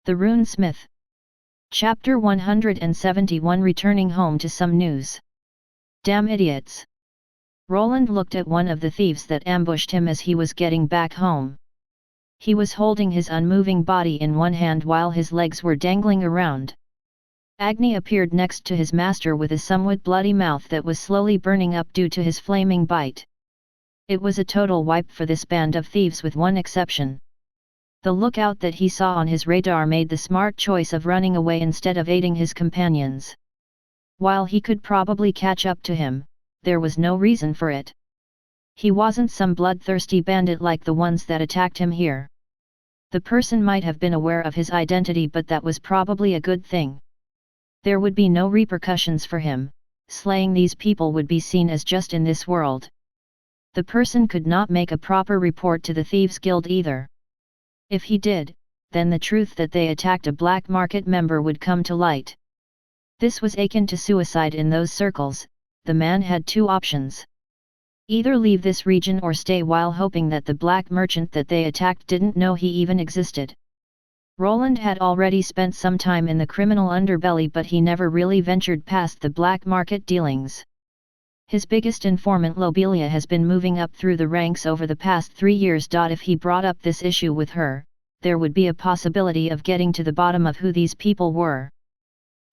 The Rune Smith. Chapter 171. Returning home to some news. Damn idiots. Roland looked at one of the thieves that ambushed him as he was getting back home. He was holding his unmoving body in one hand while his legs were dangling around. Agni appeared next to his master with a somewhat bloody mouth that was slowly burning up due to his flaming bite. It was a total wipe for this band of thieves with one exception. The lookout that he saw on his radar made the smart choice of running away instead of aiding his companions. While he could probably catch up to him, there was no reason for it. He wasn't some bloodthirsty bandit like the ones that attacked him here. The person might have been aware of his identity, but that was probably a good thing. There would be no repercussions for him. Slaying these people would be seen as just in this world. The person could not make a proper report to the Thieves' Guild either. If he did, then the truth that they attacked a black market member would come to light. This was akin to suicide in those circles. The man had two options. Either leave this region or stay while hoping that the black merchant that they attacked didn't know he even existed. Roland had already spent some time in the criminal underbelly, but he never really ventured past the black market dealings. His biggest informant Lobelia has been moving up through the ranks over the past 3 years. If he brought up this issue with her, there would be a possibility of getting to the bottom of who these people were.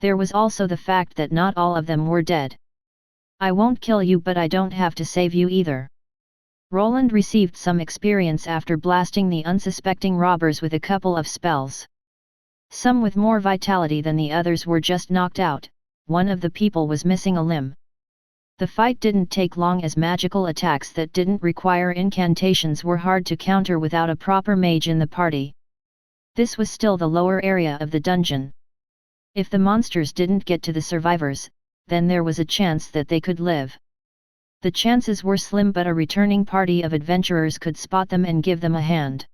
There was also the fact that not all of them were dead. I won't kill you, but I don't have to save you either. Roland received some experience after blasting the unsuspecting robbers with a couple of spells. Some with more vitality than the others were just knocked out. One of the people was missing a limb. The fight didn't take long, as magical attacks that didn't require incantations were hard to counter without a proper mage in the party. This was still the lower area of the dungeon. If the monsters didn't get to the survivors, then there was a chance that they could live. The chances were slim, but a returning party of adventurers could spot them and give them a hand.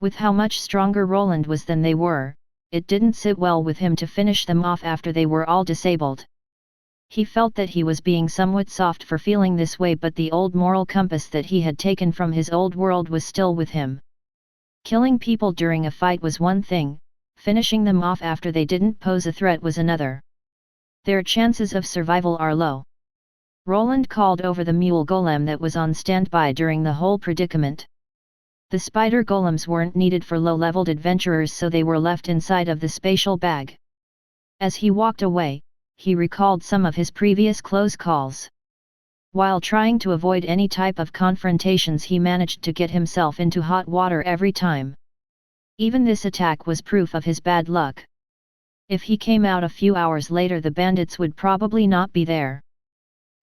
With how much stronger Roland was than they were, it didn't sit well with him to finish them off after they were all disabled. He felt that he was being somewhat soft for feeling this way, but the old moral compass that he had taken from his old world was still with him. Killing people during a fight was one thing, finishing them off after they didn't pose a threat was another. Their chances of survival are low. Roland called over the mule golem that was on standby during the whole predicament. The spider golems weren't needed for low-leveled adventurers, so they were left inside of the spatial bag. As he walked away, he recalled some of his previous close calls. While trying to avoid any type of confrontations, he managed to get himself into hot water every time. Even this attack was proof of his bad luck. If he came out a few hours later, the bandits would probably not be there.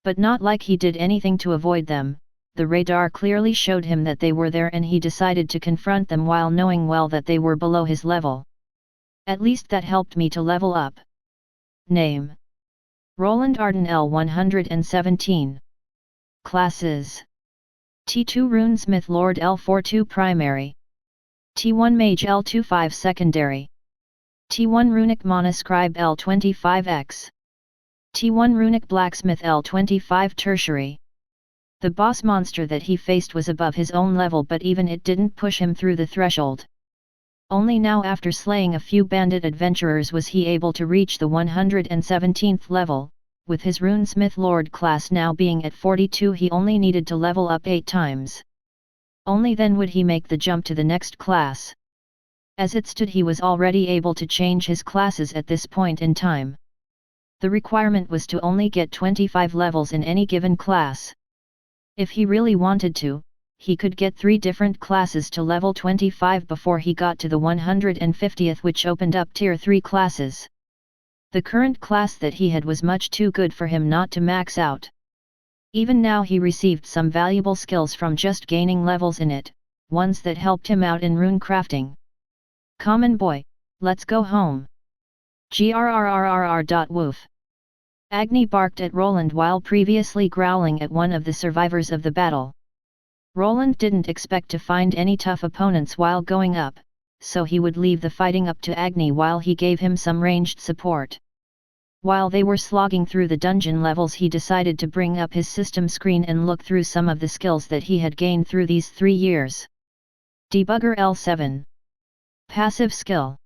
But not like he did anything to avoid them. The radar clearly showed him that they were there, and he decided to confront them while knowing well that they were below his level. At least that helped me to level up. Name: Roland Arden, L117. Classes: T2 Rune Smith Lord, L42 Primary, T1 Mage, L25 Secondary, T1 Runic Mana Scribe, L25X, T1 Runic Blacksmith, L25 Tertiary. The boss monster that he faced was above his own level, but even it didn't push him through the threshold. Only now, after slaying a few bandit adventurers, was he able to reach the 117th level. With his Rune Smith Lord class now being at 42, he only needed to level up 8 times. Only then would he make the jump to the next class. As it stood, he was already able to change his classes at this point in time. The requirement was to only get 25 levels in any given class. If he really wanted to, he could get 3 different classes to level 25 before he got to the 150th, which opened up tier 3 classes. The current class that he had was much too good for him not to max out. Even now he received some valuable skills from just gaining levels in it, ones that helped him out in rune crafting. Common boy, let's go home. Grrrrrr.woof. Agni barked at Roland while previously growling at one of the survivors of the battle. Roland didn't expect to find any tough opponents while going up, so he would leave the fighting up to Agni while he gave him some ranged support. While they were slogging through the dungeon levels, he decided to bring up his system screen and look through some of the skills that he had gained through these 3 years. Debugger L7. Passive skill.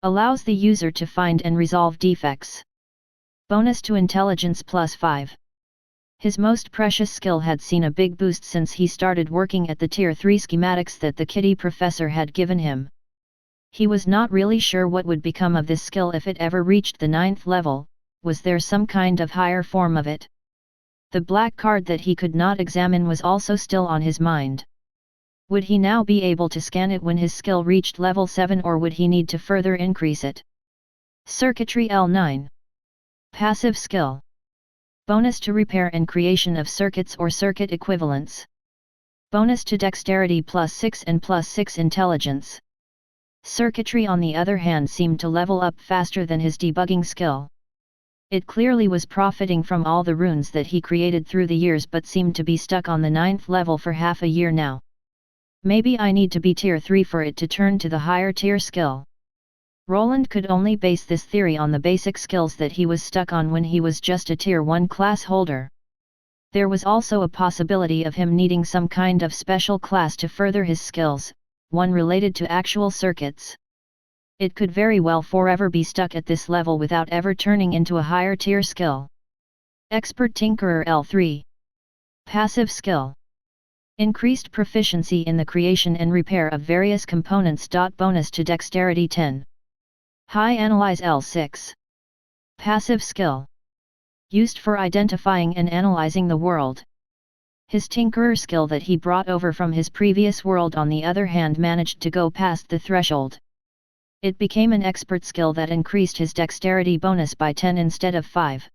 Allows the user to find and resolve defects. Bonus to intelligence +5. His most precious skill had seen a big boost since he started working at the Tier 3 schematics that the kitty professor had given him. He was not really sure what would become of this skill if it ever reached the 9th level. Was there some kind of higher form of it? The black card that he could not examine was also still on his mind. Would he now be able to scan it when his skill reached level 7, or would he need to further increase it? Circuitry L9. Passive skill. Bonus to repair and creation of circuits or circuit equivalents. Bonus to dexterity +6 and +6 intelligence. Circuitry on the other hand seemed to level up faster than his debugging skill. It clearly was profiting from all the runes that he created through the years, but seemed to be stuck on the 9th level for half a year now. Maybe I need to be tier 3 for it to turn to the higher tier skill. Roland could only base this theory on the basic skills that he was stuck on when he was just a tier 1 class holder. There was also a possibility of him needing some kind of special class to further his skills, one related to actual circuits. It could very well forever be stuck at this level without ever turning into a higher tier skill. Expert Tinkerer L3. Passive skill. Increased proficiency in the creation and repair of various components. Bonus to dexterity 10. High Analyze L6. Passive skill. Used for identifying and analyzing the world. His Tinkerer skill that he brought over from his previous world on the other hand managed to go past the threshold. It became an expert skill that increased his dexterity bonus by 10 instead of 5.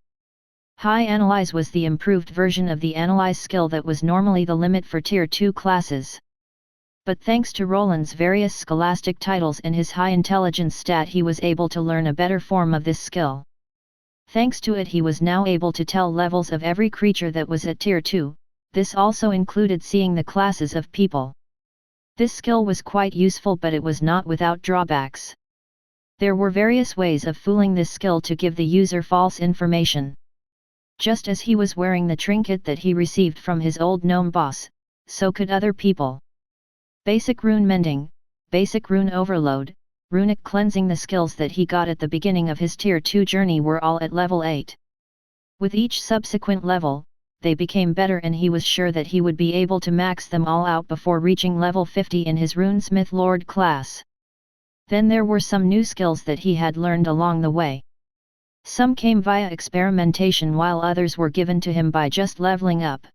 High Analyze was the improved version of the Analyze skill that was normally the limit for Tier 2 classes. But thanks to Roland's various scholastic titles and his high intelligence stat, he was able to learn a better form of this skill. Thanks to it, he was now able to tell levels of every creature that was at Tier 2, this also included seeing the classes of people. This skill was quite useful, but it was not without drawbacks. There were various ways of fooling this skill to give the user false information. Just as he was wearing the trinket that he received from his old gnome boss, so could other people. Basic rune mending, basic rune overload, runic cleansing, the skills that he got at the beginning of his tier 2 journey were all at level 8. With each subsequent level, they became better, and he was sure that he would be able to max them all out before reaching level 50 in his Runesmith Lord class. Then there were some new skills that he had learned along the way. Some came via experimentation while others were given to him by just leveling up.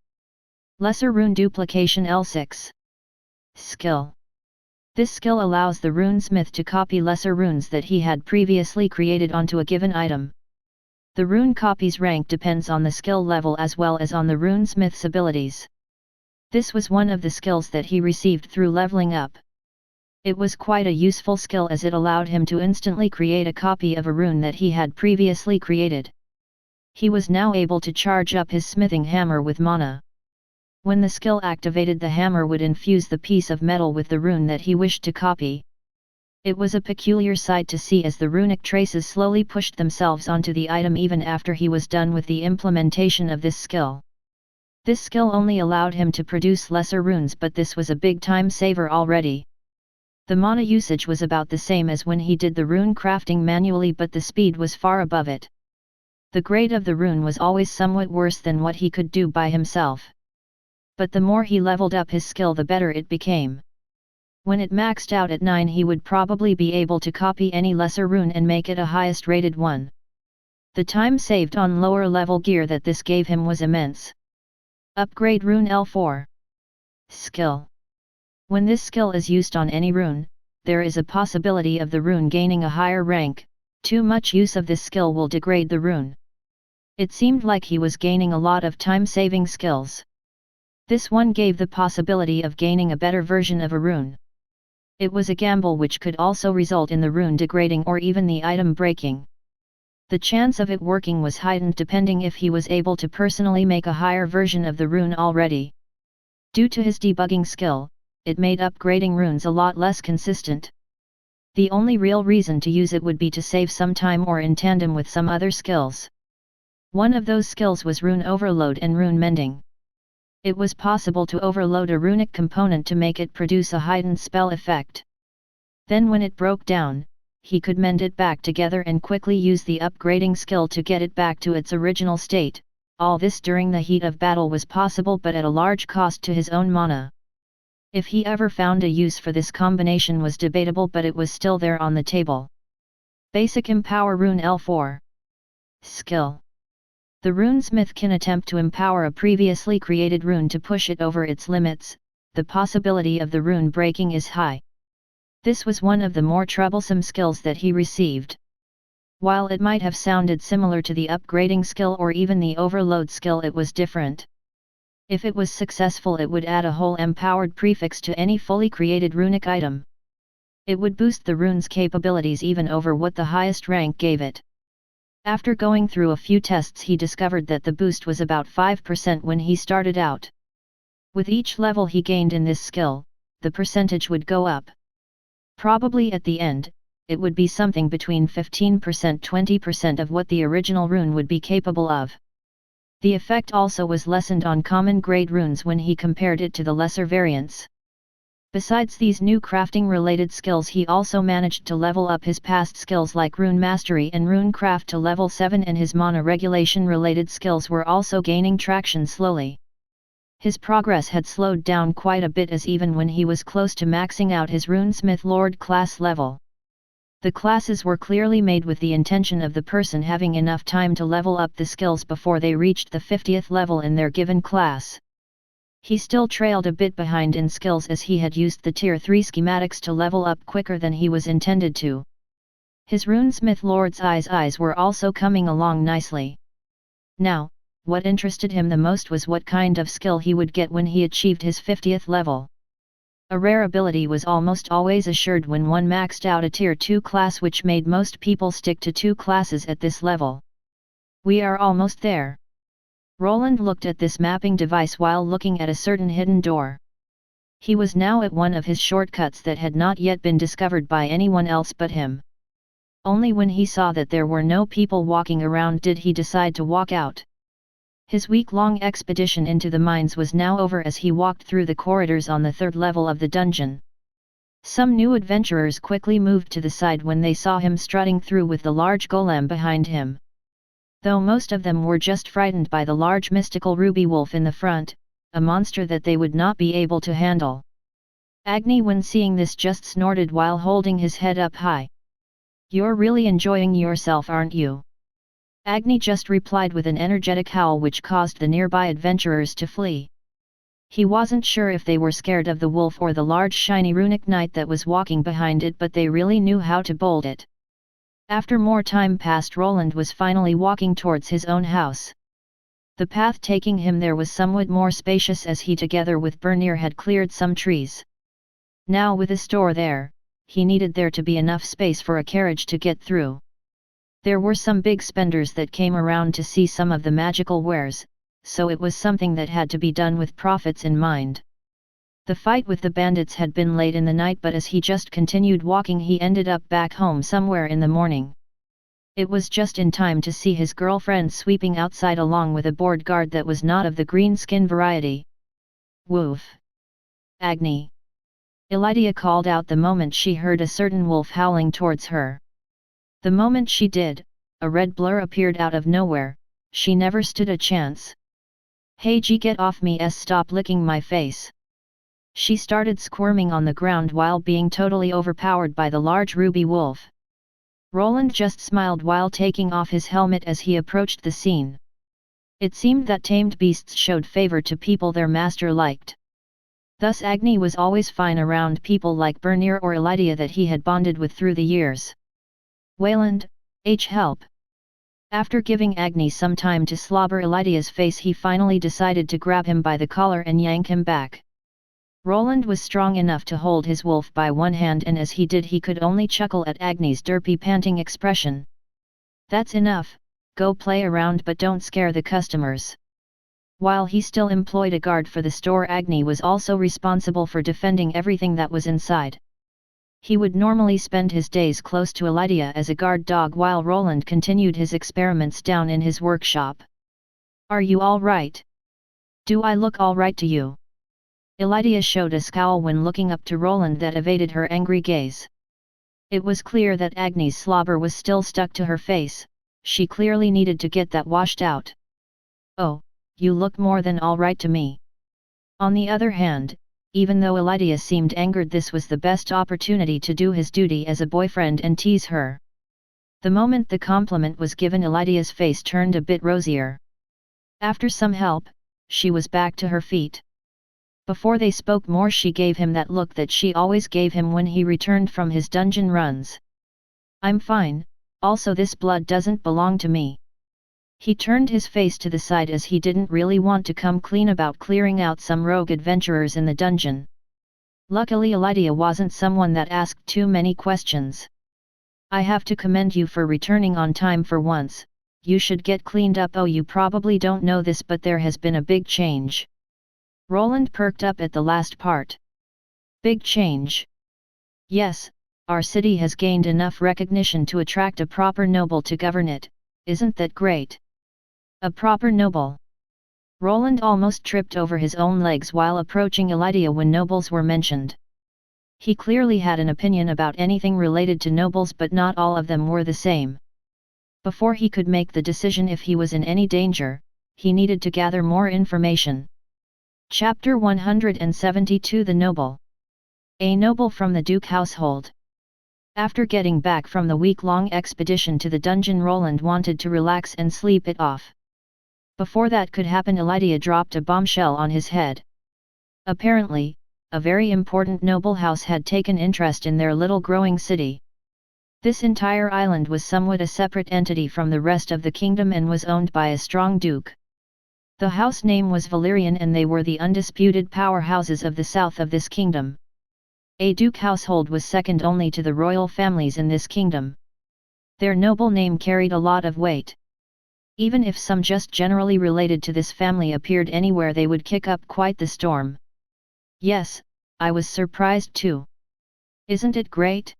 Lesser Rune Duplication L6. Skill. This skill allows the runesmith to copy lesser runes that he had previously created onto a given item. The rune copy's rank depends on the skill level as well as on the runesmith's abilities. This was one of the skills that he received through leveling up. It was quite a useful skill as it allowed him to instantly create a copy of a rune that he had previously created. He was now able to charge up his smithing hammer with mana. When the skill activated, the hammer would infuse the piece of metal with the rune that he wished to copy. It was a peculiar sight to see as the runic traces slowly pushed themselves onto the item even after he was done with the implementation of this skill. This skill only allowed him to produce lesser runes, but this was a big time saver already. The mana usage was about the same as when he did the rune crafting manually, but the speed was far above it. The grade of the rune was always somewhat worse than what he could do by himself. But the more he leveled up his skill, the better it became. When it maxed out at 9, he would probably be able to copy any lesser rune and make it a highest rated one. The time saved on lower level gear that this gave him was immense. Upgrade Rune L4. Skill. When this skill is used on any rune, there is a possibility of the rune gaining a higher rank. Too much use of this skill will degrade the rune. It seemed like he was gaining a lot of time-saving skills. This one gave the possibility of gaining a better version of a rune. It was a gamble which could also result in the rune degrading or even the item breaking. The chance of it working was heightened depending if he was able to personally make a higher version of the rune already. Due to his debugging skill, it made upgrading runes a lot less consistent. The only real reason to use it would be to save some time or in tandem with some other skills. One of those skills was rune overload and rune mending. It was possible to overload a runic component to make it produce a heightened spell effect. Then when it broke down, he could mend it back together and quickly use the upgrading skill to get it back to its original state. All this during the heat of battle was possible, but at a large cost to his own mana. If he ever found a use for this combination was debatable, but it was still there on the table. Basic Empower Rune L4. Skill. The runesmith can attempt to empower a previously created rune to push it over its limits. The possibility of the rune breaking is high. This was one of the more troublesome skills that he received. While it might have sounded similar to the upgrading skill or even the overload skill, it was different. If it was successful, it would add a whole empowered prefix to any fully created runic item. It would boost the rune's capabilities even over what the highest rank gave it. After going through a few tests, he discovered that the boost was about 5% when he started out. With each level he gained in this skill, the percentage would go up. Probably at the end, it would be something between 15%–20% of what the original rune would be capable of. The effect also was lessened on common grade runes when he compared it to the lesser variants. Besides these new crafting related skills, he also managed to level up his past skills like Rune Mastery and Rune Craft to level 7, and his mana regulation related skills were also gaining traction slowly. His progress had slowed down quite a bit, as even when he was close to maxing out his Runesmith Lord class level. The classes were clearly made with the intention of the person having enough time to level up the skills before they reached the 50th level in their given class. He still trailed a bit behind in skills, as he had used the tier 3 schematics to level up quicker than he was intended to. His Runesmith Lord's eyes were also coming along nicely. Now, what interested him the most was what kind of skill he would get when he achieved his 50th level. A rare ability was almost always assured when one maxed out a tier 2 class, which made most people stick to 2 classes at this level. We are almost there. Roland looked at this mapping device while looking at a certain hidden door. He was now at one of his shortcuts that had not yet been discovered by anyone else but him. Only when he saw that there were no people walking around did he decide to walk out. His week-long expedition into the mines was now over as he walked through the corridors on the 3rd level of the dungeon. Some new adventurers quickly moved to the side when they saw him strutting through with the large golem behind him. Though most of them were just frightened by the large mystical ruby wolf in the front, a monster that they would not be able to handle. Agni, when seeing this, just snorted while holding his head up high. "You're really enjoying yourself, aren't you?" Agni just replied with an energetic howl which caused the nearby adventurers to flee. He wasn't sure if they were scared of the wolf or the large shiny runic knight that was walking behind it, but they really knew how to bold it. After more time passed, Roland was finally walking towards his own house. The path taking him there was somewhat more spacious, as he together with Bernier had cleared some trees. Now with a store there, he needed there to be enough space for a carriage to get through. There were some big spenders that came around to see some of the magical wares, so it was something that had to be done with profits in mind. The fight with the bandits had been late in the night, but as he just continued walking, he ended up back home somewhere in the morning. It was just in time to see his girlfriend sweeping outside along with a board guard that was not of the green skin variety. "Woof! Agni!" Elydia called out the moment she heard a certain wolf howling towards her. The moment she did, a red blur appeared out of nowhere. She never stood a chance. "Hey G, get off me, stop licking my face." She started squirming on the ground while being totally overpowered by the large ruby wolf. Roland just smiled while taking off his helmet as he approached the scene. It seemed that tamed beasts showed favor to people their master liked. Thus Agni was always fine around people like Bernier or Elydia that he had bonded with through the years. "Wayland, help!" After giving Agni some time to slobber Elydia's face, he finally decided to grab him by the collar and yank him back. Roland was strong enough to hold his wolf by one hand, and as he did he could only chuckle at Agni's derpy panting expression. "That's enough, go play around but don't scare the customers." While he still employed a guard for the store, Agni was also responsible for defending everything that was inside. He would normally spend his days close to Elydia as a guard dog while Roland continued his experiments down in his workshop. "Are you all right? Do I look all right to you?" Elydia showed a scowl when looking up to Roland that evaded her angry gaze. It was clear that Agni's slobber was still stuck to her face, she clearly needed to get that washed out. "Oh, you look more than all right to me." On the other hand, even though Elydia seemed angered, this was the best opportunity to do his duty as a boyfriend and tease her. The moment the compliment was given, Elydia's face turned a bit rosier. After some help, she was back to her feet. Before they spoke more, she gave him that look that she always gave him when he returned from his dungeon runs. "I'm fine, also this blood doesn't belong to me." He turned his face to the side as he didn't really want to come clean about clearing out some rogue adventurers in the dungeon. Luckily Elydia wasn't someone that asked too many questions. "I have to commend you for returning on time for once. You should get cleaned up. Oh, you probably don't know this, but there has been a big change." Roland perked up at the last part. "Big change?" "Yes, our city has gained enough recognition to attract a proper noble to govern it. Isn't that great?" "A proper noble?" Roland almost tripped over his own legs while approaching Elydia when nobles were mentioned. He clearly had an opinion about anything related to nobles, but not all of them were the same. Before he could make the decision if he was in any danger, he needed to gather more information. Chapter 172 The Noble. A noble from the Duke household. After getting back from the week-long expedition to the dungeon, Roland wanted to relax and sleep it off. Before that could happen, Elydia dropped a bombshell on his head. Apparently, a very important noble house had taken interest in their little growing city. This entire island was somewhat a separate entity from the rest of the kingdom and was owned by a strong duke. The house name was Valerian, and they were the undisputed powerhouses of the south of this kingdom. A duke household was second only to the royal families in this kingdom. Their noble name carried a lot of weight. Even if some just generally related to this family appeared anywhere, they would kick up quite the storm. "Yes, I was surprised too. Isn't it great?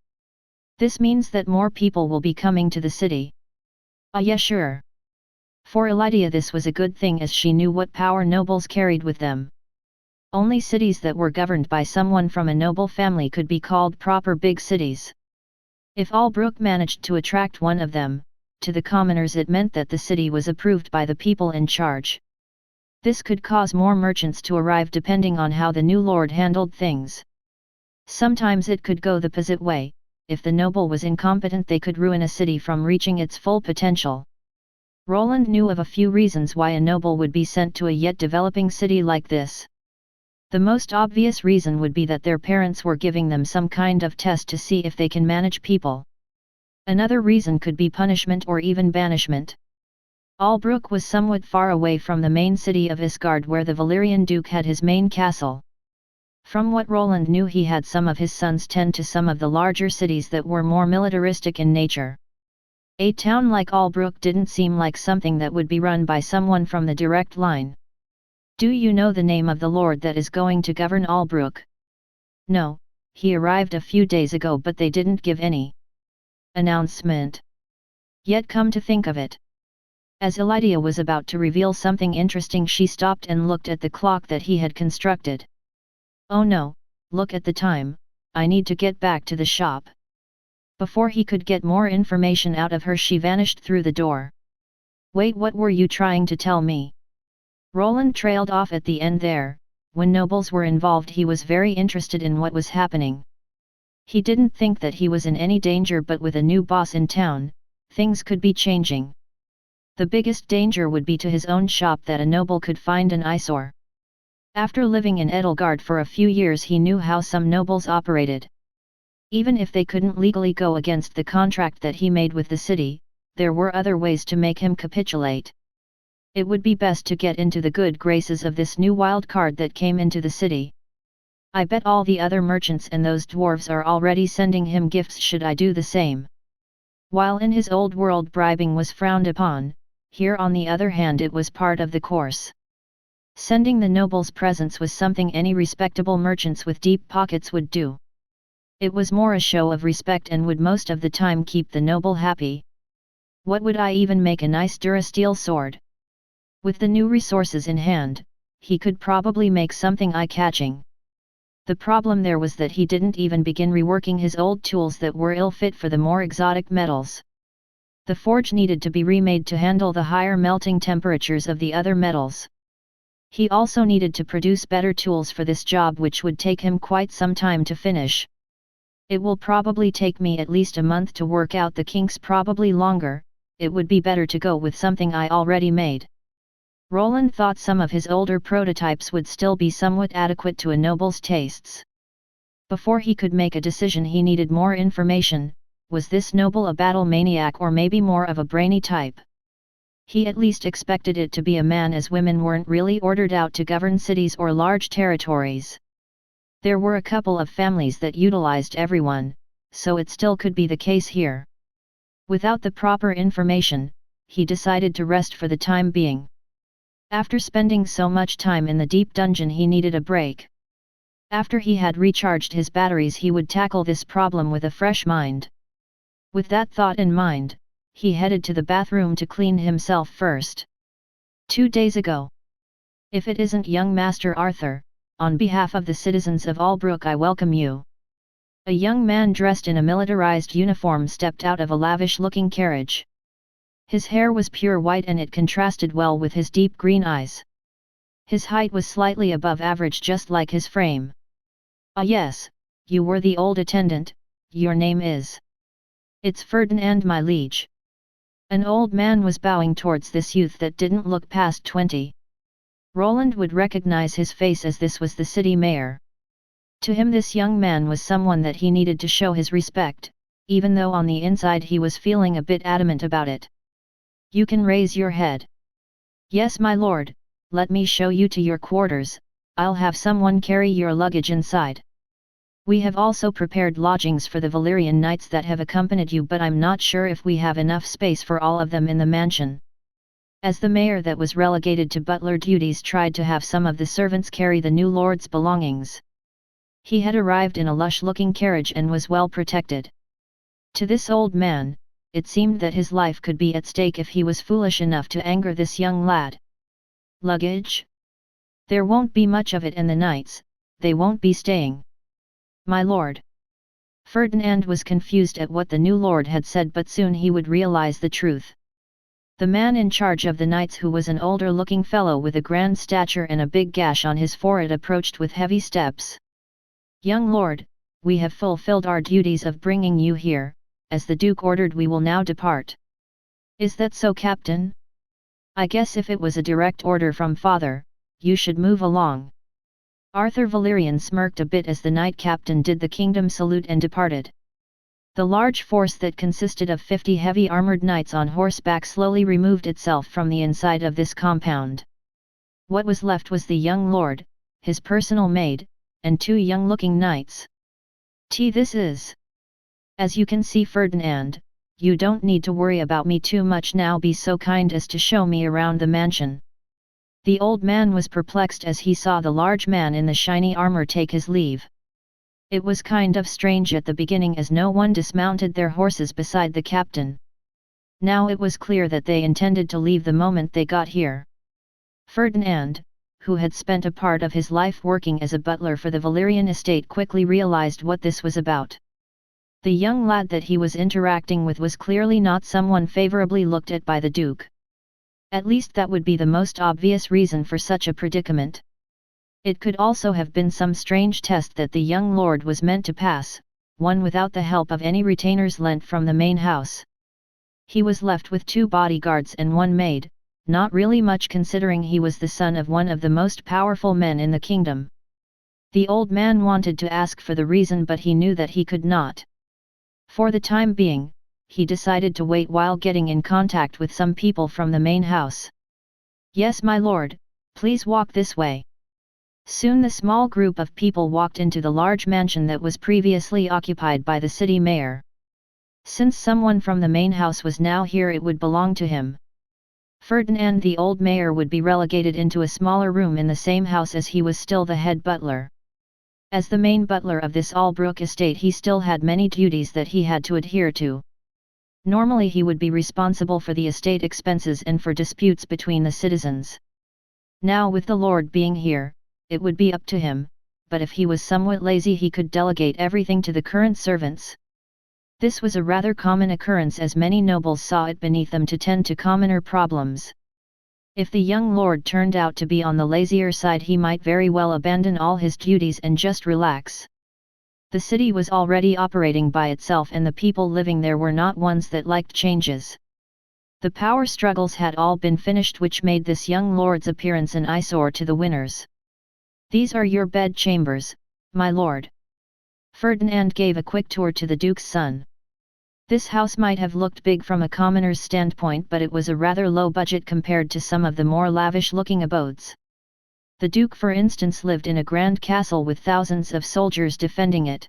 This means that more people will be coming to the city." "Ah, yeah, sure." For Elydia this was a good thing, as she knew what power nobles carried with them. Only cities that were governed by someone from a noble family could be called proper big cities. If Albrook managed to attract one of them, to the commoners it meant that the city was approved by the people in charge. This could cause more merchants to arrive depending on how the new lord handled things. Sometimes it could go the opposite way. If the noble was incompetent, they could ruin a city from reaching its full potential. Roland knew of a few reasons why a noble would be sent to a yet developing city like this. The most obvious reason would be that their parents were giving them some kind of test to see if they can manage people. Another reason could be punishment or even banishment. Albrook was somewhat far away from the main city of Isgard, where the Valerian Duke had his main castle. From what Roland knew, he had some of his sons tend to some of the larger cities that were more militaristic in nature. A town like Albrook didn't seem like something that would be run by someone from the direct line. "Do you know the name of the lord that is going to govern Albrook?" "No, he arrived a few days ago, but they didn't give any announcement. Yet come to think of it." As Elydia was about to reveal something interesting, she stopped and looked at the clock that he had constructed. "Oh no, look at the time, I need to get back to the shop." Before he could get more information out of her, she vanished through the door. "Wait, what were you trying to tell me?" Roland trailed off at the end there. When nobles were involved, he was very interested in what was happening. He didn't think that he was in any danger, but with a new boss in town, things could be changing. The biggest danger would be to his own shop, that a noble could find an eyesore. After living in Edelgard for a few years, he knew how some nobles operated. Even if they couldn't legally go against the contract that he made with the city, there were other ways to make him capitulate. It would be best to get into the good graces of this new wild card that came into the city. I bet all the other merchants and those dwarves are already sending him gifts. Should I do the same? While in his old world bribing was frowned upon, here on the other hand it was part of the course. Sending the nobles presents was something any respectable merchants with deep pockets would do. It was more a show of respect and would most of the time keep the noble happy. What would I even make a nice Durasteel sword? With the new resources in hand, he could probably make something eye-catching. The problem there was that he didn't even begin reworking his old tools that were ill-fit for the more exotic metals. The forge needed to be remade to handle the higher melting temperatures of the other metals. He also needed to produce better tools for this job, which would take him quite some time to finish. It will probably take me at least a month to work out the kinks, probably longer. It would be better to go with something I already made. Roland thought some of his older prototypes would still be somewhat adequate to a noble's tastes. Before he could make a decision, he needed more information. Was this noble a battle maniac or maybe more of a brainy type? He at least expected it to be a man, as women weren't really ordered out to govern cities or large territories. There were a couple of families that utilized everyone, so it still could be the case here. Without the proper information, he decided to rest for the time being. After spending so much time in the deep dungeon, he needed a break. After he had recharged his batteries, he would tackle this problem with a fresh mind. With that thought in mind, he headed to the bathroom to clean himself first. 2 days ago. If it isn't young Master Arthur, on behalf of the citizens of Albrook, I welcome you. A young man dressed in a militarized uniform stepped out of a lavish-looking carriage. His hair was pure white and it contrasted well with his deep green eyes. His height was slightly above average, just like his frame. Ah yes, you were the old attendant. Your name is? It's Ferdinand, my liege. An old man was bowing towards this youth that didn't look past 20. Roland would recognize his face, as this was the city mayor. To him, this young man was someone that he needed to show his respect, even though on the inside he was feeling a bit adamant about it. You can raise your head. Yes, my lord, let me show you to your quarters. I'll have someone carry your luggage inside. We have also prepared lodgings for the Valyrian knights that have accompanied you, but I'm not sure if we have enough space for all of them in the mansion. As the mayor that was relegated to butler duties tried to have some of the servants carry the new lord's belongings. He had arrived in a lush-looking carriage and was well protected. To this old man, it seemed that his life could be at stake if he was foolish enough to anger this young lad. Luggage? There won't be much of it, and the knights, they won't be staying. My lord. Ferdinand was confused at what the new lord had said, but soon he would realize the truth. The man in charge of the knights, who was an older-looking fellow with a grand stature and a big gash on his forehead, approached with heavy steps. Young lord, we have fulfilled our duties of bringing you here. As the Duke ordered, we will now depart. Is that so, Captain? I guess if it was a direct order from Father, you should move along. Arthur Valyrian smirked a bit as the knight captain did the kingdom salute and departed. The large force that consisted of 50 heavy armored knights on horseback slowly removed itself from the inside of this compound. What was left was the young lord, his personal maid, and 2 young-looking knights. This is. As you can see, Ferdinand, you don't need to worry about me too much now. Be so kind as to show me around the mansion. The old man was perplexed as he saw the large man in the shiny armor take his leave. It was kind of strange at the beginning, as no one dismounted their horses beside the captain. Now it was clear that they intended to leave the moment they got here. Ferdinand, who had spent a part of his life working as a butler for the Valyrian estate, quickly realized what this was about. The young lad that he was interacting with was clearly not someone favorably looked at by the Duke. At least that would be the most obvious reason for such a predicament. It could also have been some strange test that the young lord was meant to pass, one without the help of any retainers lent from the main house. He was left with 2 bodyguards and 1 maid, not really much considering he was the son of one of the most powerful men in the kingdom. The old man wanted to ask for the reason, but he knew that he could not. For the time being, he decided to wait while getting in contact with some people from the main house. Yes, my lord, please walk this way. Soon the small group of people walked into the large mansion that was previously occupied by the city mayor. Since someone from the main house was now here, it would belong to him. Ferdinand, the old mayor, would be relegated into a smaller room in the same house, as he was still the head butler. As the main butler of this Albrook estate, he still had many duties that he had to adhere to. Normally he would be responsible for the estate expenses and for disputes between the citizens. Now, with the lord being here, it would be up to him, but if he was somewhat lazy he could delegate everything to the current servants. This was a rather common occurrence as many nobles saw it beneath them to tend to commoner problems. If the young lord turned out to be on the lazier side he might very well abandon all his duties and just relax. The city was already operating by itself and the people living there were not ones that liked changes. The power struggles had all been finished, which made this young lord's appearance an eyesore to the winners. "These are your bed chambers, my lord." Ferdinand gave a quick tour to the duke's son. This house might have looked big from a commoner's standpoint, but it was a rather low budget compared to some of the more lavish-looking abodes. The duke, for instance, lived in a grand castle with thousands of soldiers defending it.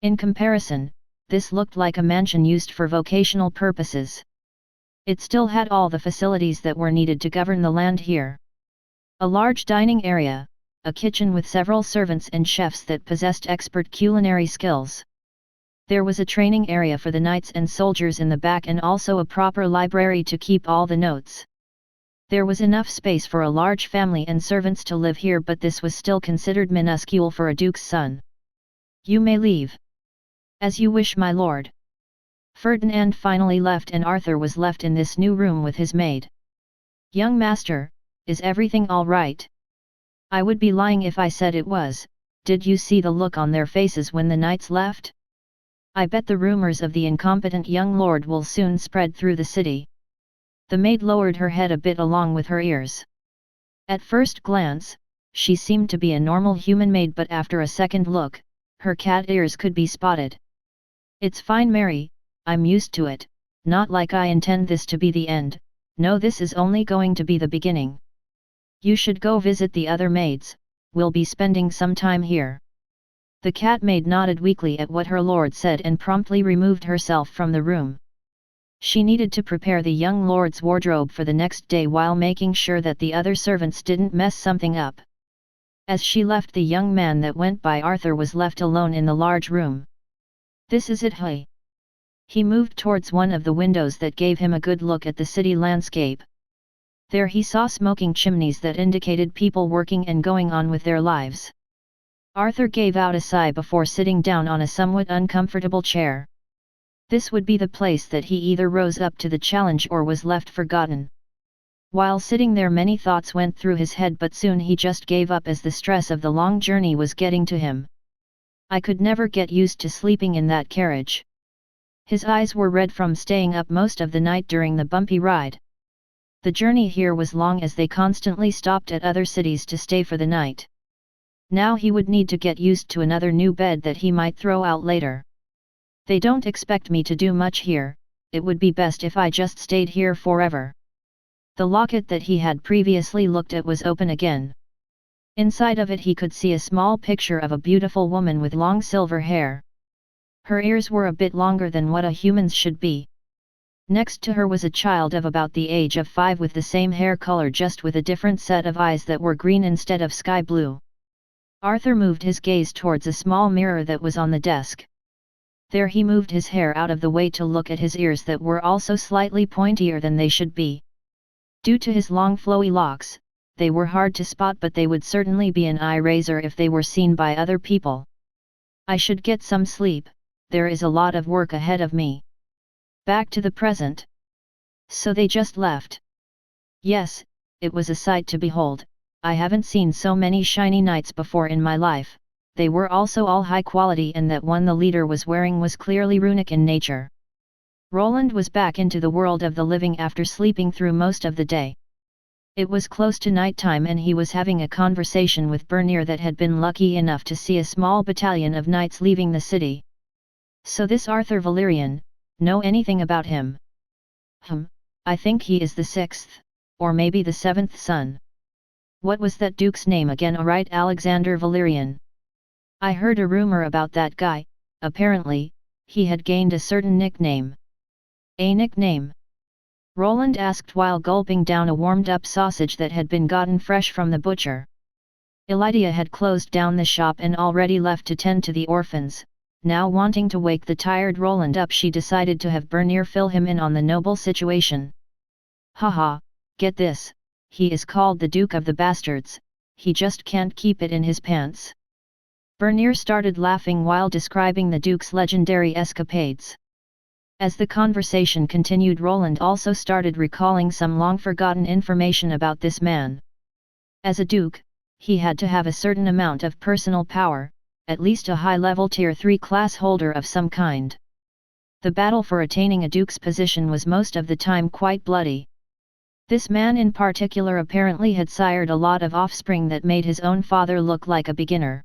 In comparison, this looked like a mansion used for vocational purposes. It still had all the facilities that were needed to govern the land here. A large dining area, a kitchen with several servants and chefs that possessed expert culinary skills. There was a training area for the knights and soldiers in the back and also a proper library to keep all the notes. There was enough space for a large family and servants to live here, but this was still considered minuscule for a duke's son. "You may leave." "As you wish, my lord." Ferdinand finally left and Arthur was left in this new room with his maid. "Young master, is everything all right?" "I would be lying if I said it was. Did you see the look on their faces when the knights left? I bet the rumors of the incompetent young lord will soon spread through the city." The maid lowered her head a bit along with her ears. At first glance, she seemed to be a normal human maid, but after a second look, her cat ears could be spotted. "It's fine, Mary, I'm used to it, not like I intend this to be the end, no, this is only going to be the beginning. You should go visit the other maids, we'll be spending some time here." The cat maid nodded weakly at what her lord said and promptly removed herself from the room. She needed to prepare the young lord's wardrobe for the next day while making sure that the other servants didn't mess something up. As she left, the young man that went by Arthur was left alone in the large room. "This is it, hey?" He moved towards one of the windows that gave him a good look at the city landscape. There he saw smoking chimneys that indicated people working and going on with their lives. Arthur gave out a sigh before sitting down on a somewhat uncomfortable chair. This would be the place that he either rose up to the challenge or was left forgotten. While sitting there, many thoughts went through his head, but soon he just gave up as the stress of the long journey was getting to him. "I could never get used to sleeping in that carriage." His eyes were red from staying up most of the night during the bumpy ride. The journey here was long as they constantly stopped at other cities to stay for the night. Now he would need to get used to another new bed that he might throw out later. "They don't expect me to do much here, it would be best if I just stayed here forever." The locket that he had previously looked at was open again. Inside of it he could see a small picture of a beautiful woman with long silver hair. Her ears were a bit longer than what a human's should be. Next to her was a child of about the age of 5 with the same hair color, just with a different set of eyes that were green instead of sky blue. Arthur moved his gaze towards a small mirror that was on the desk. There he moved his hair out of the way to look at his ears that were also slightly pointier than they should be. Due to his long flowy locks, they were hard to spot, but they would certainly be an eye raiser if they were seen by other people. "I should get some sleep, there is a lot of work ahead of me." Back to the present. "So they just left?" "Yes, it was a sight to behold. I haven't seen so many shiny knights before in my life. They were also all high quality, and that one the leader was wearing was clearly runic in nature." Roland was back into the world of the living after sleeping through most of the day. It was close to nighttime and he was having a conversation with Bernier that had been lucky enough to see a small battalion of knights leaving the city. "So this Arthur Valerian, know anything about him?" I think he is the 6th, or maybe the 7th son." "What was that duke's name again?" "Right, Alexander Valerian. I heard a rumor about that guy. Apparently, he had gained a certain nickname." "A nickname?" Roland asked while gulping down a warmed-up sausage that had been gotten fresh from the butcher. Elydia had closed down the shop and already left to tend to the orphans. Now, wanting to wake the tired Roland up, she decided to have Bernier fill him in on the noble situation. "Haha, get this, he is called the Duke of the Bastards, he just can't keep it in his pants." Bernier started laughing while describing the Duke's legendary escapades. As the conversation continued, Roland also started recalling some long-forgotten information about this man. As a Duke, he had to have a certain amount of personal power, at least a high-level Tier 3 class holder of some kind. The battle for attaining a Duke's position was most of the time quite bloody. This man in particular apparently had sired a lot of offspring that made his own father look like a beginner.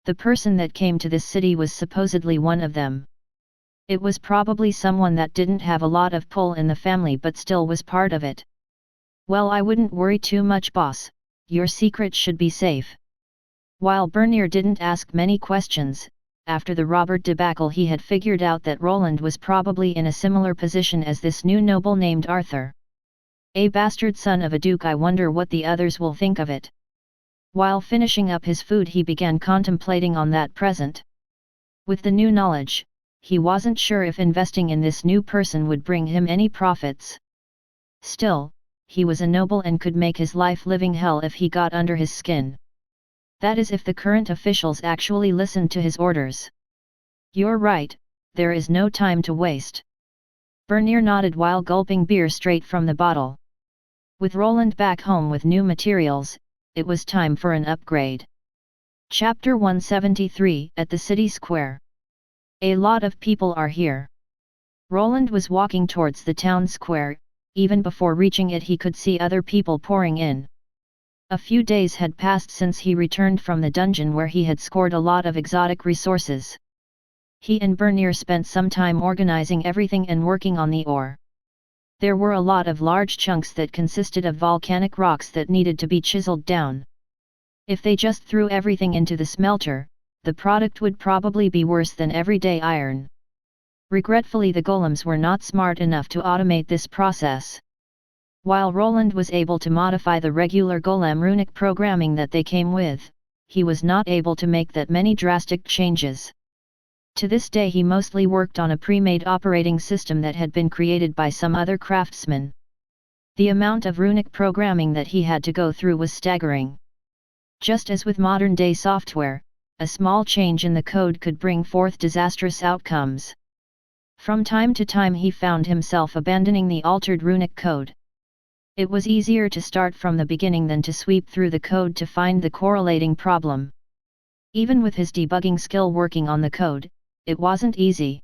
The person that came to this city was supposedly one of them. It was probably someone that didn't have a lot of pull in the family but still was part of it. Well, I wouldn't worry too much, boss, your secret should be safe. While Bernier didn't ask many questions, after the Robert debacle he had figured out that Roland was probably in a similar position as this new noble named Arthur. A bastard son of a duke, I wonder what the others will think of it. While finishing up his food he began contemplating on that present. With the new knowledge, he wasn't sure if investing in this new person would bring him any profits. Still, he was a noble and could make his life living hell if he got under his skin. That is, if the current officials actually listened to his orders. You're right, there is no time to waste. Bernier nodded while gulping beer straight from the bottle. With Roland back home with new materials, it was time for an upgrade. Chapter 173 At the City Square. A lot of people are here. Roland was walking towards the town square. Even before reaching it he could see other people pouring in. A few days had passed since he returned from the dungeon where he had scored a lot of exotic resources. He and Bernier spent some time organizing everything and working on the ore. There were a lot of large chunks that consisted of volcanic rocks that needed to be chiseled down. If they just threw everything into the smelter, the product would probably be worse than everyday iron. Regretfully, the golems were not smart enough to automate this process. While Roland was able to modify the regular golem runic programming that they came with, he was not able to make that many drastic changes. To this day he mostly worked on a pre-made operating system that had been created by some other craftsman. The amount of runic programming that he had to go through was staggering. Just as with modern-day software, a small change in the code could bring forth disastrous outcomes. From time to time he found himself abandoning the altered runic code. It was easier to start from the beginning than to sweep through the code to find the correlating problem. Even with his debugging skill working on the code, it wasn't easy.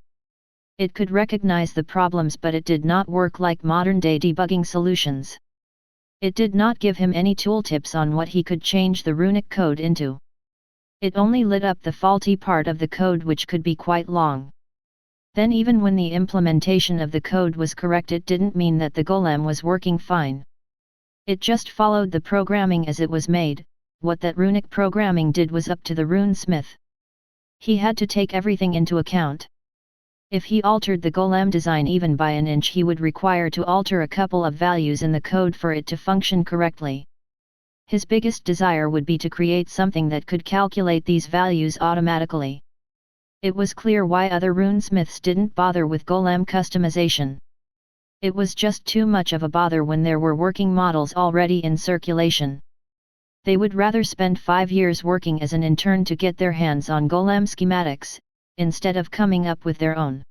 It could recognize the problems, but it did not work like modern-day debugging solutions. It did not give him any tooltips on what he could change the runic code into. It only lit up the faulty part of the code, which could be quite long. Then even when the implementation of the code was correct, it didn't mean that the golem was working fine. It just followed the programming as it was made. What that runic programming did was up to the runesmith. He had to take everything into account. If he altered the golem design even by an inch, he would require to alter a couple of values in the code for it to function correctly. His biggest desire would be to create something that could calculate these values automatically. It was clear why other runesmiths didn't bother with golem customization. It was just too much of a bother when there were working models already in circulation. They would rather spend 5 years working as an intern to get their hands on golem schematics, instead of coming up with their own.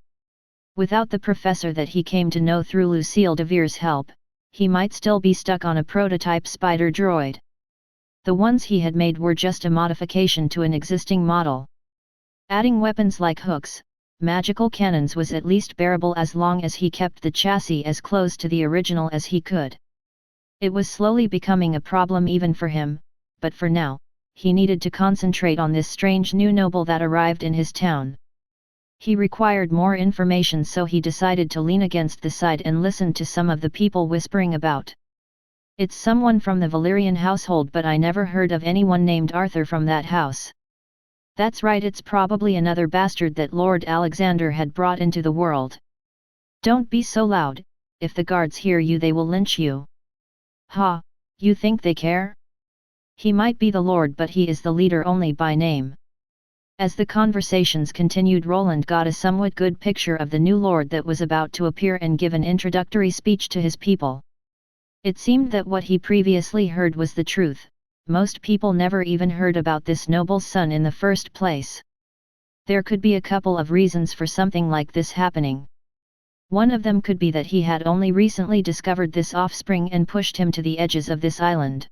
Without the professor that he came to know through Lucille de Vere's help, he might still be stuck on a prototype spider droid. The ones he had made were just a modification to an existing model. Adding weapons like hooks, magical cannons was at least bearable as long as he kept the chassis as close to the original as he could. It was slowly becoming a problem even for him, but for now, he needed to concentrate on this strange new noble that arrived in his town. He required more information, so he decided to lean against the side and listen to some of the people whispering about. It's someone from the Valyrian household, but I never heard of anyone named Arthur from that house. That's right, it's probably another bastard that Lord Alexander had brought into the world. Don't be so loud, if the guards hear you they will lynch you. Ha, you think they care? He might be the lord, but he is the leader only by name. As the conversations continued, Roland got a somewhat good picture of the new lord that was about to appear and give an introductory speech to his people. It seemed that what he previously heard was the truth, most people never even heard about this noble's son in the first place. There could be a couple of reasons for something like this happening. One of them could be that he had only recently discovered this offspring and pushed him to the edges of this island.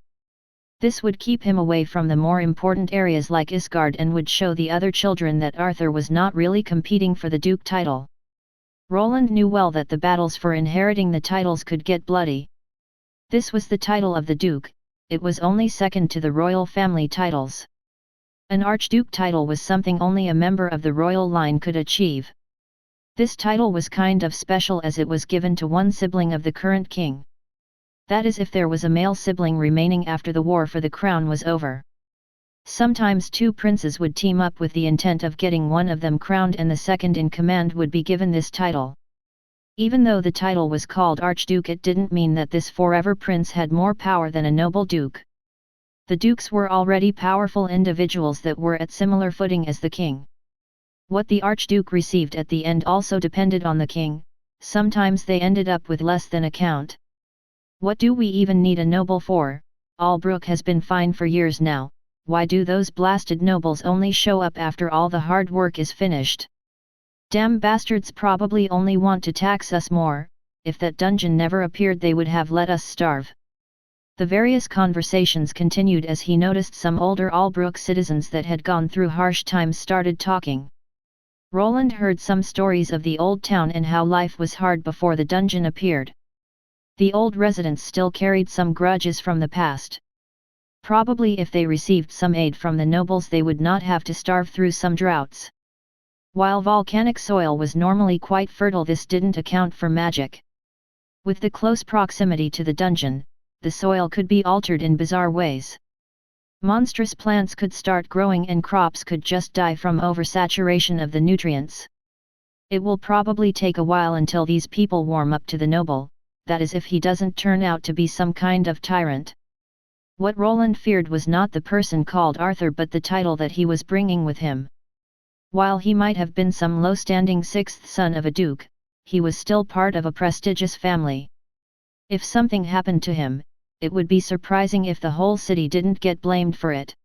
This would keep him away from the more important areas like Isgard and would show the other children that Arthur was not really competing for the Duke title. Roland knew well that the battles for inheriting the titles could get bloody. This was the title of the Duke, it was only second to the royal family titles. An Archduke title was something only a member of the royal line could achieve. This title was kind of special as it was given to one sibling of the current king. That is if there was a male sibling remaining after the war for the crown was over. Sometimes two princes would team up with the intent of getting one of them crowned and the second in command would be given this title. Even though the title was called Archduke, it didn't mean that this forever prince had more power than a noble duke. The dukes were already powerful individuals that were at similar footing as the king. What the Archduke received at the end also depended on the king, sometimes they ended up with less than a count. What do we even need a noble for? Albrook has been fine for years now, why do those blasted nobles only show up after all the hard work is finished? Damn bastards probably only want to tax us more, if that dungeon never appeared they would have let us starve. The various conversations continued as he noticed some older Albrook citizens that had gone through harsh times started talking. Roland heard some stories of the old town and how life was hard before the dungeon appeared. The old residents still carried some grudges from the past. Probably if they received some aid from the nobles they would not have to starve through some droughts. While volcanic soil was normally quite fertile, this didn't account for magic. With the close proximity to the dungeon, the soil could be altered in bizarre ways. Monstrous plants could start growing and crops could just die from oversaturation of the nutrients. It will probably take a while until these people warm up to the noble, that is if he doesn't turn out to be some kind of tyrant. What Roland feared was not the person called Arthur but the title that he was bringing with him. While he might have been some low-standing sixth son of a duke, he was still part of a prestigious family. If something happened to him, it would be surprising if the whole city didn't get blamed for it.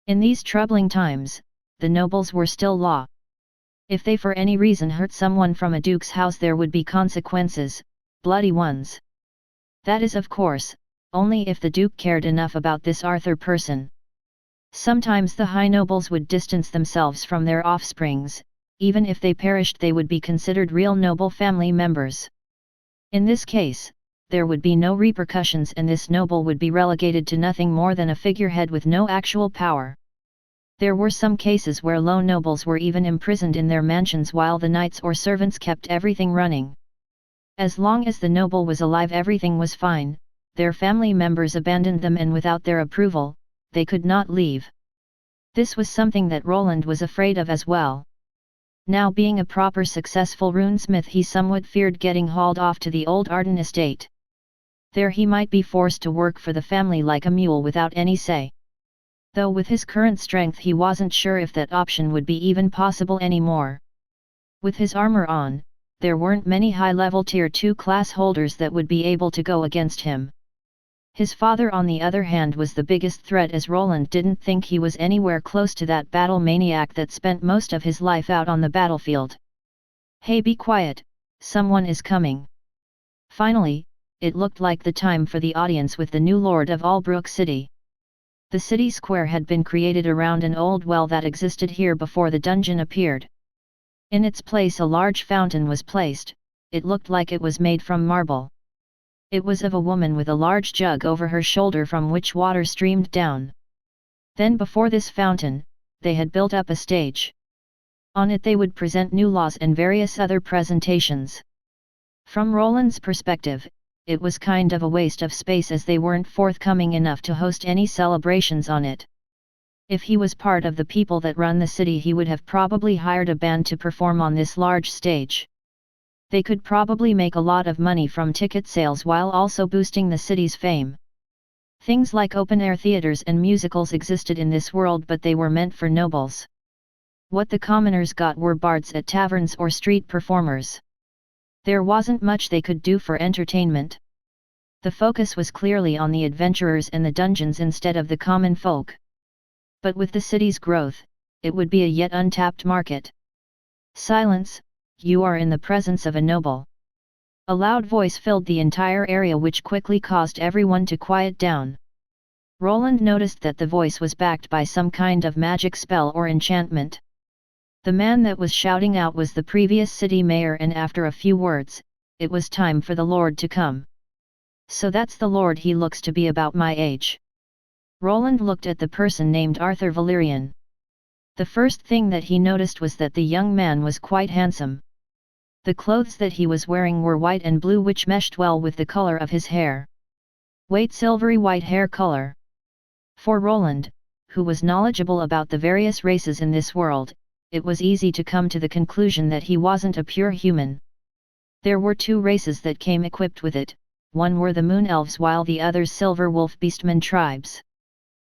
In these troubling times, the nobles were still law. If they for any reason hurt someone from a duke's house there would be consequences, bloody ones. That is of course, only if the duke cared enough about this Arthur person. Sometimes the high nobles would distance themselves from their offsprings, even if they perished they would be considered real noble family members. In this case, there would be no repercussions and this noble would be relegated to nothing more than a figurehead with no actual power. There were some cases where low nobles were even imprisoned in their mansions while the knights or servants kept everything running. As long as the noble was alive everything was fine, their family members abandoned them and without their approval, they could not leave. This was something that Roland was afraid of as well. Now being a proper successful runesmith he somewhat feared getting hauled off to the old Arden estate. There he might be forced to work for the family like a mule without any say. Though with his current strength he wasn't sure if that option would be even possible anymore. With his armor on, there weren't many high-level Tier 2 class holders that would be able to go against him. His father on the other hand was the biggest threat as Roland didn't think he was anywhere close to that battle maniac that spent most of his life out on the battlefield. Hey, be quiet, someone is coming. Finally, it looked like the time for the audience with the new lord of Albrook City. The city square had been created around an old well that existed here before the dungeon appeared. In its place a large fountain was placed, it looked like it was made from marble. It was of a woman with a large jug over her shoulder from which water streamed down. Then before this fountain, they had built up a stage. On it they would present new laws and various other presentations. From Roland's perspective, it was kind of a waste of space as they weren't forthcoming enough to host any celebrations on it. If he was part of the people that run the city he would have probably hired a band to perform on this large stage. They could probably make a lot of money from ticket sales while also boosting the city's fame. Things like open-air theaters and musicals existed in this world but they were meant for nobles. What the commoners got were bards at taverns or street performers. There wasn't much they could do for entertainment. The focus was clearly on the adventurers and the dungeons instead of the common folk. But with the city's growth, it would be a yet untapped market. Silence, you are in the presence of a noble. A loud voice filled the entire area, which quickly caused everyone to quiet down. Roland noticed that the voice was backed by some kind of magic spell or enchantment. The man that was shouting out was the previous city mayor, and after a few words, it was time for the Lord to come. So that's the Lord, he looks to be about my age. Roland looked at the person named Arthur Valerian. The first thing that he noticed was that the young man was quite handsome. The clothes that he was wearing were white and blue, which meshed well with the color of his hair. White, silvery white hair color. For Roland, who was knowledgeable about the various races in this world, it was easy to come to the conclusion that he wasn't a pure human. There were two races that came equipped with it, one were the Moon Elves while the others Silver Wolf Beastmen tribes.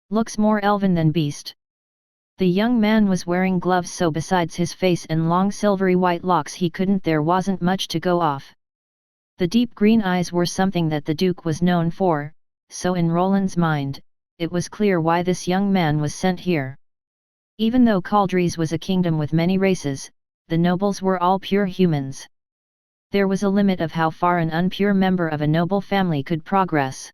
Looks more elven than beast. The young man was wearing gloves, so besides his face and long silvery white locks there wasn't much to go off. The deep green eyes were something that the Duke was known for, so in Roland's mind, it was clear why this young man was sent here. Even though Caldres was a kingdom with many races, the nobles were all pure humans. There was a limit of how far an unpure member of a noble family could progress.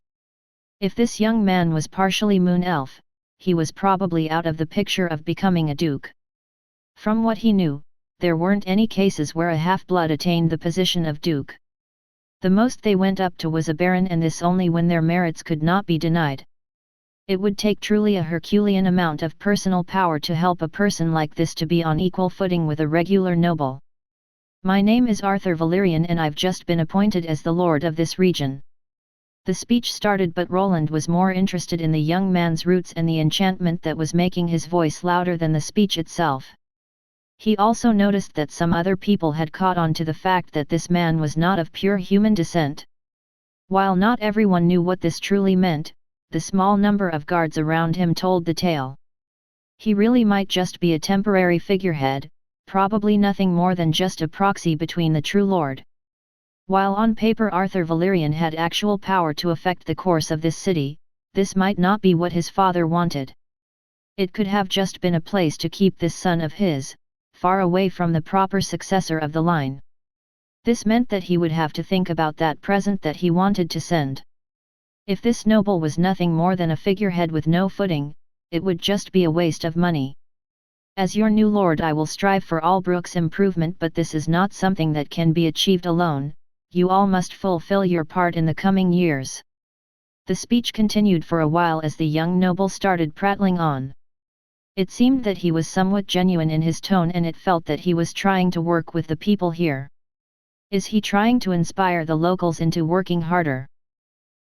If this young man was partially Moon Elf, he was probably out of the picture of becoming a duke. From what he knew, there weren't any cases where a half-blood attained the position of duke. The most they went up to was a baron, and this only when their merits could not be denied. It would take truly a Herculean amount of personal power to help a person like this to be on equal footing with a regular noble. My name is Arthur Valerian, and I've just been appointed as the lord of this region. The speech started, but Roland was more interested in the young man's roots and the enchantment that was making his voice louder than the speech itself. He also noticed that some other people had caught on to the fact that this man was not of pure human descent. While not everyone knew what this truly meant, the small number of guards around him told the tale. He really might just be a temporary figurehead, probably nothing more than just a proxy between the true lord. While on paper Arthur Valerian had actual power to affect the course of this city, this might not be what his father wanted. It could have just been a place to keep this son of his, far away from the proper successor of the line. This meant that he would have to think about that present that he wanted to send. If this noble was nothing more than a figurehead with no footing, it would just be a waste of money. As your new lord, I will strive for Albrook's improvement, but this is not something that can be achieved alone. You all must fulfill your part in the coming years. The speech continued for a while as the young noble started prattling on. It seemed that he was somewhat genuine in his tone, and it felt that he was trying to work with the people here. Is he trying to inspire the locals into working harder?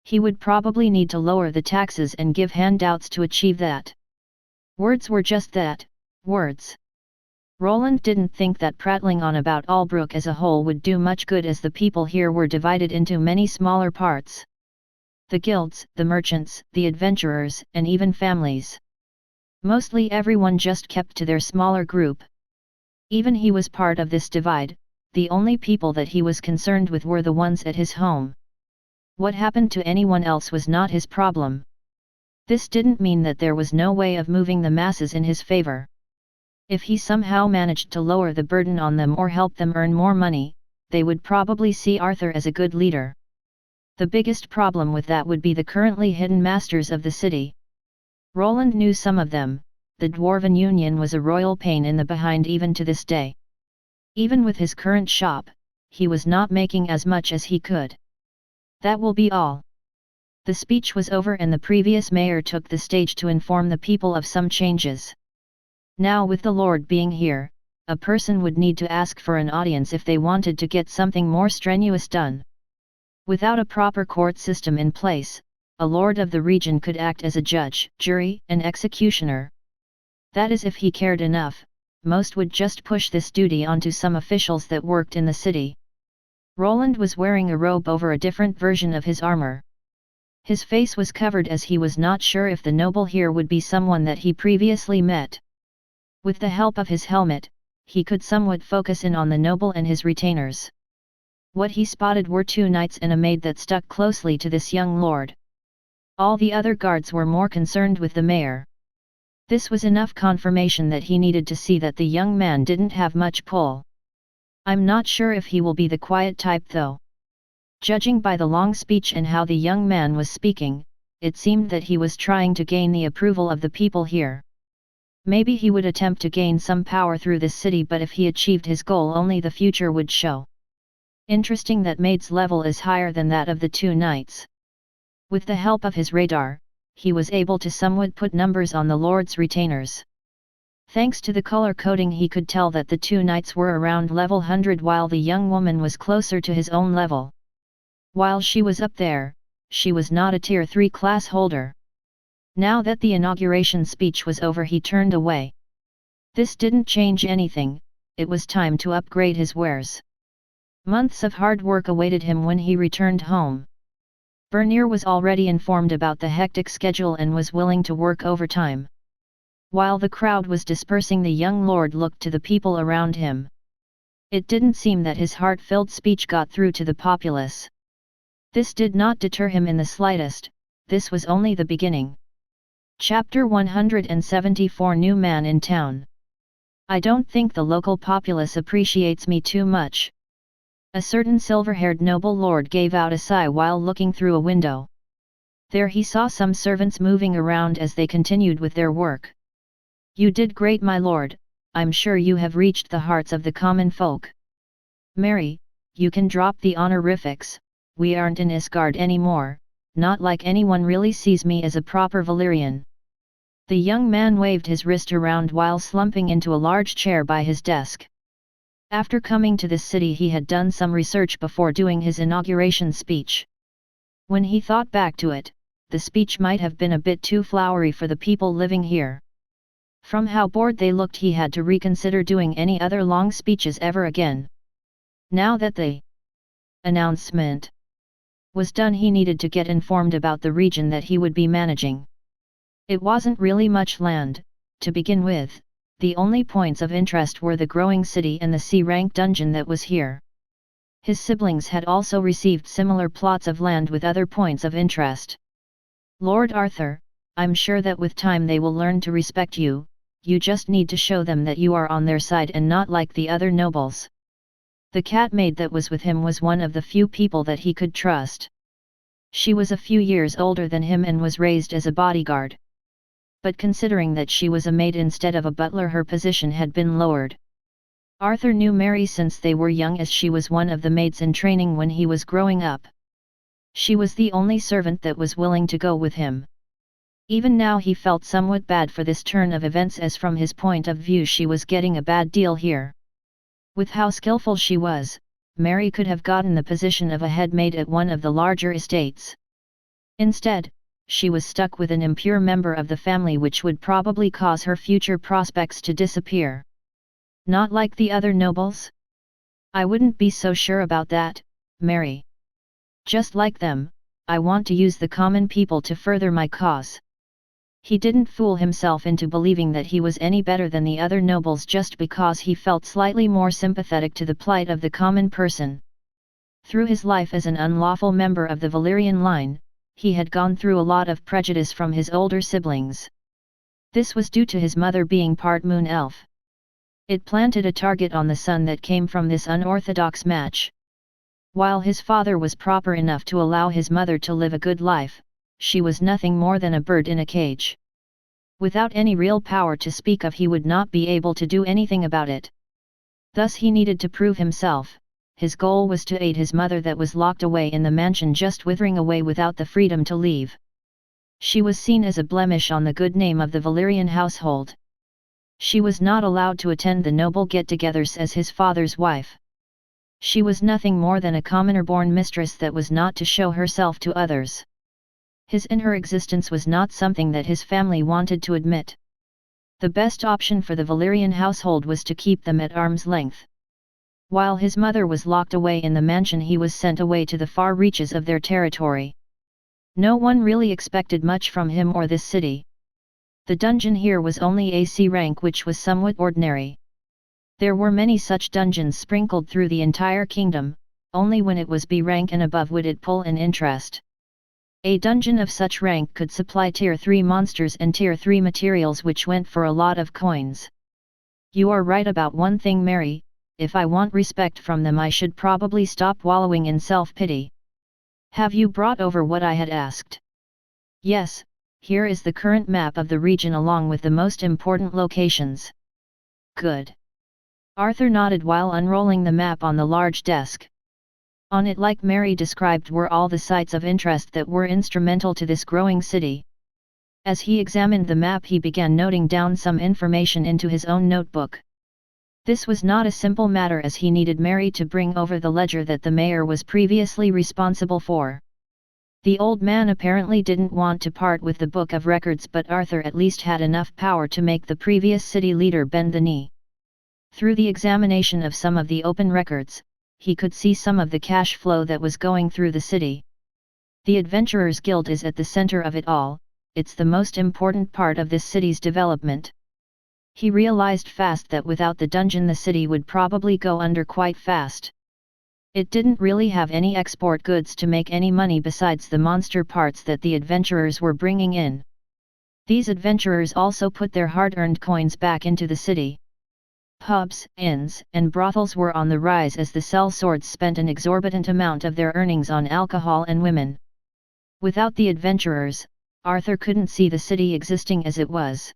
He would probably need to lower the taxes and give handouts to achieve that. Words were just that, words. Roland didn't think that prattling on about Albrook as a whole would do much good, as the people here were divided into many smaller parts. The guilds, the merchants, the adventurers, and even families. Mostly everyone just kept to their smaller group. Even he was part of this divide. The only people that he was concerned with were the ones at his home. What happened to anyone else was not his problem. This didn't mean that there was no way of moving the masses in his favor. If he somehow managed to lower the burden on them or help them earn more money, they would probably see Arthur as a good leader. The biggest problem with that would be the currently hidden masters of the city. Roland knew some of them. The Dwarven Union was a royal pain in the behind even to this day. Even with his current shop, he was not making as much as he could. That will be all. The speech was over and the previous mayor took the stage to inform the people of some changes. Now, with the Lord being here, a person would need to ask for an audience if they wanted to get something more strenuous done. Without a proper court system in place, a lord of the region could act as a judge, jury, and executioner. That is, if he cared enough. Most would just push this duty onto some officials that worked in the city. Roland was wearing a robe over a different version of his armor. His face was covered as he was not sure if the noble here would be someone that he previously met. With the help of his helmet, he could somewhat focus in on the noble and his retainers. What he spotted were 2 knights and a maid that stuck closely to this young lord. All the other guards were more concerned with the mayor. This was enough confirmation that he needed to see that the young man didn't have much pull. I'm not sure if he will be the quiet type though. Judging by the long speech and how the young man was speaking, it seemed that he was trying to gain the approval of the people here. Maybe he would attempt to gain some power through this city, but if he achieved his goal, only the future would show. Interesting that maid's level is higher than that of the 2 knights. With the help of his radar, he was able to somewhat put numbers on the Lord's retainers. Thanks to the color coding, he could tell that the 2 knights were around level 100 while the young woman was closer to his own level. While she was up there, she was not a tier 3 class holder. Now that the inauguration speech was over, he turned away. This didn't change anything, it was time to upgrade his wares. Months of hard work awaited him when he returned home. Bernier was already informed about the hectic schedule and was willing to work overtime. While the crowd was dispersing, the young lord looked to the people around him. It didn't seem that his heart-filled speech got through to the populace. This did not deter him in the slightest, this was only the beginning. Chapter 174 New Man in Town. I don't think the local populace appreciates me too much. A certain silver-haired noble lord gave out a sigh while looking through a window. There he saw some servants moving around as they continued with their work. You did great, my lord, I'm sure you have reached the hearts of the common folk. Mary, you can drop the honorifics, we aren't in Isgard anymore, not like anyone really sees me as a proper Valyrian. The young man waved his wrist around while slumping into a large chair by his desk. After coming to this city, he had done some research before doing his inauguration speech. When he thought back to it, the speech might have been a bit too flowery for the people living here. From how bored they looked, he had to reconsider doing any other long speeches ever again. Now that the announcement was done, he needed to get informed about the region that he would be managing. It wasn't really much land, to begin with. The only points of interest were the growing city and the C-rank dungeon that was here. His siblings had also received similar plots of land with other points of interest. Lord Arthur, I'm sure that with time they will learn to respect you, you just need to show them that you are on their side and not like the other nobles. The cat maid that was with him was one of the few people that he could trust. She was a few years older than him and was raised as a bodyguard. But considering that she was a maid instead of a butler, her position had been lowered. Arthur knew Mary since they were young, as she was one of the maids in training when he was growing up. She was the only servant that was willing to go with him. Even now he felt somewhat bad for this turn of events, as from his point of view she was getting a bad deal here. With how skillful she was, Mary could have gotten the position of a head maid at one of the larger estates. Instead, she was stuck with an impure member of the family, which would probably cause her future prospects to disappear. Not like the other nobles? I wouldn't be so sure about that, Mary. Just like them, I want to use the common people to further my cause. He didn't fool himself into believing that he was any better than the other nobles just because he felt slightly more sympathetic to the plight of the common person. Through his life as an unlawful member of the Valyrian line, he had gone through a lot of prejudice from his older siblings. This was due to his mother being part moon elf. It planted a target on the son that came from this unorthodox match. While his father was proper enough to allow his mother to live a good life, she was nothing more than a bird in a cage. Without any real power to speak of, he would not be able to do anything about it. Thus he needed to prove himself. His goal was to aid his mother that was locked away in the mansion, just withering away without the freedom to leave. She was seen as a blemish on the good name of the Valyrian household. She was not allowed to attend the noble get-togethers as his father's wife. She was nothing more than a commoner-born mistress that was not to show herself to others. His in her existence was not something that his family wanted to admit. The best option for the Valyrian household was to keep them at arm's length. While his mother was locked away in the mansion, he was sent away to the far reaches of their territory. No one really expected much from him or this city. The dungeon here was only AC rank, which was somewhat ordinary. There were many such dungeons sprinkled through the entire kingdom, only when it was B rank and above would it pull in interest. A dungeon of such rank could supply Tier 3 monsters and Tier 3 materials which went for a lot of coins. You are right about one thing, Mary, if I want respect from them I should probably stop wallowing in self-pity. Have you brought over what I had asked? Yes, here is the current map of the region along with the most important locations. Good. Arthur nodded while unrolling the map on the large desk. On it, like Mary described, were all the sites of interest that were instrumental to this growing city. As he examined the map he began noting down some information into his own notebook. This was not a simple matter as he needed Mary to bring over the ledger that the mayor was previously responsible for. The old man apparently didn't want to part with the book of records, but Arthur at least had enough power to make the previous city leader bend the knee. Through the examination of some of the open records, he could see some of the cash flow that was going through the city. The Adventurers Guild is at the center of it all, it's the most important part of this city's development. He realized fast that without the dungeon the city would probably go under quite fast. It didn't really have any export goods to make any money besides the monster parts that the adventurers were bringing in. These adventurers also put their hard-earned coins back into the city. Pubs, inns, and brothels were on the rise as the sellswords spent an exorbitant amount of their earnings on alcohol and women. Without the adventurers, Arthur couldn't see the city existing as it was.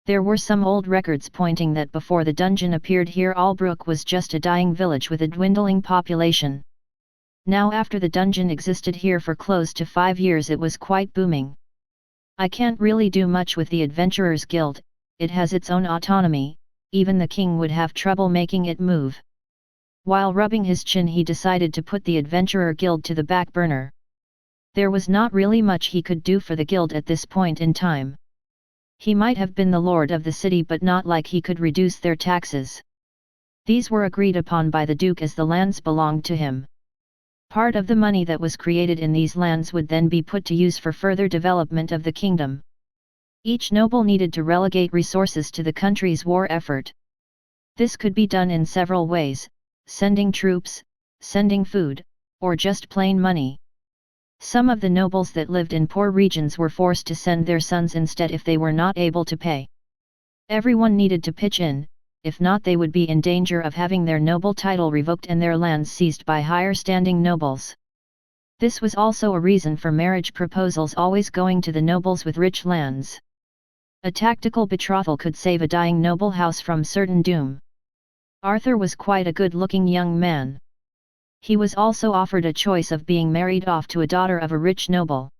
There were some old records pointing that before the dungeon appeared here Albrook was just a dying village with a dwindling population. Now after the dungeon existed here for close to 5 years it was quite booming. I can't really do much with the Adventurers Guild, it has its own autonomy. Even the king would have trouble making it move. While rubbing his chin he decided to put the Adventurer Guild to the back burner. There was not really much he could do for the guild at this point in time. He might have been the lord of the city but not like he could reduce their taxes. These were agreed upon by the duke as the lands belonged to him. Part of the money that was created in these lands would then be put to use for further development of the kingdom. Each noble needed to relegate resources to the country's war effort. This could be done in several ways, sending troops, sending food, or just plain money. Some of the nobles that lived in poor regions were forced to send their sons instead if they were not able to pay. Everyone needed to pitch in, if not they would be in danger of having their noble title revoked and their lands seized by higher-standing nobles. This was also a reason for marriage proposals always going to the nobles with rich lands. A tactical betrothal could save a dying noble house from certain doom. Arthur was quite a good-looking young man. He was also offered a choice of being married off to a daughter of a rich noble.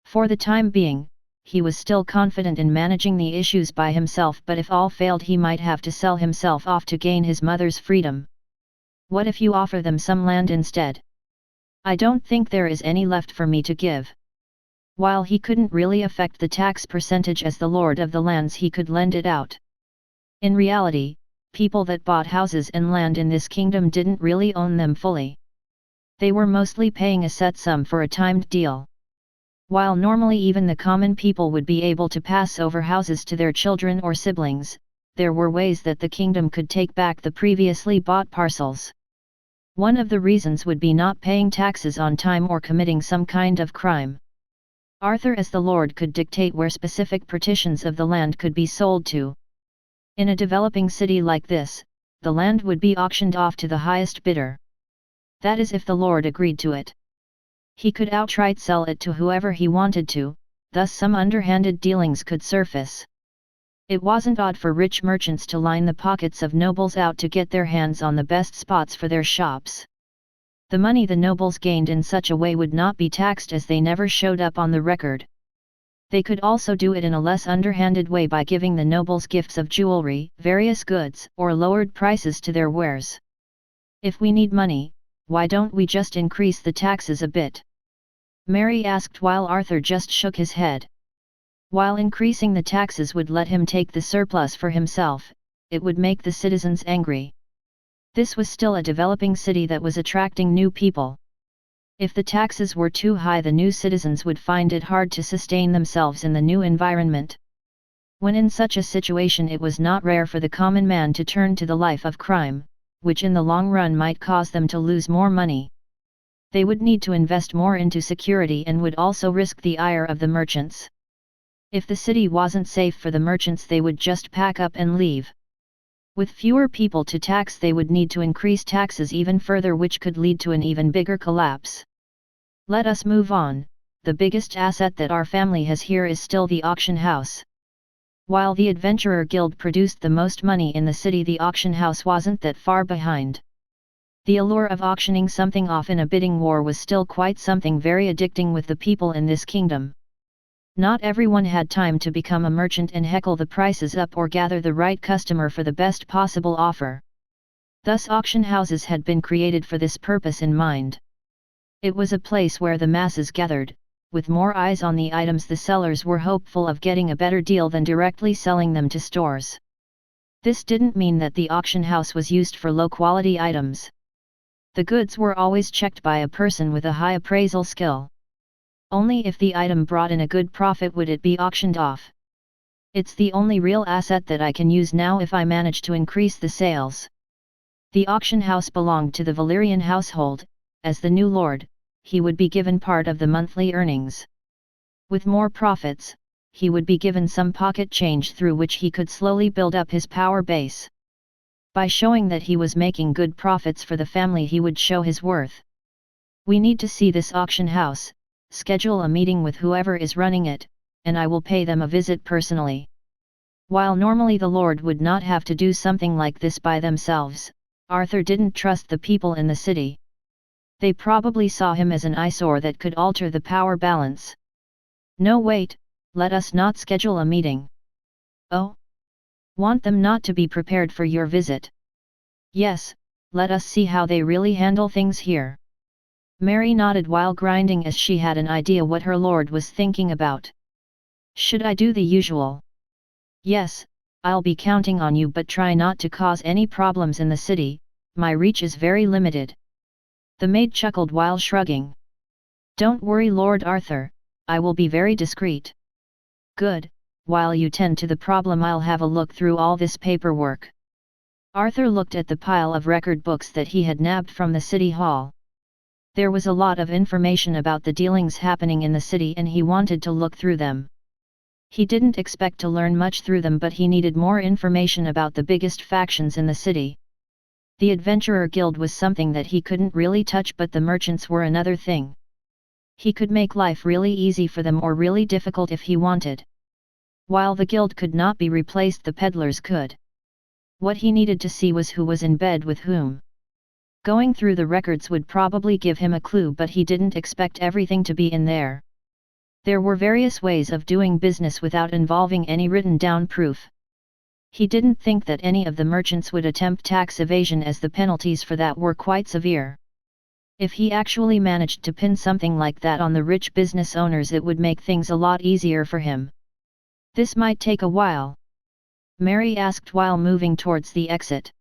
For the time being, he was still confident in managing the issues by himself, but if all failed he might have to sell himself off to gain his mother's freedom. What if you offer them some land instead? I don't think there is any left for me to give. While he couldn't really affect the tax percentage as the lord of the lands, he could lend it out. In reality, people that bought houses and land in this kingdom didn't really own them fully. They were mostly paying a set sum for a timed deal. While normally even the common people would be able to pass over houses to their children or siblings, there were ways that the kingdom could take back the previously bought parcels. One of the reasons would be not paying taxes on time or committing some kind of crime. Arthur as the lord could dictate where specific partitions of the land could be sold to. In a developing city like this, the land would be auctioned off to the highest bidder. That is if the lord agreed to it. He could outright sell it to whoever he wanted to, thus some underhanded dealings could surface. It wasn't odd for rich merchants to line the pockets of nobles out to get their hands on the best spots for their shops. The money the nobles gained in such a way would not be taxed as they never showed up on the record. They could also do it in a less underhanded way by giving the nobles gifts of jewelry, various goods, or lowered prices to their wares. If we need money, why don't we just increase the taxes a bit? Mary asked while Arthur just shook his head. While increasing the taxes would let him take the surplus for himself, it would make the citizens angry. This was still a developing city that was attracting new people. If the taxes were too high, the new citizens would find it hard to sustain themselves in the new environment. When in such a situation, it was not rare for the common man to turn to the life of crime, which in the long run might cause them to lose more money. They would need to invest more into security and would also risk the ire of the merchants. If the city wasn't safe for the merchants, they would just pack up and leave. With fewer people to tax, they would need to increase taxes even further, which could lead to an even bigger collapse. Let us move on. The biggest asset that our family has here is still the auction house. While the Adventurer Guild produced the most money in the city, the auction house wasn't that far behind. The allure of auctioning something off in a bidding war was still quite something very addicting with the people in this kingdom. Not everyone had time to become a merchant and heckle the prices up or gather the right customer for the best possible offer. Thus auction houses had been created for this purpose in mind. It was a place where the masses gathered. With more eyes on the items, the sellers were hopeful of getting a better deal than directly selling them to stores. This didn't mean that the auction house was used for low-quality items. The goods were always checked by a person with a high appraisal skill. Only if the item brought in a good profit would it be auctioned off. It's the only real asset that I can use now if I manage to increase the sales. The auction house belonged to the Valyrian household. As the new lord, he would be given part of the monthly earnings. With more profits, he would be given some pocket change through which he could slowly build up his power base. By showing that he was making good profits for the family, he would show his worth. We need to see this auction house. Schedule a meeting with whoever is running it, and I will pay them a visit personally. While normally the Lord would not have to do something like this by themselves, Arthur didn't trust the people in the city. They probably saw him as an eyesore that could alter the power balance. No, wait, let us not schedule a meeting. Oh? Want them not to be prepared for your visit? Yes, let us see how they really handle things here. Mary nodded while grinding, as she had an idea what her lord was thinking about. Should I do the usual? Yes, I'll be counting on you, but try not to cause any problems in the city, my reach is very limited. The maid chuckled while shrugging. Don't worry, Lord Arthur, I will be very discreet. Good, while you tend to the problem I'll have a look through all this paperwork. Arthur looked at the pile of record books that he had nabbed from the city hall. There was a lot of information about the dealings happening in the city and he wanted to look through them. He didn't expect to learn much through them, but he needed more information about the biggest factions in the city. The Adventurer Guild was something that he couldn't really touch, but the merchants were another thing. He could make life really easy for them or really difficult if he wanted. While the guild could not be replaced, the peddlers could. What he needed to see was who was in bed with whom. Going through the records would probably give him a clue, but he didn't expect everything to be in there. There were various ways of doing business without involving any written down proof. He didn't think that any of the merchants would attempt tax evasion, as the penalties for that were quite severe. If he actually managed to pin something like that on the rich business owners, it would make things a lot easier for him. This might take a while. Mary asked while moving towards the exit.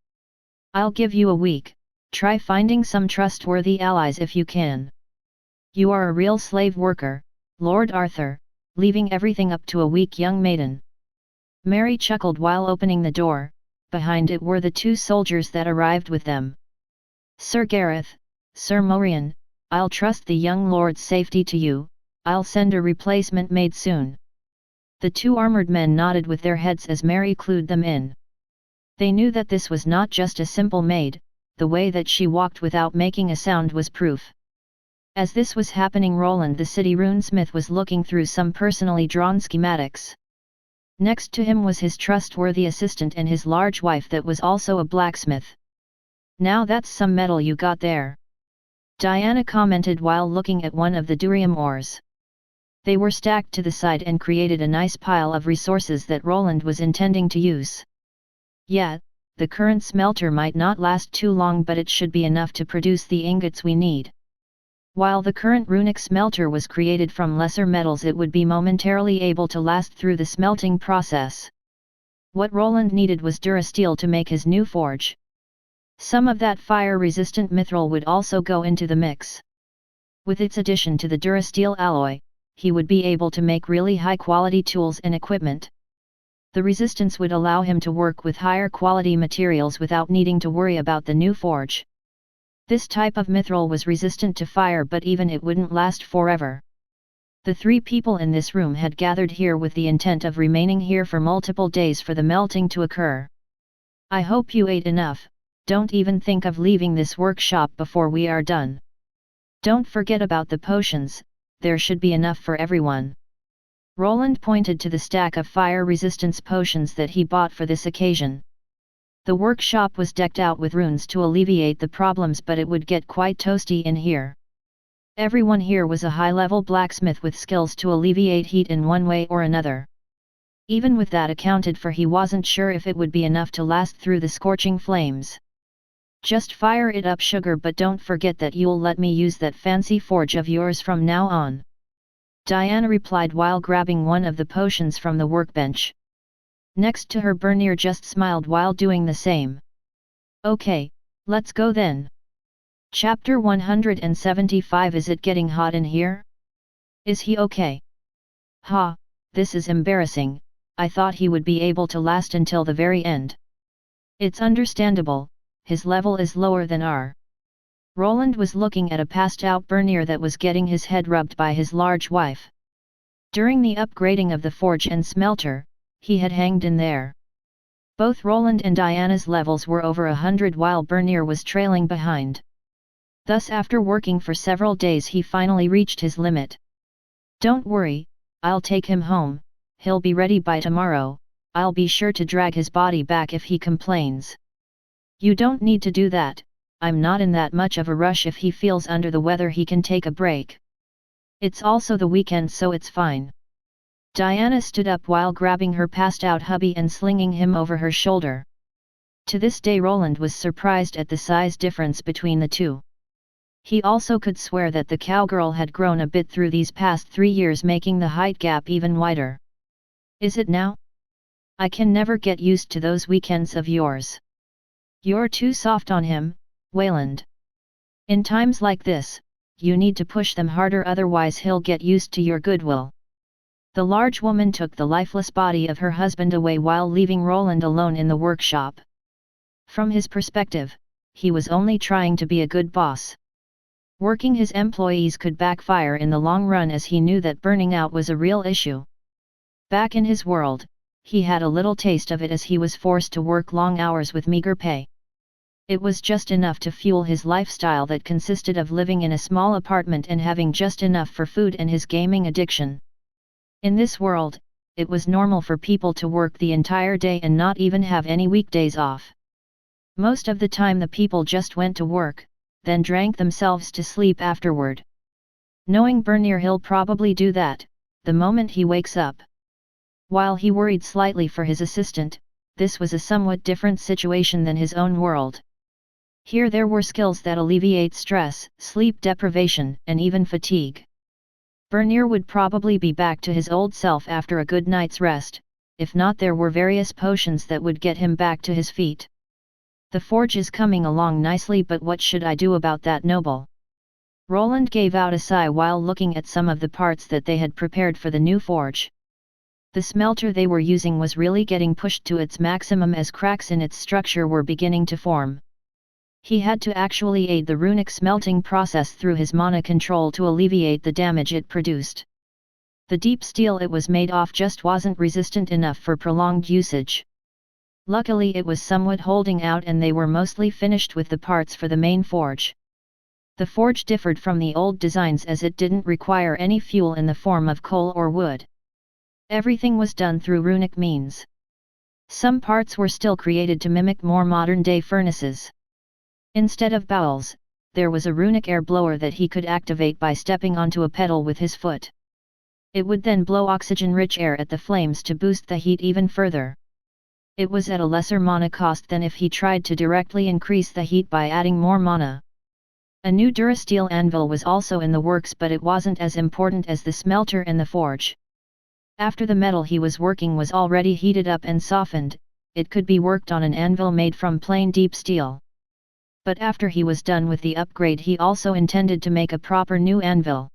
I'll give you a week. Try finding some trustworthy allies if you can. You are a real slave worker, Lord Arthur, leaving everything up to a weak young maiden. Mary chuckled while opening the door. Behind it were the two soldiers that arrived with them. Sir Gareth, Sir Morian, I'll trust the young lord's safety to you, I'll send a replacement maid soon. The two armored men nodded with their heads as Mary clued them in. They knew that this was not just a simple maid. The way that she walked without making a sound was proof. As this was happening, Roland the city runesmith was looking through some personally drawn schematics. Next to him was his trustworthy assistant and his large wife that was also a blacksmith. Now that's some metal you got there, Diana commented while looking at one of the durium ores. They were stacked to the side and created a nice pile of resources that Roland was intending to use. Yeah, the current smelter might not last too long, but it should be enough to produce the ingots we need. While the current runic smelter was created from lesser metals, it would be momentarily able to last through the smelting process. What Roland needed was durasteel to make his new forge. Some of that fire-resistant mithril would also go into the mix. With its addition to the durasteel alloy, he would be able to make really high-quality tools and equipment. The resistance would allow him to work with higher quality materials without needing to worry about the new forge. This type of mithril was resistant to fire, but even it wouldn't last forever. The 3 people in this room had gathered here with the intent of remaining here for multiple days for the melting to occur. I hope you ate enough. Don't even think of leaving this workshop before we are done. Don't forget about the potions, there should be enough for everyone. Roland pointed to the stack of fire resistance potions that he bought for this occasion. The workshop was decked out with runes to alleviate the problems, but it would get quite toasty in here. Everyone here was a high-level blacksmith with skills to alleviate heat in one way or another. Even with that accounted for, he wasn't sure if it would be enough to last through the scorching flames. Just fire it up, sugar, but don't forget that you'll let me use that fancy forge of yours from now on. Diana replied while grabbing one of the potions from the workbench. Next to her, Bernier just smiled while doing the same. Okay, let's go then. Chapter 175. Is it getting hot in here? Is he okay? Ha, this is embarrassing. I thought he would be able to last until the very end. It's understandable, his level is lower than our. Roland was looking at a passed-out Bernier that was getting his head rubbed by his large wife. During the upgrading of the forge and smelter, he had hanged in there. Both Roland and Diana's levels were over 100 while Bernier was trailing behind. Thus, after working for several days, he finally reached his limit. Don't worry, I'll take him home, he'll be ready by tomorrow. I'll be sure to drag his body back if he complains. You don't need to do that. I'm not in that much of a rush. If he feels under the weather, he can take a break. It's also the weekend, so it's fine. Diana stood up while grabbing her passed-out hubby and slinging him over her shoulder. To this day, Roland was surprised at the size difference between the two. He also could swear that the cowgirl had grown a bit through these past 3 years, making the height gap even wider. Is it now? I can never get used to those weekends of yours. You're too soft on him, Wayland. In times like this, you need to push them harder, otherwise he'll get used to your goodwill. The large woman took the lifeless body of her husband away while leaving Roland alone in the workshop. From his perspective, he was only trying to be a good boss. Working his employees could backfire in the long run, as he knew that burning out was a real issue. Back in his world, he had a little taste of it as he was forced to work long hours with meager pay. It was just enough to fuel his lifestyle that consisted of living in a small apartment and having just enough for food and his gaming addiction. In this world, it was normal for people to work the entire day and not even have any weekdays off. Most of the time the people just went to work, then drank themselves to sleep afterward. Knowing Bernier, he'll probably do that the moment he wakes up. While he worried slightly for his assistant, this was a somewhat different situation than his own world. Here there were skills that alleviate stress, sleep deprivation, and even fatigue. Bernier would probably be back to his old self after a good night's rest, if not there were various potions that would get him back to his feet. The forge is coming along nicely, but what should I do about that, noble? Roland gave out a sigh while looking at some of the parts that they had prepared for the new forge. The smelter they were using was really getting pushed to its maximum as cracks in its structure were beginning to form. He had to actually aid the runic smelting process through his mana control to alleviate the damage it produced. The deep steel it was made of just wasn't resistant enough for prolonged usage. Luckily it was somewhat holding out, and they were mostly finished with the parts for the main forge. The forge differed from the old designs as it didn't require any fuel in the form of coal or wood. Everything was done through runic means. Some parts were still created to mimic more modern-day furnaces. Instead of bowels, there was a runic air blower that he could activate by stepping onto a pedal with his foot. It would then blow oxygen-rich air at the flames to boost the heat even further. It was at a lesser mana cost than if he tried to directly increase the heat by adding more mana. A new durasteel anvil was also in the works, but it wasn't as important as the smelter and the forge. After the metal he was working was already heated up and softened, it could be worked on an anvil made from plain deep steel. But after he was done with the upgrade, he also intended to make a proper new anvil.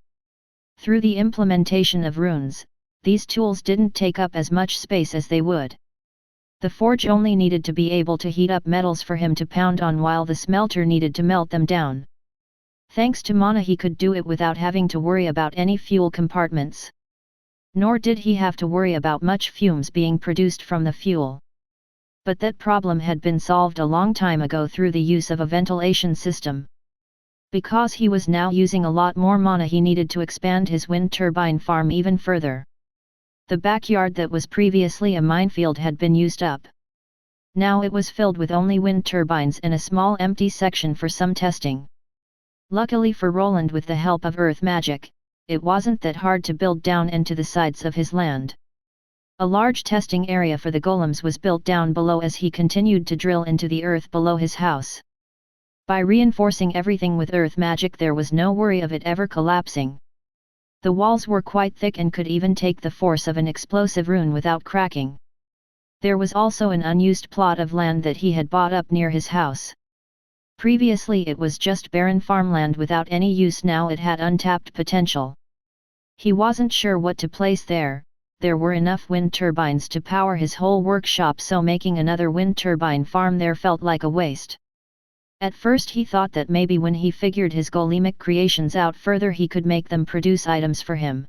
Through the implementation of runes, these tools didn't take up as much space as they would. The forge only needed to be able to heat up metals for him to pound on, while the smelter needed to melt them down. Thanks to mana, he could do it without having to worry about any fuel compartments. Nor did he have to worry about much fumes being produced from the fuel. But that problem had been solved a long time ago through the use of a ventilation system. Because he was now using a lot more mana, he needed to expand his wind turbine farm even further. The backyard that was previously a minefield had been used up. Now it was filled with only wind turbines and a small empty section for some testing. Luckily for Roland, with the help of earth magic, it wasn't that hard to build down into the sides of his land. A large testing area for the golems was built down below as he continued to drill into the earth below his house. By reinforcing everything with earth magic, there was no worry of it ever collapsing. The walls were quite thick and could even take the force of an explosive rune without cracking. There was also an unused plot of land that he had bought up near his house. Previously it was just barren farmland without any use, now it had untapped potential. He wasn't sure what to place there. There were enough wind turbines to power his whole workshop, so making another wind turbine farm there felt like a waste. At first he thought that maybe when he figured his golemic creations out further, he could make them produce items for him.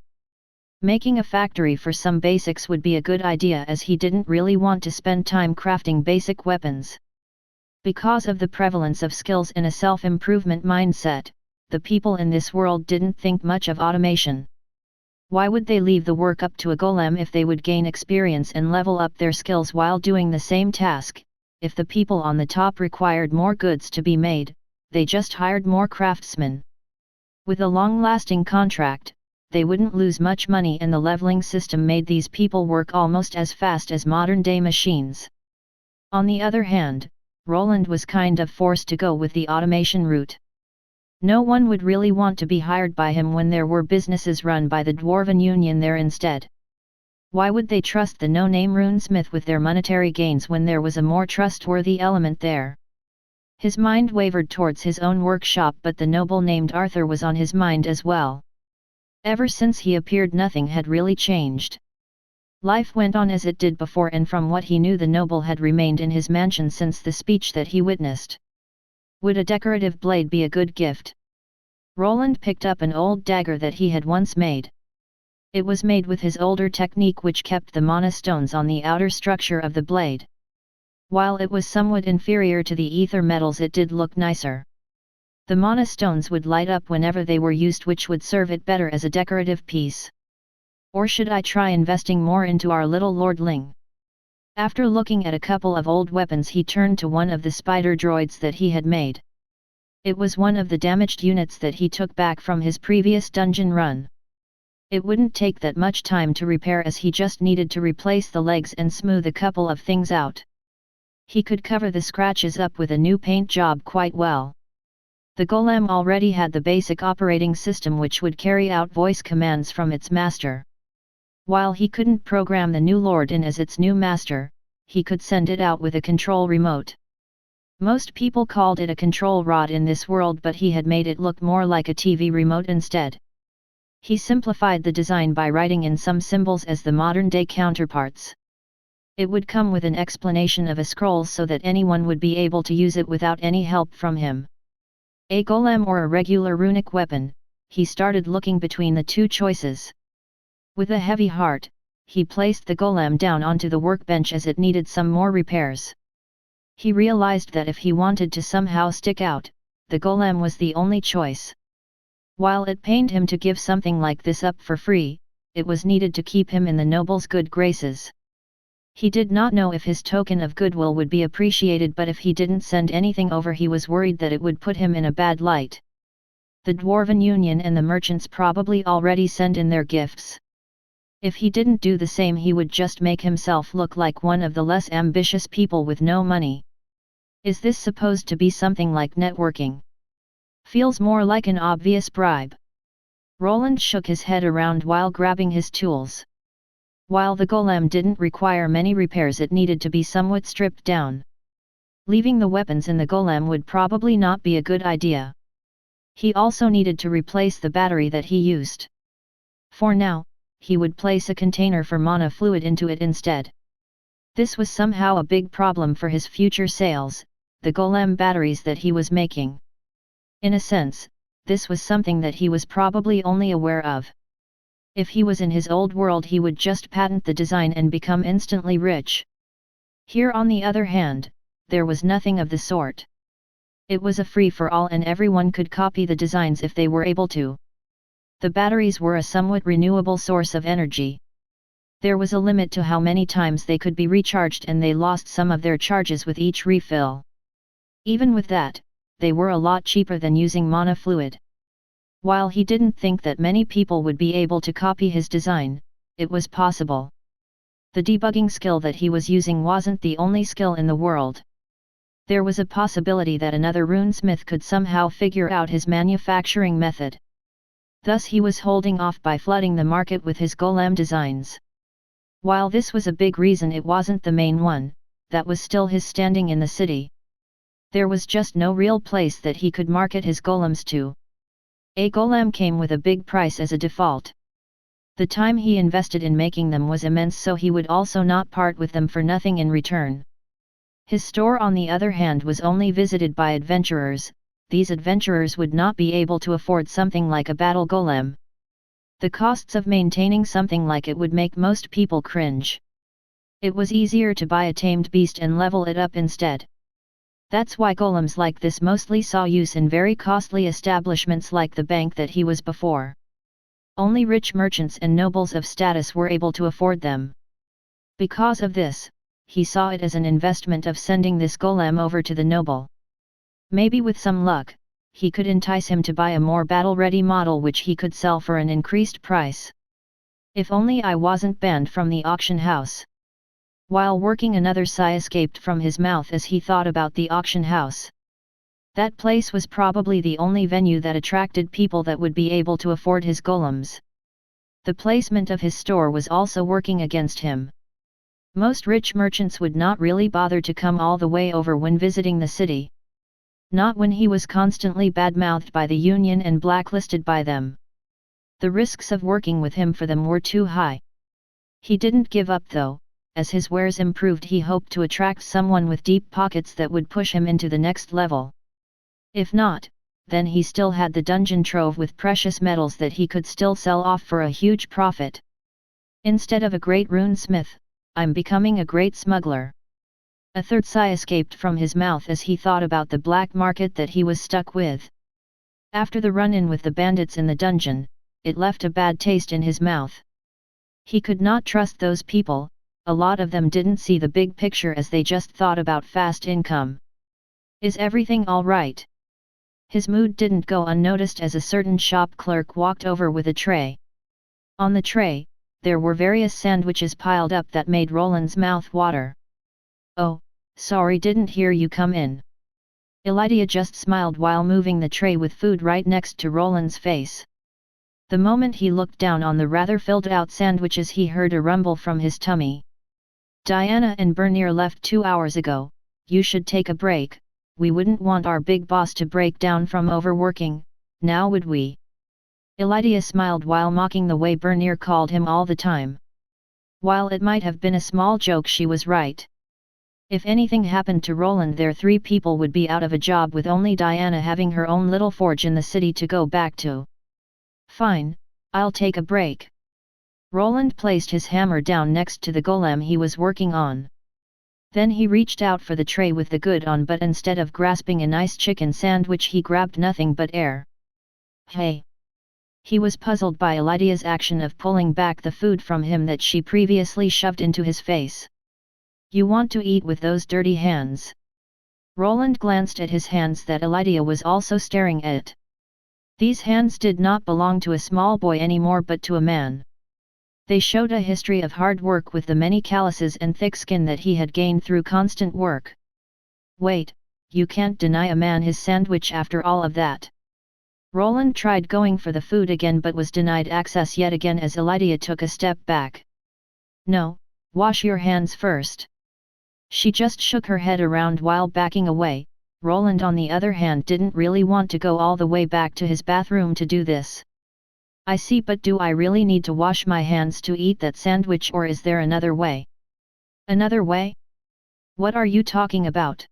Making a factory for some basics would be a good idea, as he didn't really want to spend time crafting basic weapons. Because of the prevalence of skills in a self-improvement mindset, the people in this world didn't think much of automation. Why would they leave the work up to a golem if they would gain experience and level up their skills while doing the same task? If the people on the top required more goods to be made, they just hired more craftsmen. With a long-lasting contract, they wouldn't lose much money, and the leveling system made these people work almost as fast as modern-day machines. On the other hand, Roland was kind of forced to go with the automation route. No one would really want to be hired by him when there were businesses run by the Dwarven Union there instead. Why would they trust the no-name runesmith with their monetary gains when there was a more trustworthy element there? His mind wavered towards his own workshop, but the noble named Arthur was on his mind as well. Ever since he appeared, nothing had really changed. Life went on as it did before, and from what he knew, the noble had remained in his mansion since the speech that he witnessed. Would a decorative blade be a good gift? Roland picked up an old dagger that he had once made. It was made with his older technique, which kept the mana stones on the outer structure of the blade. While it was somewhat inferior to the ether metals, it did look nicer. The mana stones would light up whenever they were used, which would serve it better as a decorative piece. Or should I try investing more into our little lordling? After looking at a couple of old weapons, he turned to one of the spider droids that he had made. It was one of the damaged units that he took back from his previous dungeon run. It wouldn't take that much time to repair, as he just needed to replace the legs and smooth a couple of things out. He could cover the scratches up with a new paint job quite well. The golem already had the basic operating system, which would carry out voice commands from its master. While he couldn't program the new lord in as its new master, he could send it out with a control remote. Most people called it a control rod in this world, but he had made it look more like a TV remote instead. He simplified the design by writing in some symbols as the modern-day counterparts. It would come with an explanation of a scroll so that anyone would be able to use it without any help from him. A golem or a regular runic weapon? He started looking between the two choices. With a heavy heart, he placed the golem down onto the workbench as it needed some more repairs. He realized that if he wanted to somehow stick out, the golem was the only choice. While it pained him to give something like this up for free, it was needed to keep him in the noble's good graces. He did not know if his token of goodwill would be appreciated, but if he didn't send anything over, he was worried that it would put him in a bad light. The Dwarven Union and the merchants probably already send in their gifts. If he didn't do the same, he would just make himself look like one of the less ambitious people with no money. Is this supposed to be something like networking? Feels more like an obvious bribe. Roland shook his head around while grabbing his tools. While the golem didn't require many repairs, it needed to be somewhat stripped down. Leaving the weapons in the golem would probably not be a good idea. He also needed to replace the battery that he used. For now, he would place a container for mana fluid into it instead. This was somehow a big problem for his future sales, the golem batteries that he was making. In a sense, this was something that he was probably only aware of. If he was in his old world, he would just patent the design and become instantly rich. Here on the other hand, there was nothing of the sort. It was a free-for-all and everyone could copy the designs if they were able to. The batteries were a somewhat renewable source of energy. There was a limit to how many times they could be recharged and they lost some of their charges with each refill. Even with that, they were a lot cheaper than using mana fluid. While he didn't think that many people would be able to copy his design, it was possible. The debugging skill that he was using wasn't the only skill in the world. There was a possibility that another runesmith could somehow figure out his manufacturing method. Thus he was holding off by flooding the market with his golem designs. While this was a big reason, it wasn't the main one, that was still his standing in the city. There was just no real place that he could market his golems to. A golem came with a big price as a default. The time he invested in making them was immense, so he would also not part with them for nothing in return. His store, on the other hand, was only visited by adventurers. These adventurers would not be able to afford something like a battle golem. The costs of maintaining something like it would make most people cringe. It was easier to buy a tamed beast and level it up instead. That's why golems like this mostly saw use in very costly establishments like the bank that he was before. Only rich merchants and nobles of status were able to afford them. Because of this, he saw it as an investment of sending this golem over to the noble. Maybe with some luck, he could entice him to buy a more battle-ready model which he could sell for an increased price. If only I wasn't banned from the auction house. While working, another sigh escaped from his mouth as he thought about the auction house. That place was probably the only venue that attracted people that would be able to afford his golems. The placement of his store was also working against him. Most rich merchants would not really bother to come all the way over when visiting the city. Not when he was constantly bad-mouthed by the union and blacklisted by them. The risks of working with him for them were too high. He didn't give up though. As his wares improved, he hoped to attract someone with deep pockets that would push him into the next level. If not, then he still had the dungeon trove with precious metals that he could still sell off for a huge profit. Instead of a great runesmith, I'm becoming a great smuggler. A third sigh escaped from his mouth as he thought about the black market that he was stuck with. After the run-in with the bandits in the dungeon, it left a bad taste in his mouth. He could not trust those people. A lot of them didn't see the big picture as they just thought about fast income. Is everything all right? His mood didn't go unnoticed as a certain shop clerk walked over with a tray. On the tray, there were various sandwiches piled up that made Roland's mouth water. Oh, sorry, didn't hear you come in. Elydia just smiled while moving the tray with food right next to Roland's face. The moment he looked down on the rather filled-out sandwiches, he heard a rumble from his tummy. Diana and Bernier left 2 hours ago. You should take a break. We wouldn't want our big boss to break down from overworking, now would we? Elydia smiled while mocking the way Bernier called him all the time. While it might have been a small joke, she was right. If anything happened to Roland, their 3 people would be out of a job, with only Diana having her own little forge in the city to go back to. Fine, I'll take a break. Roland placed his hammer down next to the golem he was working on. Then he reached out for the tray with the good on, but instead of grasping a nice chicken sandwich, he grabbed nothing but air. Hey! He was puzzled by Elydia's action of pulling back the food from him that she previously shoved into his face. You want to eat with those dirty hands? Roland glanced at his hands that Elydia was also staring at. These hands did not belong to a small boy anymore, but to a man. They showed a history of hard work with the many calluses and thick skin that he had gained through constant work. Wait, you can't deny a man his sandwich after all of that. Roland tried going for the food again but was denied access yet again as Elydia took a step back. No, wash your hands first. She just shook her head around while backing away. Roland, on the other hand, didn't really want to go all the way back to his bathroom to do this. I see, but do I really need to wash my hands to eat that sandwich, or is there another way? Another way? What are you talking about?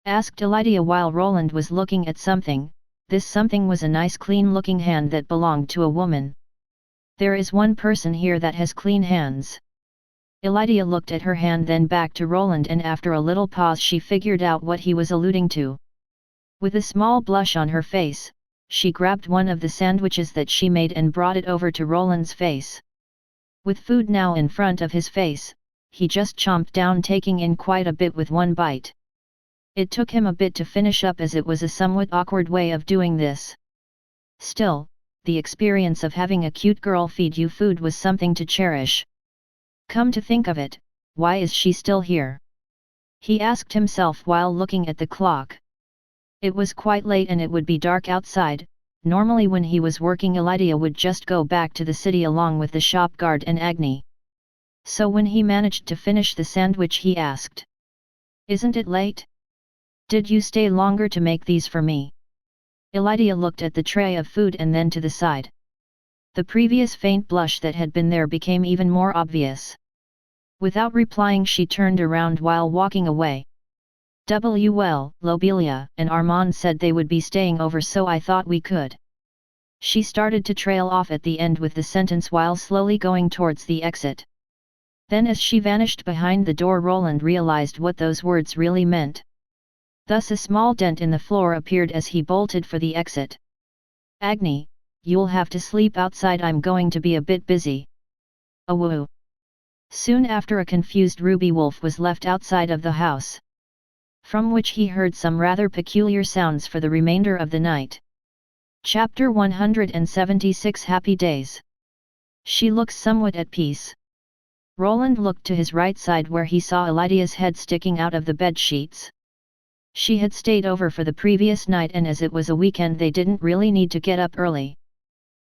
Asked Elydia while Roland was looking at something. This something was a nice clean-looking hand that belonged to a woman. There is one person here that has clean hands. Elydia looked at her hand, then back to Roland, and after a little pause she figured out what he was alluding to. With a small blush on her face, she grabbed one of the sandwiches that she made and brought it over to Roland's face. With food now in front of his face, he just chomped down, taking in quite a bit with one bite. It took him a bit to finish up, as it was a somewhat awkward way of doing this. Still, the experience of having a cute girl feed you food was something to cherish. Come to think of it, why is she still here? He asked himself while looking at the clock. It was quite late and it would be dark outside. Normally when he was working, Elydia would just go back to the city along with the shop guard and Agni. So when he managed to finish the sandwich, he asked, "Isn't it late? Did you stay longer to make these for me?" Elydia looked at the tray of food and then to the side. The previous faint blush that had been there became even more obvious. Without replying, she turned around while walking away. "Well, Lobelia and Armand said they would be staying over, so I thought we could." She started to trail off at the end with the sentence while slowly going towards the exit. Then as she vanished behind the door, Roland realized what those words really meant. Thus a small dent in the floor appeared as he bolted for the exit. "Agni, you'll have to sleep outside, I'm going to be a bit busy." "Awoo." Soon after, a confused Ruby Wolf was left outside of the house, from which he heard some rather peculiar sounds for the remainder of the night. Chapter 176 Happy Days. She looks somewhat at peace. Roland looked to his right side where he saw Elydia's head sticking out of the bed sheets. She had stayed over for the previous night, and as it was a weekend they didn't really need to get up early.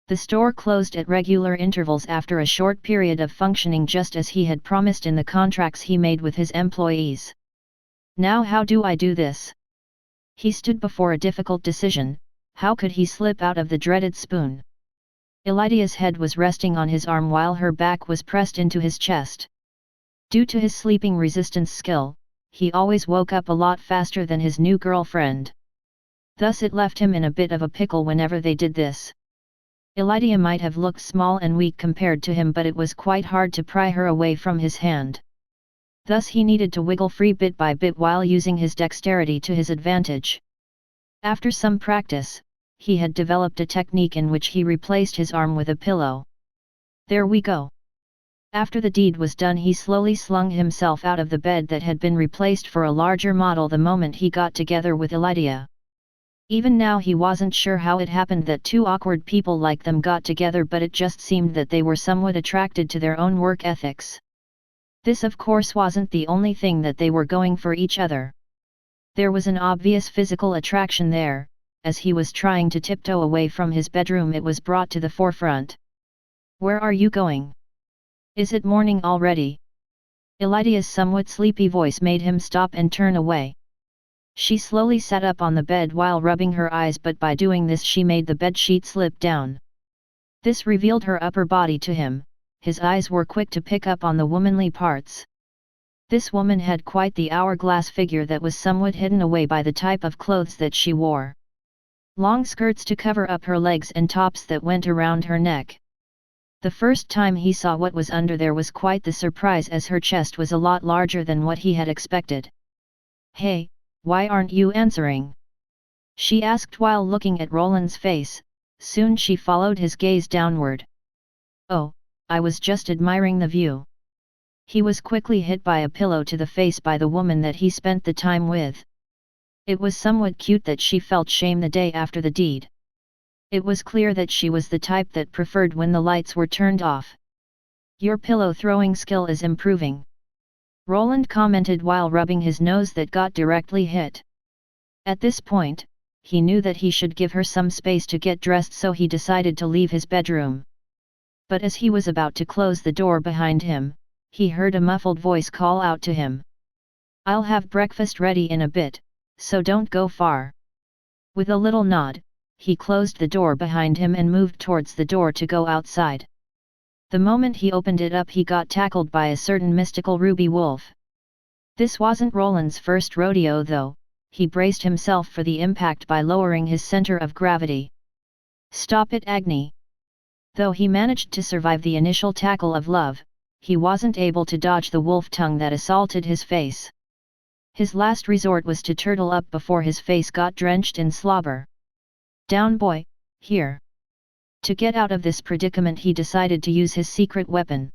The store closed at regular intervals after a short period of functioning, just as he had promised in the contracts he made with his employees. Now how do I do this? He stood before a difficult decision. How could he slip out of the dreaded spoon? Elydia's head was resting on his arm while her back was pressed into his chest. Due to his sleeping resistance skill, he always woke up a lot faster than his new girlfriend. Thus it left him in a bit of a pickle whenever they did this. Elydia might have looked small and weak compared to him, but it was quite hard to pry her away from his hand. Thus he needed to wiggle free bit by bit while using his dexterity to his advantage. After some practice, he had developed a technique in which he replaced his arm with a pillow. There we go. After the deed was done, he slowly slung himself out of the bed that had been replaced for a larger model the moment he got together with Elydia. Even now he wasn't sure how it happened that two awkward people like them got together, but it just seemed that they were somewhat attracted to their own work ethics. This of course wasn't the only thing that they were going for each other. There was an obvious physical attraction there. As he was trying to tiptoe away from his bedroom, it was brought to the forefront. "Where are you going? Is it morning already?" Elydia's somewhat sleepy voice made him stop and turn away. She slowly sat up on the bed while rubbing her eyes, but by doing this she made the bedsheet slip down. This revealed her upper body to him. His eyes were quick to pick up on the womanly parts. This woman had quite the hourglass figure that was somewhat hidden away by the type of clothes that she wore. Long skirts to cover up her legs and tops that went around her neck. The first time he saw what was under there was quite the surprise, as her chest was a lot larger than what he had expected. "Hey, why aren't you answering?" she asked while looking at Roland's face. Soon she followed his gaze downward. "Oh, I was just admiring the view." He was quickly hit by a pillow to the face by the woman that he spent the time with. It was somewhat cute that she felt shame the day after the deed. It was clear that she was the type that preferred when the lights were turned off. "Your pillow throwing skill is improving," Roland commented while rubbing his nose that got directly hit. At this point, he knew that he should give her some space to get dressed, so he decided to leave his bedroom. But as he was about to close the door behind him, he heard a muffled voice call out to him. "I'll have breakfast ready in a bit, so don't go far." With a little nod, he closed the door behind him and moved towards the door to go outside. The moment he opened it up he got tackled by a certain mystical ruby wolf. This wasn't Roland's first rodeo though, he braced himself for the impact by lowering his center of gravity. "Stop it, Agni!" Though he managed to survive the initial tackle of love, he wasn't able to dodge the wolf tongue that assaulted his face. His last resort was to turtle up before his face got drenched in slobber. "Down boy, here!" To get out of this predicament he decided to use his secret weapon.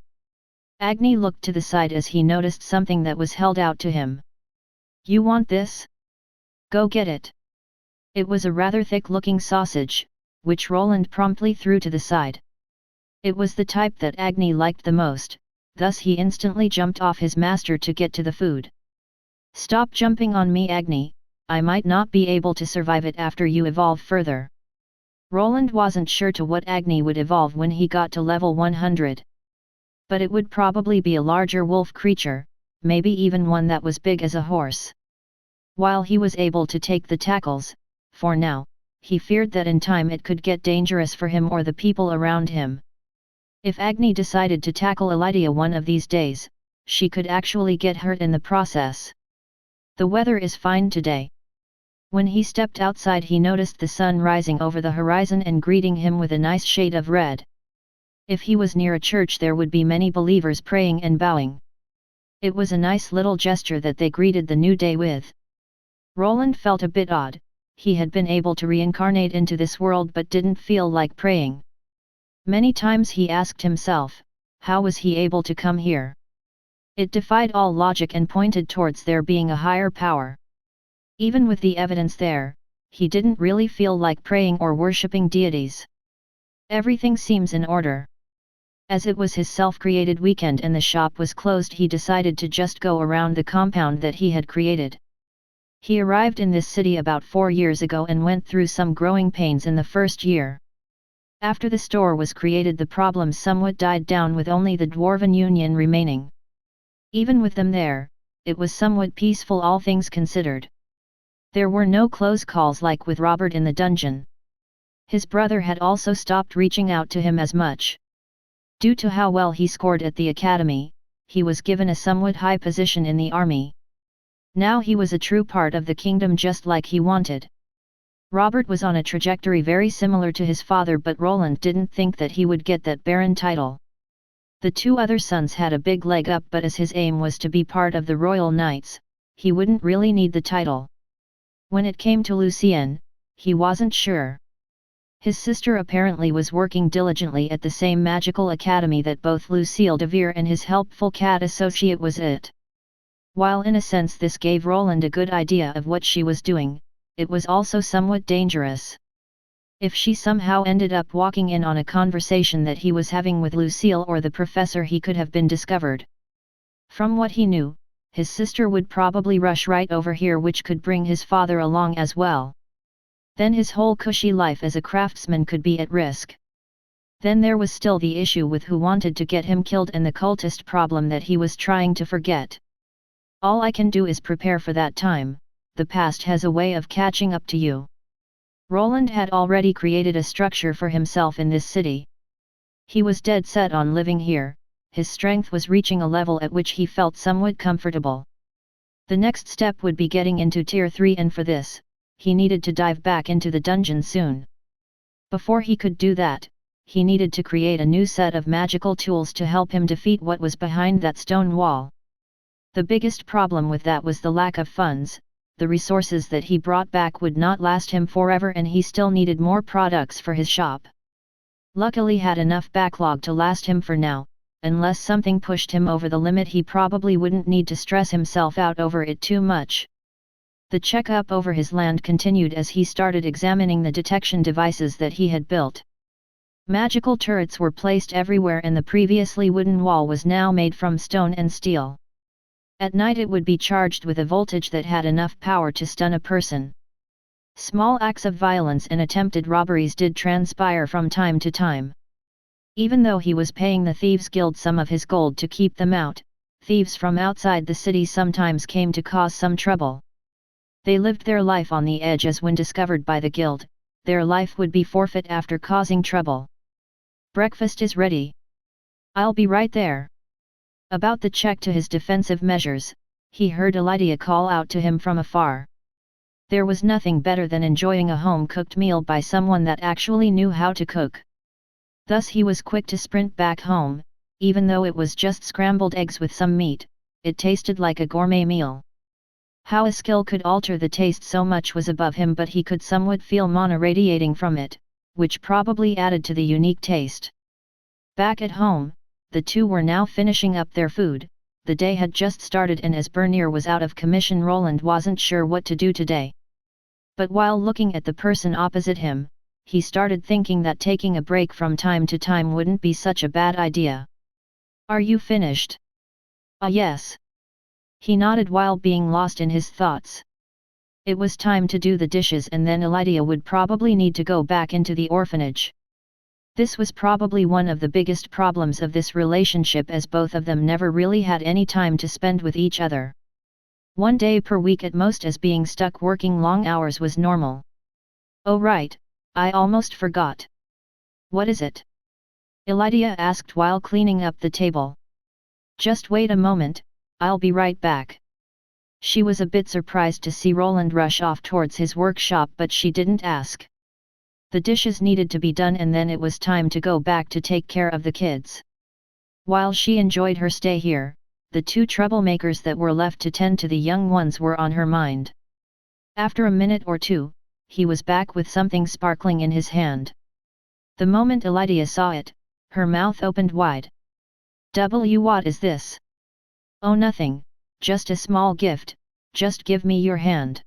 Agni looked to the side as he noticed something that was held out to him. "You want this? Go get it." It was a rather thick-looking sausage, which Roland promptly threw to the side. It was the type that Agni liked the most, thus he instantly jumped off his master to get to the food. "Stop jumping on me, Agni, I might not be able to survive it after you evolve further." Roland wasn't sure to what Agni would evolve when he got to level 100. But it would probably be a larger wolf creature, maybe even one that was big as a horse. While he was able to take the tackles, for now, he feared that in time it could get dangerous for him or the people around him. If Agni decided to tackle Elydia one of these days, she could actually get hurt in the process. The weather is fine today. When he stepped outside he noticed the sun rising over the horizon and greeting him with a nice shade of red. If he was near a church there would be many believers praying and bowing. It was a nice little gesture that they greeted the new day with. Roland felt a bit odd, he had been able to reincarnate into this world but didn't feel like praying. Many times he asked himself, how was he able to come here? It defied all logic and pointed towards there being a higher power. Even with the evidence there, he didn't really feel like praying or worshipping deities. Everything seems in order. As it was his self-created weekend and the shop was closed he decided to just go around the compound that he had created. He arrived in this city about 4 years ago and went through some growing pains in the first year. After the store was created the problem somewhat died down with only the Dwarven Union remaining. Even with them there, it was somewhat peaceful all things considered. There were no close calls like with Robert in the dungeon. His brother had also stopped reaching out to him as much. Due to how well he scored at the academy, he was given a somewhat high position in the army. Now he was a true part of the kingdom just like he wanted. Robert was on a trajectory very similar to his father but Roland didn't think that he would get that Baron title. The two other sons had a big leg up but as his aim was to be part of the Royal Knights, he wouldn't really need the title. When it came to Lucien, he wasn't sure. His sister apparently was working diligently at the same magical academy that both Lucille de Vere and his helpful cat associate was at. While in a sense this gave Roland a good idea of what she was doing, it was also somewhat dangerous. If she somehow ended up walking in on a conversation that he was having with Lucille or the professor he could have been discovered. From what he knew, his sister would probably rush right over here which could bring his father along as well. Then his whole cushy life as a craftsman could be at risk. Then there was still the issue with who wanted to get him killed and the cultist problem that he was trying to forget. All I can do is prepare for that time, the past has a way of catching up to you. Roland had already created a structure for himself in this city. He was dead set on living here, his strength was reaching a level at which he felt somewhat comfortable. The next step would be getting into Tier 3 and for this, he needed to dive back into the dungeon soon. Before he could do that, he needed to create a new set of magical tools to help him defeat what was behind that stone wall. The biggest problem with that was the lack of funds, the resources that he brought back would not last him forever and he still needed more products for his shop. Luckily had enough backlog to last him for now, unless something pushed him over the limit he probably wouldn't need to stress himself out over it too much. The checkup over his land continued as he started examining the detection devices that he had built. Magical turrets were placed everywhere and the previously wooden wall was now made from stone and steel. At night it would be charged with a voltage that had enough power to stun a person. Small acts of violence and attempted robberies did transpire from time to time. Even though he was paying the Thieves' Guild some of his gold to keep them out, thieves from outside the city sometimes came to cause some trouble. They lived their life on the edge as when discovered by the guild, their life would be forfeit after causing trouble. Breakfast is ready. I'll be right there. About the check to his defensive measures, he heard Elydia call out to him from afar. There was nothing better than enjoying a home-cooked meal by someone that actually knew how to cook. Thus he was quick to sprint back home. Even though it was just scrambled eggs with some meat, it tasted like a gourmet meal. How a skill could alter the taste so much was above him, but he could somewhat feel mana radiating from it, which probably added to the unique taste. Back at home, the two were now finishing up their food. The day had just started, and as Bernier was out of commission, Roland wasn't sure what to do today. But while looking at the person opposite him, he started thinking that taking a break from time to time wouldn't be such a bad idea. Are you finished? Ah, yes. He nodded while being lost in his thoughts. It was time to do the dishes, and then Elydia would probably need to go back into the orphanage. This was probably one of the biggest problems of this relationship, as both of them never really had any time to spend with each other. One day per week at most, as being stuck working long hours was normal. Oh right, I almost forgot. What is it? Elydia asked while cleaning up the table. Just wait a moment, I'll be right back. She was a bit surprised to see Roland rush off towards his workshop, but she didn't ask. The dishes needed to be done, and then it was time to go back to take care of the kids. While she enjoyed her stay here, the two troublemakers that were left to tend to the young ones were on her mind. After a minute or two, he was back with something sparkling in his hand. The moment Elydia saw it, her mouth opened wide. What is this? Oh, nothing, just a small gift, just give me your hand.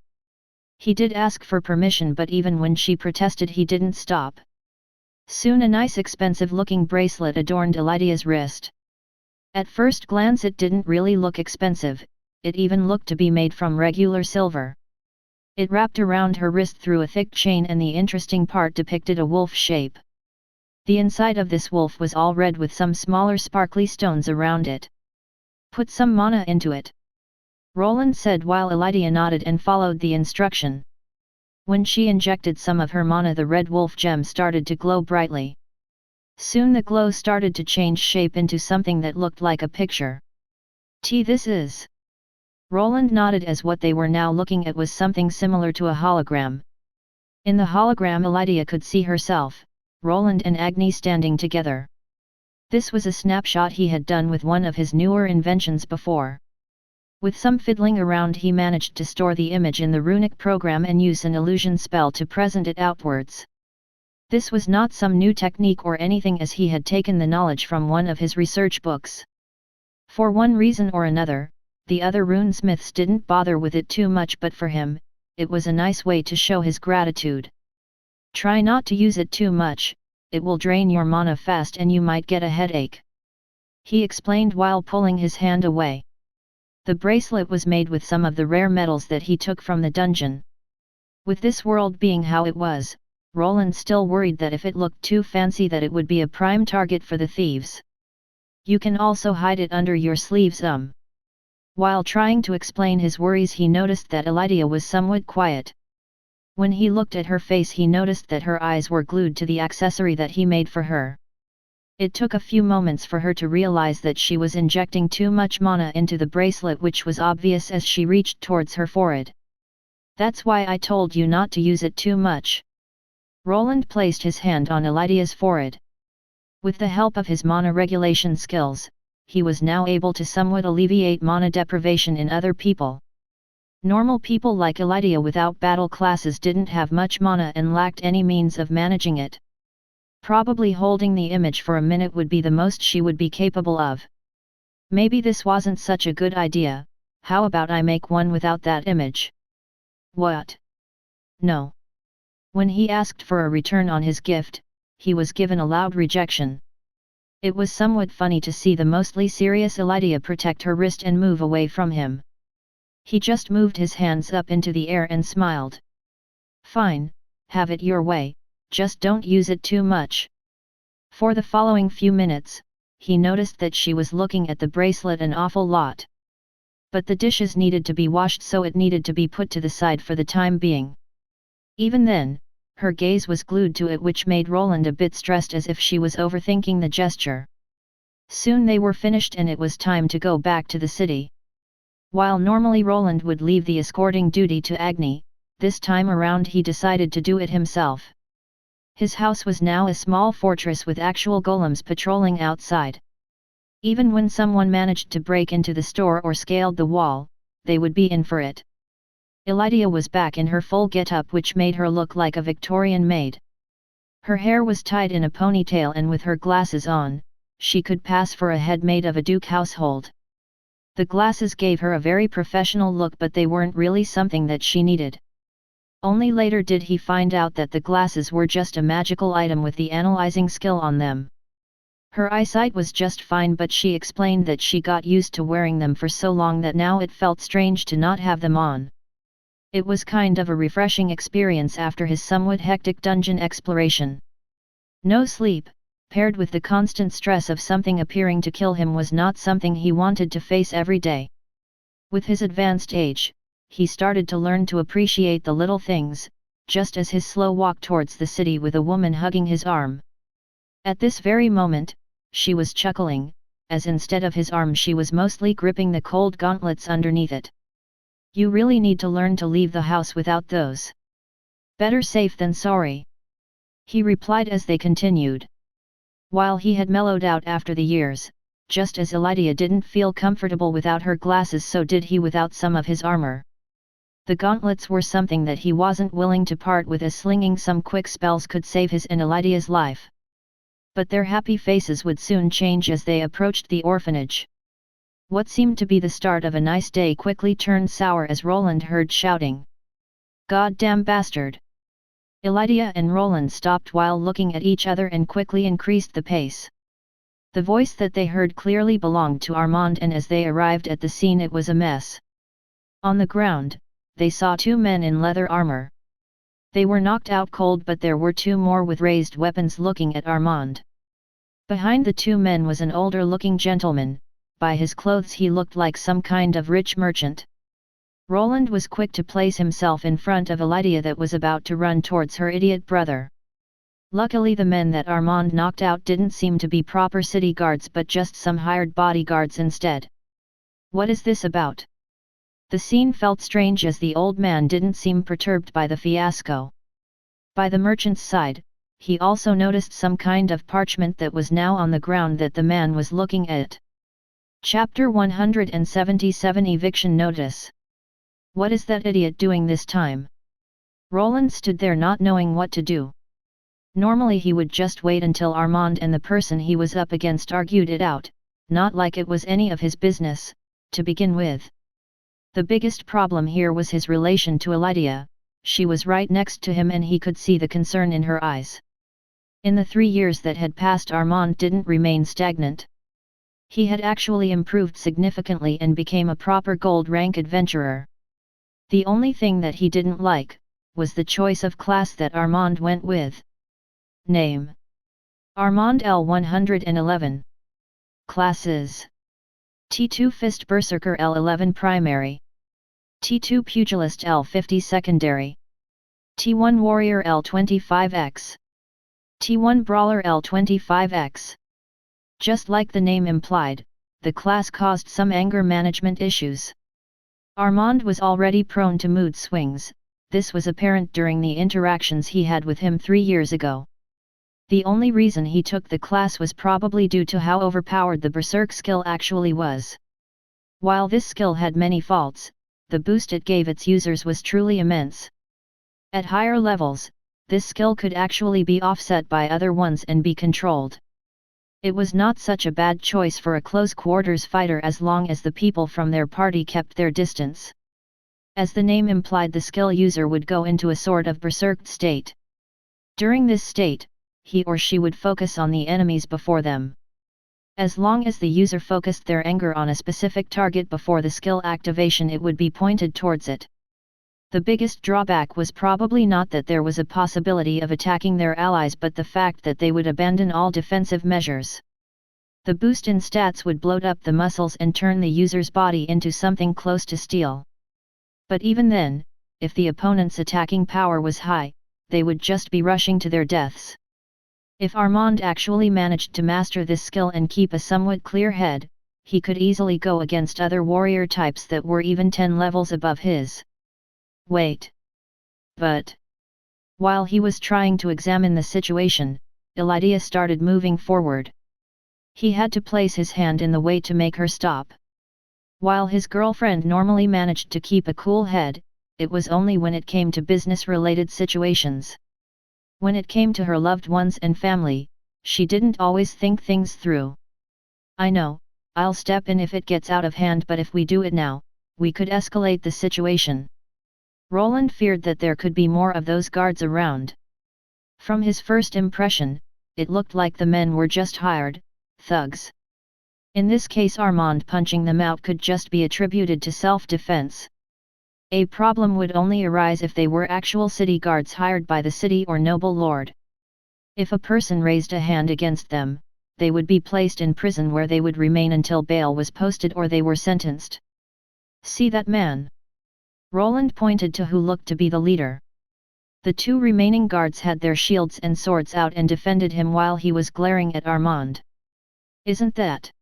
He did ask for permission, but even when she protested, he didn't stop. Soon a nice expensive-looking bracelet adorned Elydia's wrist. At first glance it didn't really look expensive, it even looked to be made from regular silver. It wrapped around her wrist through a thick chain, and the interesting part depicted a wolf shape. The inside of this wolf was all red with some smaller sparkly stones around it. Put some mana into it, Roland said while Elydia nodded and followed the instruction. When she injected some of her mana, the red wolf gem started to glow brightly. Soon the glow started to change shape into something that looked like a picture. This is. Roland nodded, as what they were now looking at was something similar to a hologram. In the hologram, Elydia could see herself, Roland and Agni standing together. This was a snapshot he had done with one of his newer inventions before. With some fiddling around, he managed to store the image in the runic program and use an illusion spell to present it outwards. This was not some new technique or anything, as he had taken the knowledge from one of his research books. For one reason or another, the other runesmiths didn't bother with it too much, but for him, it was a nice way to show his gratitude. Try not to use it too much, it will drain your mana fast and you might get a headache, he explained while pulling his hand away. The bracelet was made with some of the rare metals that he took from the dungeon. With this world being how it was, Roland still worried that if it looked too fancy that it would be a prime target for the thieves. You can also hide it under your sleeves. While trying to explain his worries, he noticed that Elydia was somewhat quiet. When he looked at her face, he noticed that her eyes were glued to the accessory that he made for her. It took a few moments for her to realize that she was injecting too much mana into the bracelet, which was obvious as she reached towards her forehead. That's why I told you not to use it too much. Roland placed his hand on Elydia's forehead. With the help of his mana regulation skills, he was now able to somewhat alleviate mana deprivation in other people. Normal people like Elydia without battle classes didn't have much mana and lacked any means of managing it. Probably holding the image for a minute would be the most she would be capable of. Maybe this wasn't such a good idea. How about I make one without that image? What? No. When he asked for a return on his gift, he was given a loud rejection. It was somewhat funny to see the mostly serious Elydia protect her wrist and move away from him. He just moved his hands up into the air and smiled. Fine, have it your way, just don't use it too much. For the following few minutes, he noticed that she was looking at the bracelet an awful lot. But the dishes needed to be washed, so it needed to be put to the side for the time being. Even then, her gaze was glued to it, which made Roland a bit stressed, as if she was overthinking the gesture. Soon they were finished and it was time to go back to the city. While normally Roland would leave the escorting duty to Agni, this time around he decided to do it himself. His house was now a small fortress with actual golems patrolling outside. Even when someone managed to break into the store or scaled the wall, they would be in for it. Elydia was back in her full get-up, which made her look like a Victorian maid. Her hair was tied in a ponytail and with her glasses on, she could pass for a head maid of a Duke household. The glasses gave her a very professional look, but they weren't really something that she needed. Only later did he find out that the glasses were just a magical item with the analyzing skill on them. Her eyesight was just fine, but she explained that she got used to wearing them for so long that now it felt strange to not have them on. It was kind of a refreshing experience after his somewhat hectic dungeon exploration. No sleep, paired with the constant stress of something appearing to kill him, was not something he wanted to face every day. With his advanced age, he started to learn to appreciate the little things, just as his slow walk towards the city with a woman hugging his arm. At this very moment, she was chuckling, as instead of his arm she was mostly gripping the cold gauntlets underneath it. "You really need to learn to leave the house without those. Better safe than sorry," he replied as they continued. While he had mellowed out after the years, just as Elydia didn't feel comfortable without her glasses, so did he without some of his armor. The gauntlets were something that he wasn't willing to part with, as slinging some quick spells could save his and Elydia's life. But their happy faces would soon change as they approached the orphanage. What seemed to be the start of a nice day quickly turned sour as Roland heard shouting. "Goddamn bastard!" Elydia and Roland stopped while looking at each other and quickly increased the pace. The voice that they heard clearly belonged to Armand, and as they arrived at the scene it was a mess. On the ground, they saw two men in leather armor. They were knocked out cold, but there were two more with raised weapons looking at Armand. Behind the two men was an older-looking gentleman. By his clothes he looked like some kind of rich merchant. Roland was quick to place himself in front of Elydia that was about to run towards her idiot brother. Luckily the men that Armand knocked out didn't seem to be proper city guards, but just some hired bodyguards instead. "What is this about?" The scene felt strange as the old man didn't seem perturbed by the fiasco. By the merchant's side, he also noticed some kind of parchment that was now on the ground that the man was looking at. Chapter 177 Eviction Notice. "What is that idiot doing this time?" Roland stood there not knowing what to do. Normally he would just wait until Armand and the person he was up against argued it out, not like it was any of his business, to begin with. The biggest problem here was his relation to Elydia. She was right next to him and he could see the concern in her eyes. In the 3 years that had passed, Armand didn't remain stagnant. He had actually improved significantly and became a proper gold rank adventurer. The only thing that he didn't like was the choice of class that Armand went with. Name: Armand L111. Classes: T2 Fist Berserker L11 Primary, T2 Pugilist L50 Secondary, T1 Warrior L25X, T1 Brawler L25X. Just like the name implied, the class caused some anger management issues. Armand was already prone to mood swings. This was apparent during the interactions he had with him 3 years ago. The only reason he took the class was probably due to how overpowered the Berserk skill actually was. While this skill had many faults, the boost it gave its users was truly immense. At higher levels, this skill could actually be offset by other ones and be controlled. It was not such a bad choice for a close-quarters fighter as long as the people from their party kept their distance. As the name implied, the skill user would go into a sort of berserked state. During this state, he or she would focus on the enemies before them. As long as the user focused their anger on a specific target before the skill activation, it would be pointed towards it. The biggest drawback was probably not that there was a possibility of attacking their allies, but the fact that they would abandon all defensive measures. The boost in stats would bloat up the muscles and turn the user's body into something close to steel. But even then, if the opponent's attacking power was high, they would just be rushing to their deaths. If Armand actually managed to master this skill and keep a somewhat clear head, he could easily go against other warrior types that were even 10 levels above his. Wait. But while he was trying to examine the situation, Elydia started moving forward. He had to place his hand in the way to make her stop. While his girlfriend normally managed to keep a cool head, it was only when it came to business-related situations. When it came to her loved ones and family, she didn't always think things through. I know, I'll step in if it gets out of hand, but if we do it now, we could escalate the situation. Roland feared that there could be more of those guards around. From his first impression, it looked like the men were just hired thugs. In this case, Armand punching them out could just be attributed to self-defense. A problem would only arise if they were actual city guards hired by the city or noble lord. If a person raised a hand against them, they would be placed in prison where they would remain until bail was posted or they were sentenced. See that man? Roland pointed to who looked to be the leader. The two remaining guards had their shields and swords out and defended him while he was glaring at Armand. Isn't that?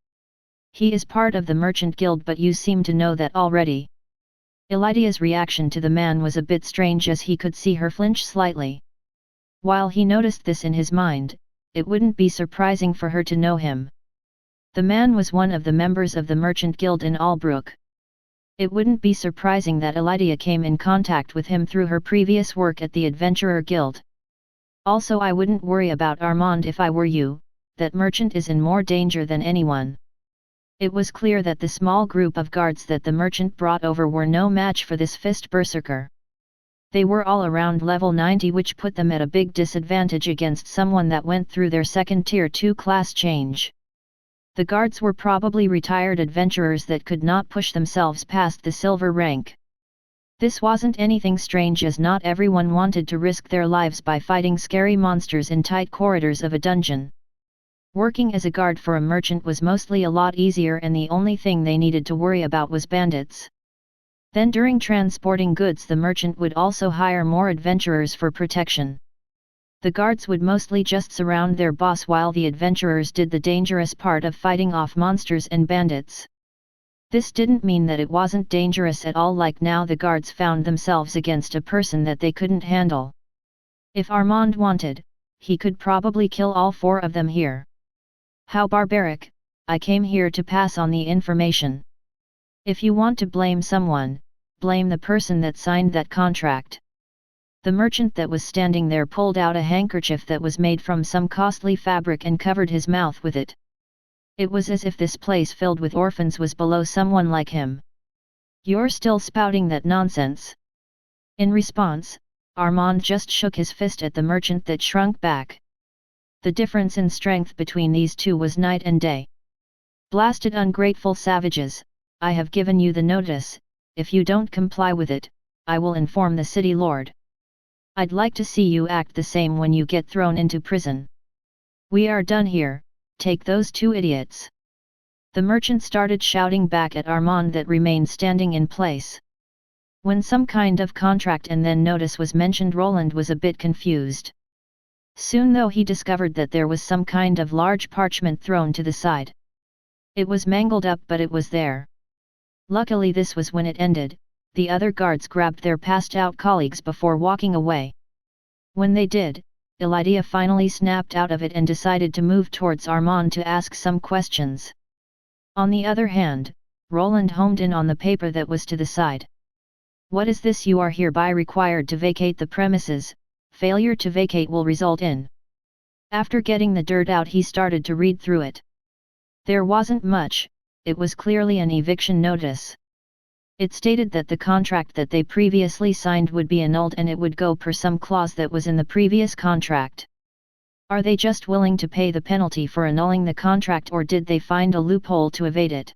He is part of the merchant guild, but you seem to know that already. Elydia's reaction to the man was a bit strange as he could see her flinch slightly. While he noticed this in his mind, it wouldn't be surprising for her to know him. The man was one of the members of the merchant guild in Albrook. It wouldn't be surprising that Elydia came in contact with him through her previous work at the Adventurer Guild. Also, I wouldn't worry about Armand if I were you, that merchant is in more danger than anyone. It was clear that the small group of guards that the merchant brought over were no match for this fist berserker. They were all around level 90, which put them at a big disadvantage against someone that went through their second tier 2 class change. The guards were probably retired adventurers that could not push themselves past the silver rank. This wasn't anything strange, as not everyone wanted to risk their lives by fighting scary monsters in tight corridors of a dungeon. Working as a guard for a merchant was mostly a lot easier, and the only thing they needed to worry about was bandits. Then during transporting goods, the merchant would also hire more adventurers for protection. The guards would mostly just surround their boss while the adventurers did the dangerous part of fighting off monsters and bandits. This didn't mean that it wasn't dangerous at all, like now the guards found themselves against a person that they couldn't handle. If Armand wanted, he could probably kill all 4 of them here. How barbaric! I came here to pass on the information. If you want to blame someone, blame the person that signed that contract. The merchant that was standing there pulled out a handkerchief that was made from some costly fabric and covered his mouth with it. It was as if this place filled with orphans was below someone like him. You're still spouting that nonsense? In response, Armand just shook his fist at the merchant that shrunk back. The difference in strength between these two was night and day. Blasted ungrateful savages, I have given you the notice. If you don't comply with it, I will inform the city lord. I'd like to see you act the same when you get thrown into prison. We are done here, take those 2 idiots. The merchant started shouting back at Armand that remained standing in place. When some kind of contract and then notice was mentioned, Roland was a bit confused. Soon though, he discovered that there was some kind of large parchment thrown to the side. It was mangled up, but it was there. Luckily this was when it ended. The other guards grabbed their passed-out colleagues before walking away. When they did, Elydia finally snapped out of it and decided to move towards Armand to ask some questions. On the other hand, Roland homed in on the paper that was to the side. What is this? You are hereby required to vacate the premises. Failure to vacate will result in. After getting the dirt out, he started to read through it. There wasn't much, it was clearly an eviction notice. It stated that the contract that they previously signed would be annulled and it would go per some clause that was in the previous contract. Are they just willing to pay the penalty for annulling the contract, or did they find a loophole to evade it?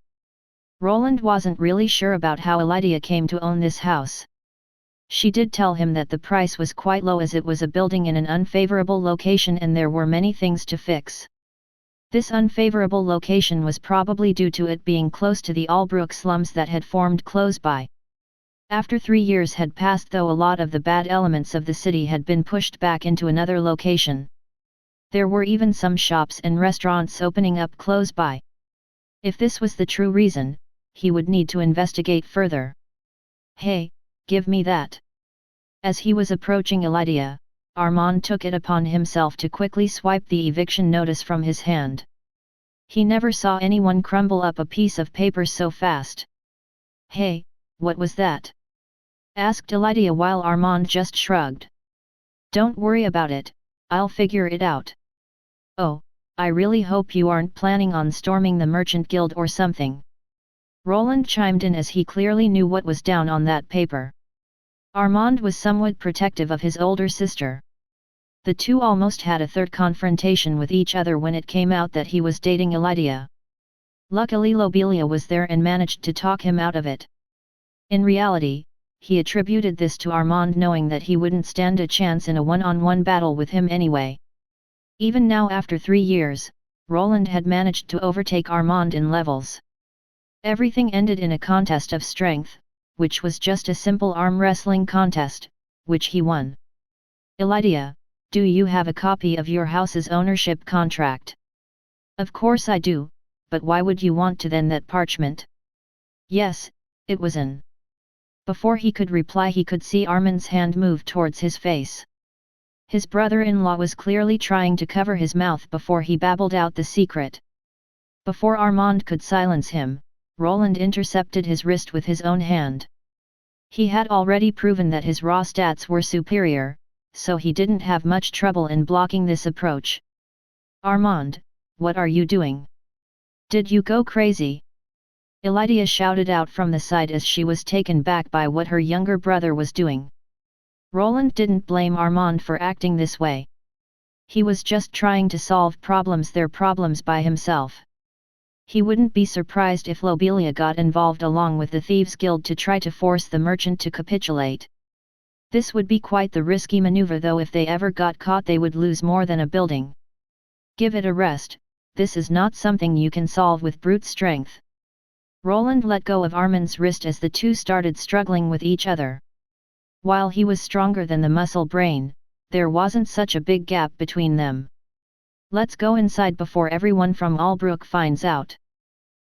Roland wasn't really sure about how Elydia came to own this house. She did tell him that the price was quite low as it was a building in an unfavorable location and there were many things to fix. This unfavorable location was probably due to it being close to the Albrook slums that had formed close by. After 3 years had passed though, a lot of the bad elements of the city had been pushed back into another location. There were even some shops and restaurants opening up close by. If this was the true reason, he would need to investigate further. Hey, give me that. As he was approaching Elydia, Armand took it upon himself to quickly swipe the eviction notice from his hand. He never saw anyone crumble up a piece of paper so fast. Hey, what was that? Asked Elydia while Armand just shrugged. Don't worry about it, I'll figure it out. Oh, I really hope you aren't planning on storming the Merchant Guild or something. Roland chimed in as he clearly knew what was down on that paper. Armand was somewhat protective of his older sister. The two almost had a third confrontation with each other when it came out that he was dating Elydia. Luckily Lobelia was there and managed to talk him out of it. In reality, he attributed this to Armand knowing that he wouldn't stand a chance in a one-on-one battle with him anyway. Even now after 3 years, Roland had managed to overtake Armand in levels. Everything ended in a contest of strength, which was just a simple arm wrestling contest, which he won. Elydia, do you have a copy of your house's ownership contract? Of course I do, but why would you want to then that parchment? Yes, it was in. Before he could reply he could see Armand's hand move towards his face. His brother-in-law was clearly trying to cover his mouth before he babbled out the secret. Before Armand could silence him, Roland intercepted his wrist with his own hand. He had already proven that his raw stats were superior, so he didn't have much trouble in blocking this approach. Armand, what are you doing? Did you go crazy? Elydia shouted out from the side as she was taken back by what her younger brother was doing. Roland didn't blame Armand for acting this way. He was just trying to solve their problems by himself. He wouldn't be surprised if Lobelia got involved along with the Thieves' Guild to try to force the merchant to capitulate. This would be quite the risky maneuver, though if they ever got caught they would lose more than a building. Give it a rest, this is not something you can solve with brute strength. Roland let go of Armand's wrist as the two started struggling with each other. While he was stronger than the muscle brain, there wasn't such a big gap between them. Let's go inside before everyone from Albrook finds out.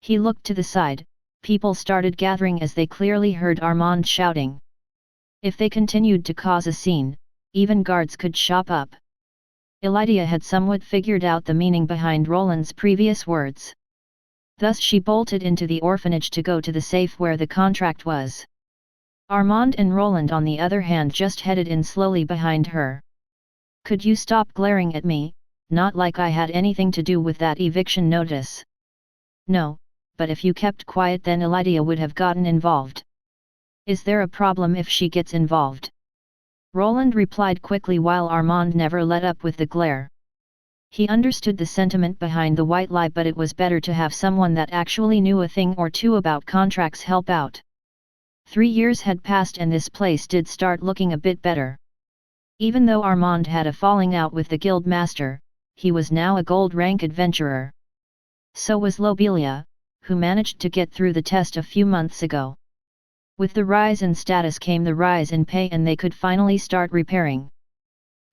He looked to the side, people started gathering as they clearly heard Armand shouting. If they continued to cause a scene, even guards could shop up. Elydia had somewhat figured out the meaning behind Roland's previous words. Thus she bolted into the orphanage to go to the safe where the contract was. Armand and Roland on the other hand just headed in slowly behind her. Could you stop glaring at me? Not like I had anything to do with that eviction notice. No, but if you kept quiet then Elydia would have gotten involved. Is there a problem if she gets involved? Roland replied quickly while Armand never let up with the glare. He understood the sentiment behind the white lie, but it was better to have someone that actually knew a thing or two about contracts help out. 3 years had passed and this place did start looking a bit better. Even though Armand had a falling out with the guild master, he was now a gold rank adventurer. So was Lobelia, who managed to get through the test a few months ago. With the rise in status came the rise in pay and they could finally start repairing.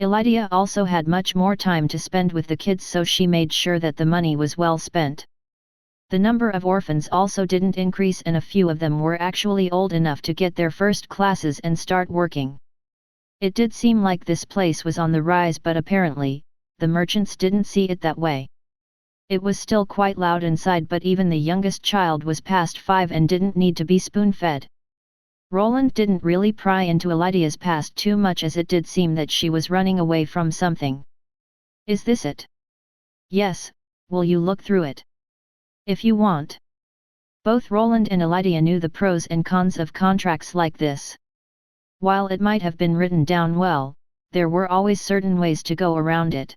Elydia also had much more time to spend with the kids, so she made sure that the money was well spent. The number of orphans also didn't increase and a few of them were actually old enough to get their first classes and start working. It did seem like this place was on the rise, but apparently, the merchants didn't see it that way. It was still quite loud inside, but even the youngest child was past 5 and didn't need to be spoon-fed. Roland didn't really pry into Elydia's past too much, as it did seem that she was running away from something. Is this it? Yes, will you look through it? If you want. Both Roland and Elydia knew the pros and cons of contracts like this. While it might have been written down well, there were always certain ways to go around it.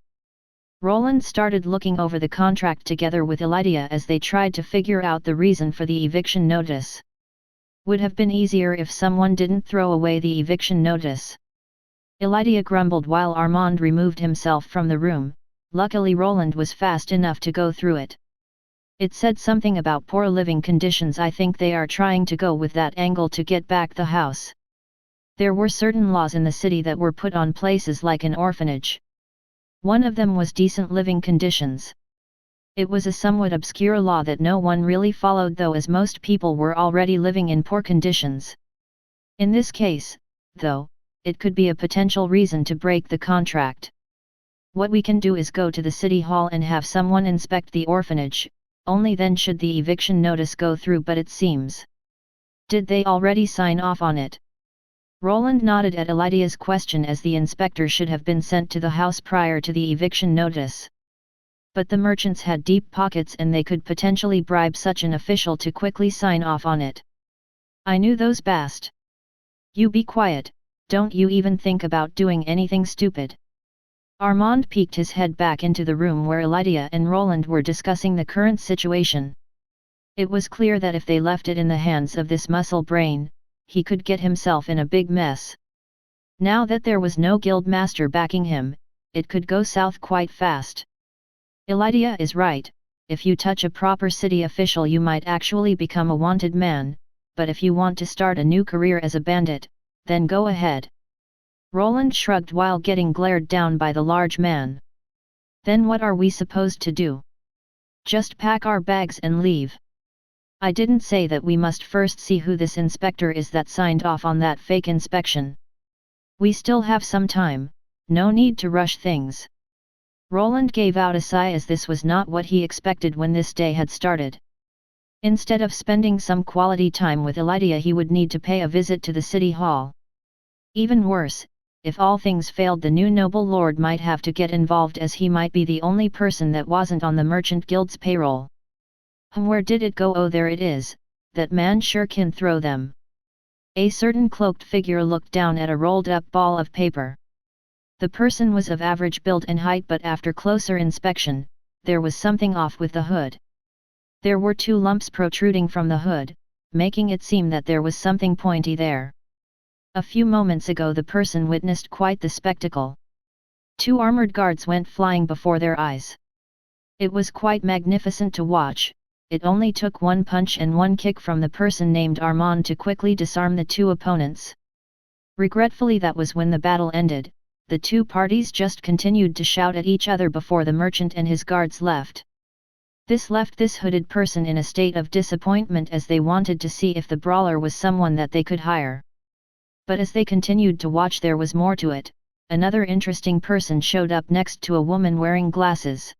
Roland started looking over the contract together with Elydia as they tried to figure out the reason for the eviction notice. Would have been easier if someone didn't throw away the eviction notice. Elydia grumbled while Armand removed himself from the room. Luckily Roland was fast enough to go through it. It said something about poor living conditions. I think they are trying to go with that angle to get back the house. There were certain laws in the city that were put on places like an orphanage. One of them was decent living conditions. It was a somewhat obscure law that no one really followed, though, as most people were already living in poor conditions. In this case, though, it could be a potential reason to break the contract. What we can do is go to the city hall and have someone inspect the orphanage, only then should the eviction notice go through, but it seems. Did they already sign off on it? Roland nodded at Elydia's question, as the inspector should have been sent to the house prior to the eviction notice. But the merchants had deep pockets and they could potentially bribe such an official to quickly sign off on it. I knew those bast. You be quiet, don't you even think about doing anything stupid. Armand peeked his head back into the room where Elydia and Roland were discussing the current situation. It was clear that if they left it in the hands of this muscle brain, he could get himself in a big mess. Now that there was no guild master backing him, it could go south quite fast. Elydia is right, if you touch a proper city official you might actually become a wanted man, but if you want to start a new career as a bandit, then go ahead. Roland shrugged while getting glared down by the large man. Then what are we supposed to do? Just pack our bags and leave. I didn't say that we must first see who this inspector is that signed off on that fake inspection. We still have some time, no need to rush things. Roland gave out a sigh, as this was not what he expected when this day had started. Instead of spending some quality time with Elydia, he would need to pay a visit to the city hall. Even worse, if all things failed, the new noble lord might have to get involved, as he might be the only person that wasn't on the merchant guild's payroll. Where did it go? Oh, there it is, that man sure can throw them. A certain cloaked figure looked down at a rolled up ball of paper. The person was of average build and height, but after closer inspection, there was something off with the hood. There were 2 lumps protruding from the hood, making it seem that there was something pointy there. A few moments ago the person witnessed quite the spectacle. 2 armored guards went flying before their eyes. It was quite magnificent to watch. It only took 1 punch and 1 kick from the person named Armand to quickly disarm the 2 opponents. Regretfully, that was when the battle ended. The 2 parties just continued to shout at each other before the merchant and his guards left. This left this hooded person in a state of disappointment, as they wanted to see if the brawler was someone that they could hire. But as they continued to watch, there was more to it. Another interesting person showed up next to a woman wearing glasses.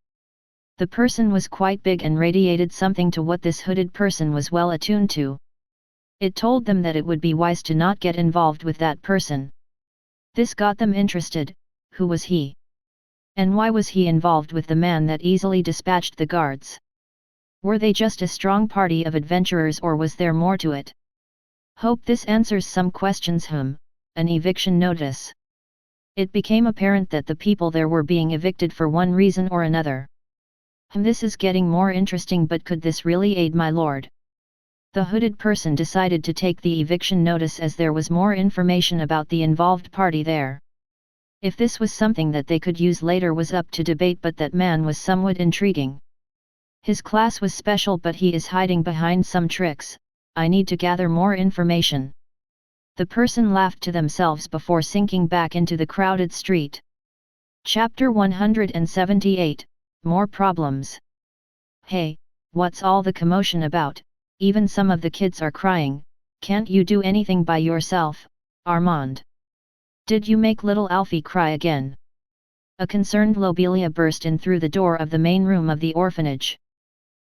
The person was quite big and radiated something to what this hooded person was well attuned to. It told them that it would be wise to not get involved with that person. This got them interested. Who was he? And why was he involved with the man that easily dispatched the guards? Were they just a strong party of adventurers, or was there more to it? Hope this answers some questions. An eviction notice. It became apparent that the people there were being evicted for one reason or another. This is getting more interesting, but could this really aid my lord? The hooded person decided to take the eviction notice, as there was more information about the involved party there. If this was something that they could use later was up to debate, but that man was somewhat intriguing. His class was special, but he is hiding behind some tricks. I need to gather more information. The person laughed to themselves before sinking back into the crowded street. Chapter 178, More Problems. Hey, what's all the commotion about? Even some of the kids are crying. Can't you do anything by yourself, Armand? Did you make little Alfie cry again? A concerned Lobelia burst in through the door of the main room of the orphanage.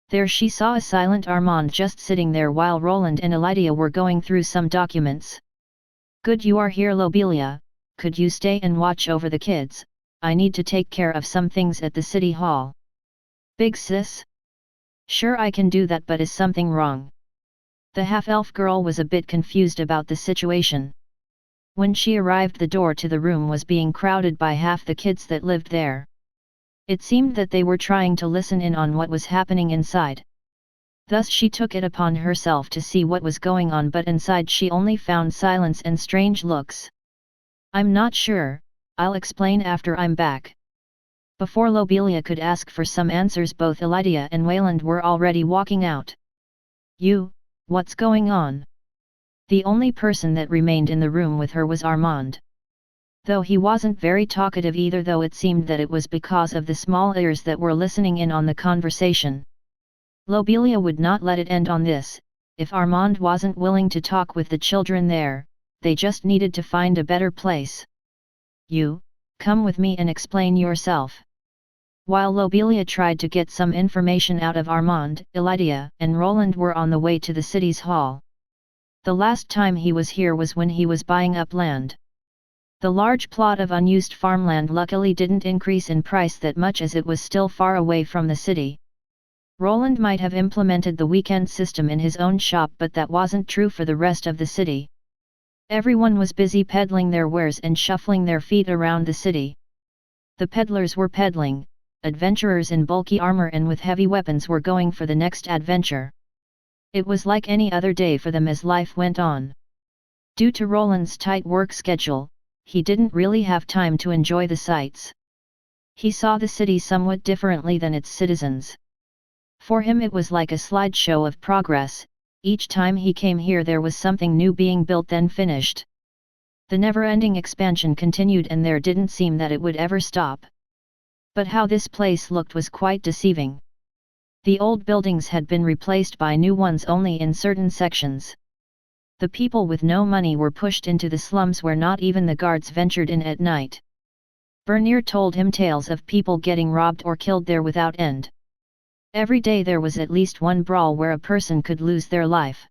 There she saw a silent Armand just sitting there while Roland and Elydia were going through some documents. Good you are here, Lobelia. Could you stay and watch over the kids? I need to take care of some things at the city hall. Big sis? Sure, I can do that, but is something wrong? The half-elf girl was a bit confused about the situation. When she arrived, the door to the room was being crowded by half the kids that lived there. It seemed that they were trying to listen in on what was happening inside. Thus she took it upon herself to see what was going on, but inside she only found silence and strange looks. I'm not sure, I'll explain after I'm back. Before Lobelia could ask for some answers, both Elydia and Wayland were already walking out. What's going on? The only person that remained in the room with her was Armand. Though he wasn't very talkative either, though it seemed that it was because of the small ears that were listening in on the conversation. Lobelia would not let it end on this. If Armand wasn't willing to talk with the children there, they just needed to find a better place. You, come with me and explain yourself. While Lobelia tried to get some information out of Armand, Elydia and Roland were on the way to the city's hall. The last time he was here was when he was buying up land. The large plot of unused farmland luckily didn't increase in price that much, as it was still far away from the city. Roland might have implemented the weekend system in his own shop, but that wasn't true for the rest of the city. Everyone was busy peddling their wares and shuffling their feet around the city. The peddlers were peddling, adventurers in bulky armor and with heavy weapons were going for the next adventure. It was like any other day for them as life went on. Due to Roland's tight work schedule, he didn't really have time to enjoy the sights. He saw the city somewhat differently than its citizens. For him it was like a slideshow of progress. Each time he came here there was something new being built then finished. The never-ending expansion continued and there didn't seem that it would ever stop. But how this place looked was quite deceiving. The old buildings had been replaced by new ones only in certain sections. The people with no money were pushed into the slums where not even the guards ventured in at night. Bernier told him tales of people getting robbed or killed there without end. Every day there was at least one brawl where a person could lose their life.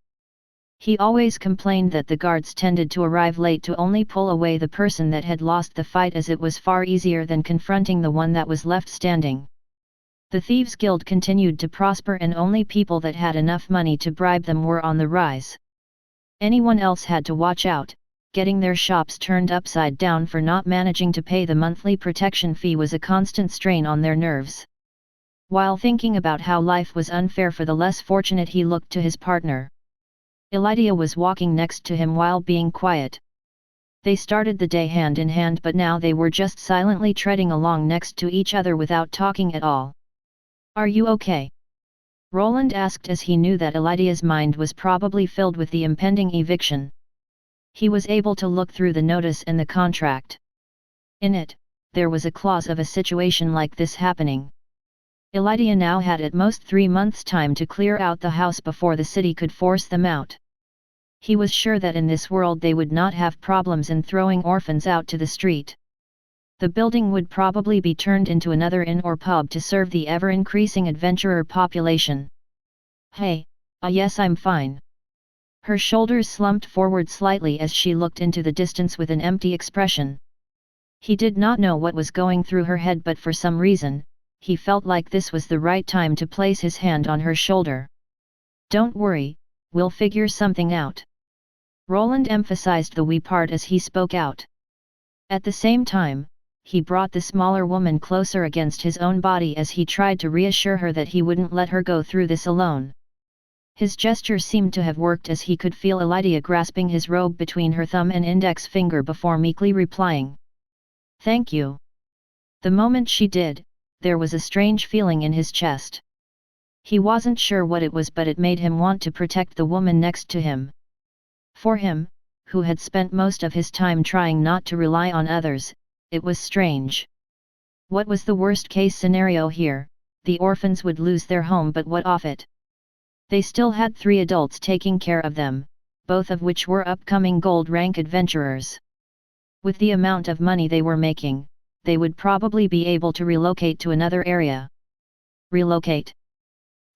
He always complained that the guards tended to arrive late to only pull away the person that had lost the fight, as it was far easier than confronting the one that was left standing. The Thieves' Guild continued to prosper and only people that had enough money to bribe them were on the rise. Anyone else had to watch out. Getting their shops turned upside down for not managing to pay the monthly protection fee was a constant strain on their nerves. While thinking about how life was unfair for the less fortunate, he looked to his partner. Elydia was walking next to him while being quiet. They started the day hand in hand, but now they were just silently treading along next to each other without talking at all. "Are you okay?" Roland asked, as he knew that Elydia's mind was probably filled with the impending eviction. He was able to look through the notice and the contract. In it, there was a clause of a situation like this happening. Elydia now had at most 3 months' time to clear out the house before the city could force them out. He was sure that in this world they would not have problems in throwing orphans out to the street. The building would probably be turned into another inn or pub to serve the ever-increasing adventurer population. "Hey, yes, I'm fine." Her shoulders slumped forward slightly as she looked into the distance with an empty expression. He did not know what was going through her head, but for some reason, he felt like this was the right time to place his hand on her shoulder. "Don't worry, we'll figure something out." Roland emphasized the "we" part as he spoke out. At the same time, he brought the smaller woman closer against his own body as he tried to reassure her that he wouldn't let her go through this alone. His gesture seemed to have worked, as he could feel Elydia grasping his robe between her thumb and index finger before meekly replying, "Thank you." The moment she did, there was a strange feeling in his chest. He wasn't sure what it was, but it made him want to protect the woman next to him. For him, who had spent most of his time trying not to rely on others, it was strange. What was the worst-case scenario here? The orphans would lose their home, but what of it? They still had 3 adults taking care of them, both of which were upcoming gold-rank adventurers. With the amount of money they were making, they would probably be able to relocate to another area. Relocate?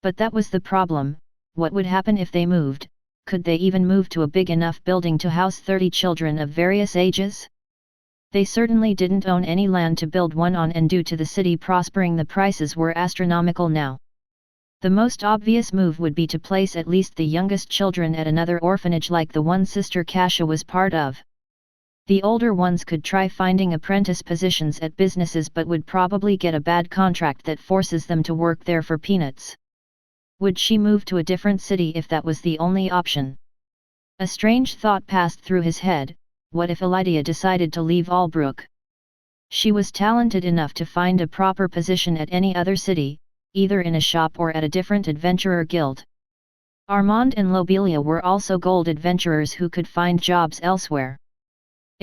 But that was the problem. What would happen if they moved? Could they even move to a big enough building to house 30 children of various ages? They certainly didn't own any land to build one on, and due to the city prospering, the prices were astronomical now. The most obvious move would be to place at least the youngest children at another orphanage like the one Sister Kasia was part of. The older ones could try finding apprentice positions at businesses, but would probably get a bad contract that forces them to work there for peanuts. Would she move to a different city if that was the only option? A strange thought passed through his head: what if Elydia decided to leave Albrook? She was talented enough to find a proper position at any other city, either in a shop or at a different adventurer guild. Armand and Lobelia were also gold adventurers who could find jobs elsewhere.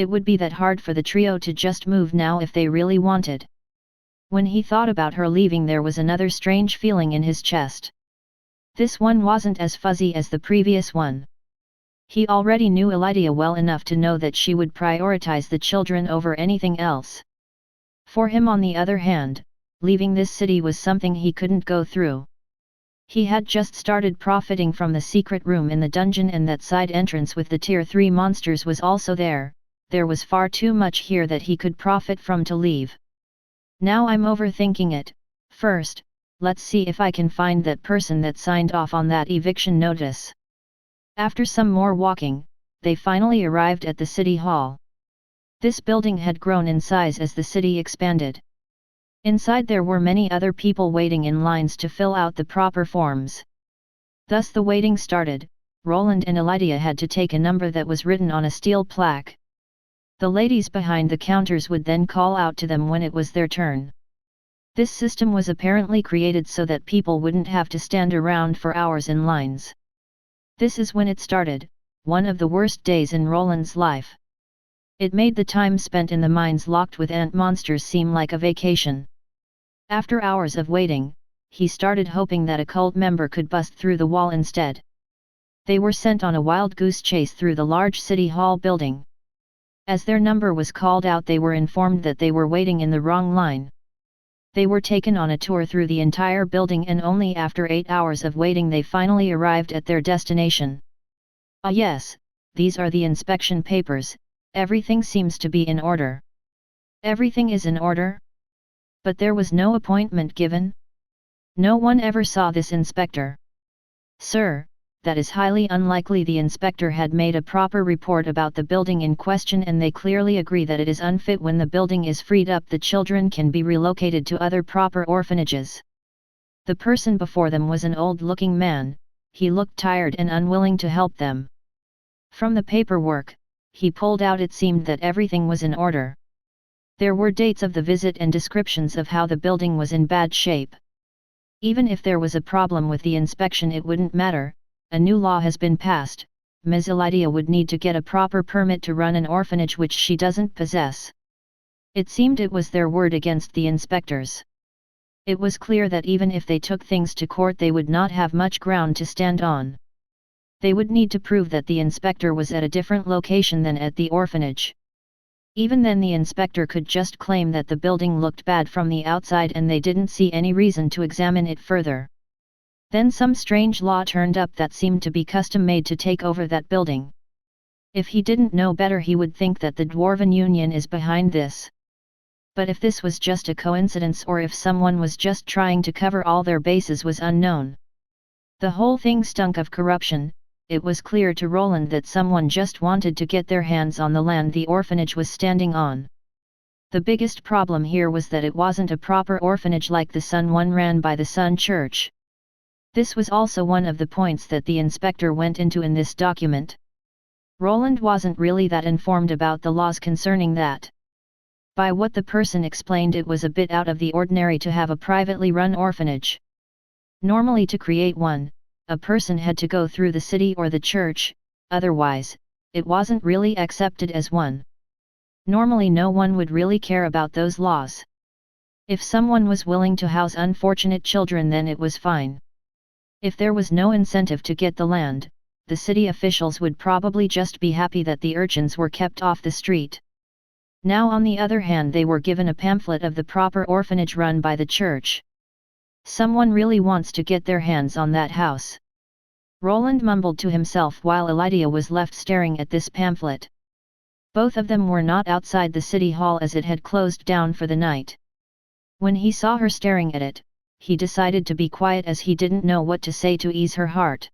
It would be that hard for the trio to just move now if they really wanted. When he thought about her leaving, there was another strange feeling in his chest. This one wasn't as fuzzy as the previous one. He already knew Elydia well enough to know that she would prioritize the children over anything else. For him, on the other hand, leaving this city was something he couldn't go through. He had just started profiting from the secret room in the dungeon, and that side entrance with the tier 3 monsters was also there. There was far too much here that he could profit from to leave. Now I'm overthinking it. First, let's see if I can find that person that signed off on that eviction notice. After some more walking, they finally arrived at the city hall. This building had grown in size as the city expanded. Inside there were many other people waiting in lines to fill out the proper forms. Thus the waiting started. Roland and Elydia had to take a number that was written on a steel plaque. The ladies behind the counters would then call out to them when it was their turn. This system was apparently created so that people wouldn't have to stand around for hours in lines. This is when it started, one of the worst days in Roland's life. It made the time spent in the mines locked with ant monsters seem like a vacation. After hours of waiting, he started hoping that a cult member could bust through the wall instead. They were sent on a wild goose chase through the large city hall building. As their number was called out, they were informed that they were waiting in the wrong line. They were taken on a tour through the entire building, and only after 8 hours of waiting they finally arrived at their destination. Ah yes, these are the inspection papers. Everything seems to be in order. Everything is in order? But there was no appointment given? No one ever saw this inspector. Sir, that is highly unlikely. The inspector had made a proper report about the building in question, and they clearly agree that it is unfit. When the building is freed up, the children can be relocated to other proper orphanages. The person before them was an old-looking man. He looked tired and unwilling to help them. From the paperwork he pulled out, it seemed that everything was in order. There were dates of the visit and descriptions of how the building was in bad shape. Even if there was a problem with the inspection, it wouldn't matter. A new law has been passed. Ms. Elydia would need to get a proper permit to run an orphanage, which she doesn't possess. It seemed it was their word against the inspectors. It was clear that even if they took things to court, they would not have much ground to stand on. They would need to prove that the inspector was at a different location than at the orphanage. Even then, the inspector could just claim that the building looked bad from the outside and they didn't see any reason to examine it further. Then some strange law turned up that seemed to be custom-made to take over that building. If he didn't know better, he would think that the Dwarven Union is behind this. But if this was just a coincidence, or if someone was just trying to cover all their bases, was unknown. The whole thing stunk of corruption. It was clear to Roland that someone just wanted to get their hands on the land the orphanage was standing on. The biggest problem here was that it wasn't a proper orphanage like the Sun one ran by the Sun Church. This was also one of the points that the inspector went into in this document. Roland wasn't really that informed about the laws concerning that. By what the person explained, it was a bit out of the ordinary to have a privately run orphanage. Normally, to create one, a person had to go through the city or the church, otherwise, it wasn't really accepted as one. Normally no one would really care about those laws. If someone was willing to house unfortunate children, then it was fine. If there was no incentive to get the land, the city officials would probably just be happy that the urchins were kept off the street. Now on the other hand, they were given a pamphlet of the proper orphanage run by the church. Someone really wants to get their hands on that house. Roland mumbled to himself while Elydia was left staring at this pamphlet. Both of them were not outside the city hall, as it had closed down for the night. When he saw her staring at it, he decided to be quiet, as he didn't know what to say to ease her heart.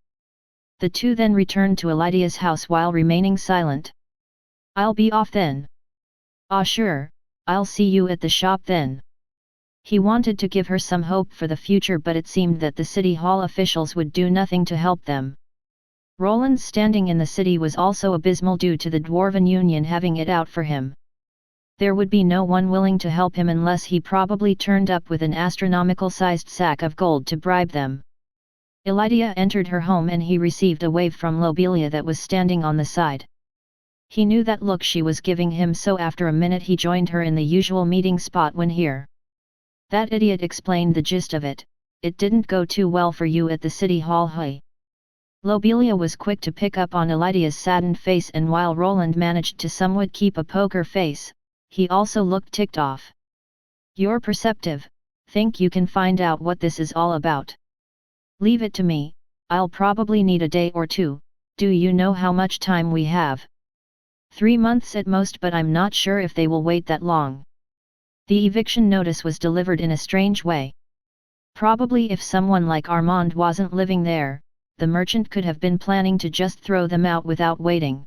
The two then returned to Elydia's house while remaining silent. "I'll be off then." "Ah sure, I'll see you at the shop then." He wanted to give her some hope for the future, but it seemed that the city hall officials would do nothing to help them. Roland's standing in the city was also abysmal due to the Dwarven Union having it out for him. There would be no one willing to help him unless he probably turned up with an astronomical-sized sack of gold to bribe them. Elydia entered her home and he received a wave from Lobelia that was standing on the side. He knew that look she was giving him, so after a minute he joined her in the usual meeting spot. When here. That idiot explained the gist of it. It didn't go too well for you at the city hall, hey? Lobelia was quick to pick up on Elidia's saddened face, and while Roland managed to somewhat keep a poker face, he also looked ticked off. You're perceptive, think you can find out what this is all about? Leave it to me, I'll probably need a day or two. Do you know how much time we have? 3 months at most, but I'm not sure if they will wait that long. The eviction notice was delivered in a strange way. Probably if someone like Armand wasn't living there, the merchant could have been planning to just throw them out without waiting.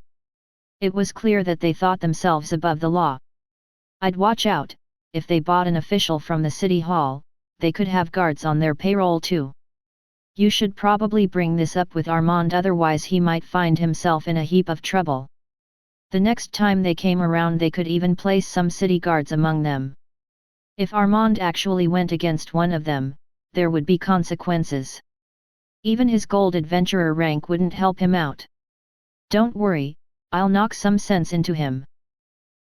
It was clear that they thought themselves above the law. I'd watch out, if they bought an official from the city hall, they could have guards on their payroll too. You should probably bring this up with Armand, otherwise he might find himself in a heap of trouble. The next time they came around they could even place some city guards among them. If Armand actually went against one of them, there would be consequences. Even his gold adventurer rank wouldn't help him out. Don't worry, I'll knock some sense into him.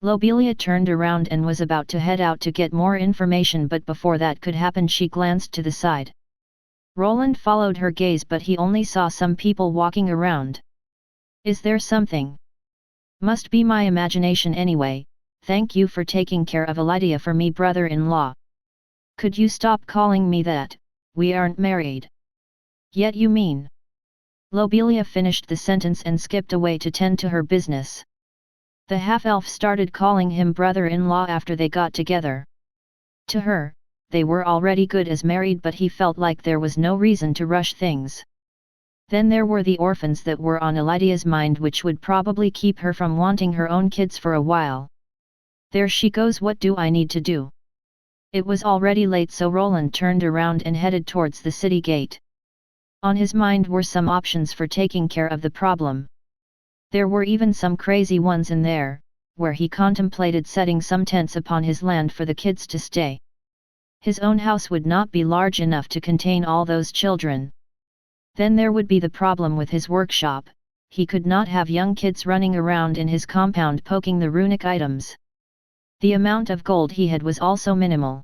Lobelia turned around and was about to head out to get more information, but before that could happen she glanced to the side. Roland followed her gaze, but he only saw some people walking around. Is there something? Must be my imagination anyway. Thank you for taking care of Elidia for me, brother-in-law. Could you stop calling me that? We aren't married. Yet you mean? Lobelia finished the sentence and skipped away to tend to her business. The half-elf started calling him brother-in-law after they got together. To her, they were already good as married, but he felt like there was no reason to rush things. Then there were the orphans that were on Elidia's mind, which would probably keep her from wanting her own kids for a while. There she goes, what do I need to do? It was already late, so Roland turned around and headed towards the city gate. On his mind were some options for taking care of the problem. There were even some crazy ones in there, where he contemplated setting some tents upon his land for the kids to stay. His own house would not be large enough to contain all those children. Then there would be the problem with his workshop. He could not have young kids running around in his compound poking the runic items. The amount of gold he had was also minimal.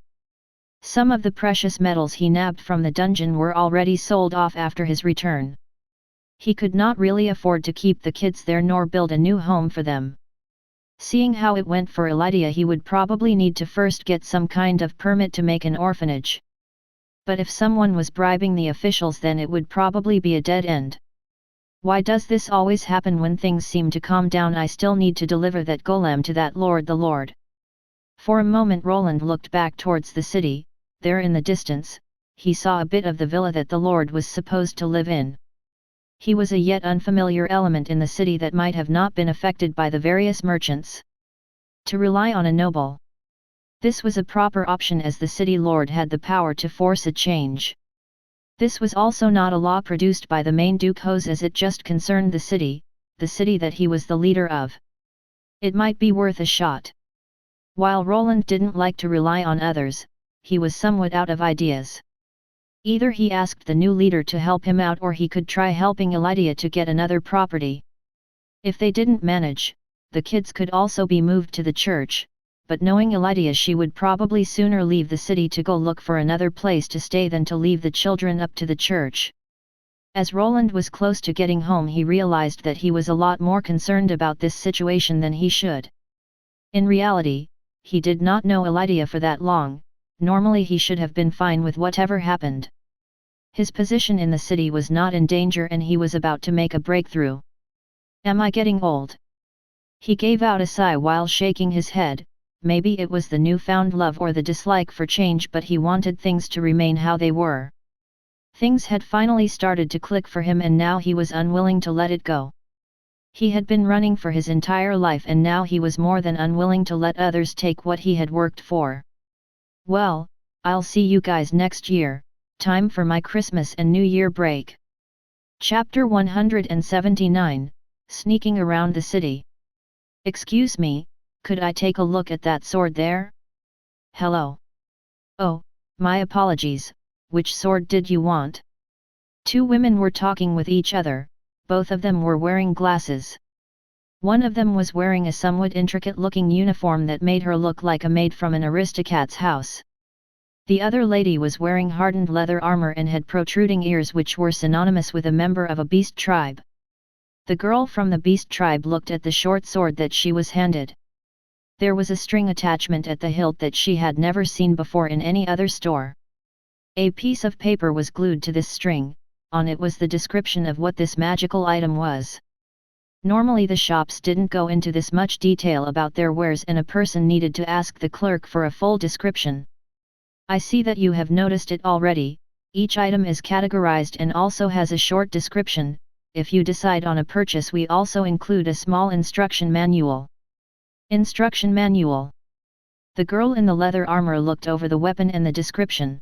Some of the precious metals he nabbed from the dungeon were already sold off after his return. He could not really afford to keep the kids there nor build a new home for them. Seeing how it went for Elidia, he would probably need to first get some kind of permit to make an orphanage. But if someone was bribing the officials, then it would probably be a dead end. Why does this always happen when things seem to calm down? I still need to deliver that golem to that lord, the lord. For a moment Roland looked back towards the city. There in the distance, he saw a bit of the villa that the lord was supposed to live in. He was a yet unfamiliar element in the city that might have not been affected by the various merchants. To rely on a noble. This was a proper option, as the city lord had the power to force a change. This was also not a law produced by the main Duke Hose, as it just concerned the city that he was the leader of. It might be worth a shot. While Roland didn't like to rely on others, he was somewhat out of ideas. Either he asked the new leader to help him out, or he could try helping Elidia to get another property. If they didn't manage, the kids could also be moved to the church, but knowing Elidia, she would probably sooner leave the city to go look for another place to stay than to leave the children up to the church. As Roland was close to getting home, he realized that he was a lot more concerned about this situation than he should. In reality, he did not know Elidia for that long. Normally he should have been fine with whatever happened. His position in the city was not in danger, and he was about to make a breakthrough. Am I getting old? He gave out a sigh while shaking his head. Maybe it was the newfound love or the dislike for change, but he wanted things to remain how they were. Things had finally started to click for him, and now he was unwilling to let it go. He had been running for his entire life, and now he was more than unwilling to let others take what he had worked for. Well, I'll see you guys next year. Time for my Christmas and New Year break. Chapter 179, Sneaking Around the City. Excuse me, could I take a look at that sword there? Hello. Oh, my apologies, which sword did you want? Two women were talking with each other, both of them were wearing glasses. One of them was wearing a somewhat intricate-looking uniform that made her look like a maid from an aristocrat's house. The other lady was wearing hardened leather armor and had protruding ears which were synonymous with a member of a beast tribe. The girl from the beast tribe looked at the short sword that she was handed. There was a string attachment at the hilt that she had never seen before in any other store. A piece of paper was glued to this string, on it was the description of what this magical item was. Normally the shops didn't go into this much detail about their wares and a person needed to ask the clerk for a full description. I see that you have noticed it already. Each item is categorized and also has a short description. If you decide on a purchase, we also include a small instruction manual. Instruction manual. The girl in the leather armor looked over the weapon and the description.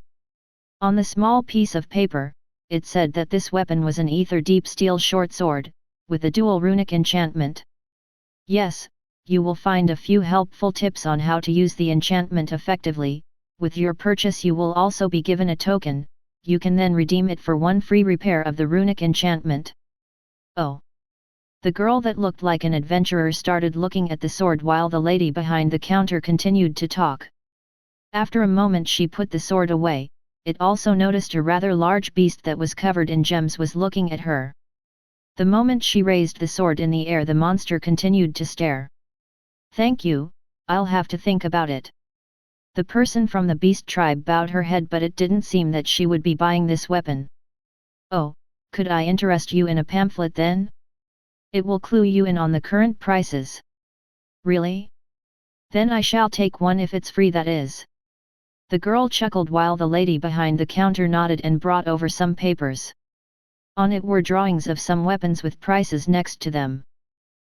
On the small piece of paper, it said that this weapon was an ether deep steel short sword, with a dual runic enchantment. Yes, you will find a few helpful tips on how to use the enchantment effectively. With your purchase you will also be given a token, you can then redeem it for one free repair of the runic enchantment. Oh! The girl that looked like an adventurer started looking at the sword while the lady behind the counter continued to talk. After a moment she put the sword away. It also noticed a rather large beast that was covered in gems was looking at her. The moment she raised the sword in the air, the monster continued to stare. Thank you, I'll have to think about it. The person from the beast tribe bowed her head, but it didn't seem that she would be buying this weapon. Oh, could I interest you in a pamphlet then? It will clue you in on the current prices. Really? Then I shall take one if it's free, that is. The girl chuckled while the lady behind the counter nodded and brought over some papers. On it were drawings of some weapons with prices next to them.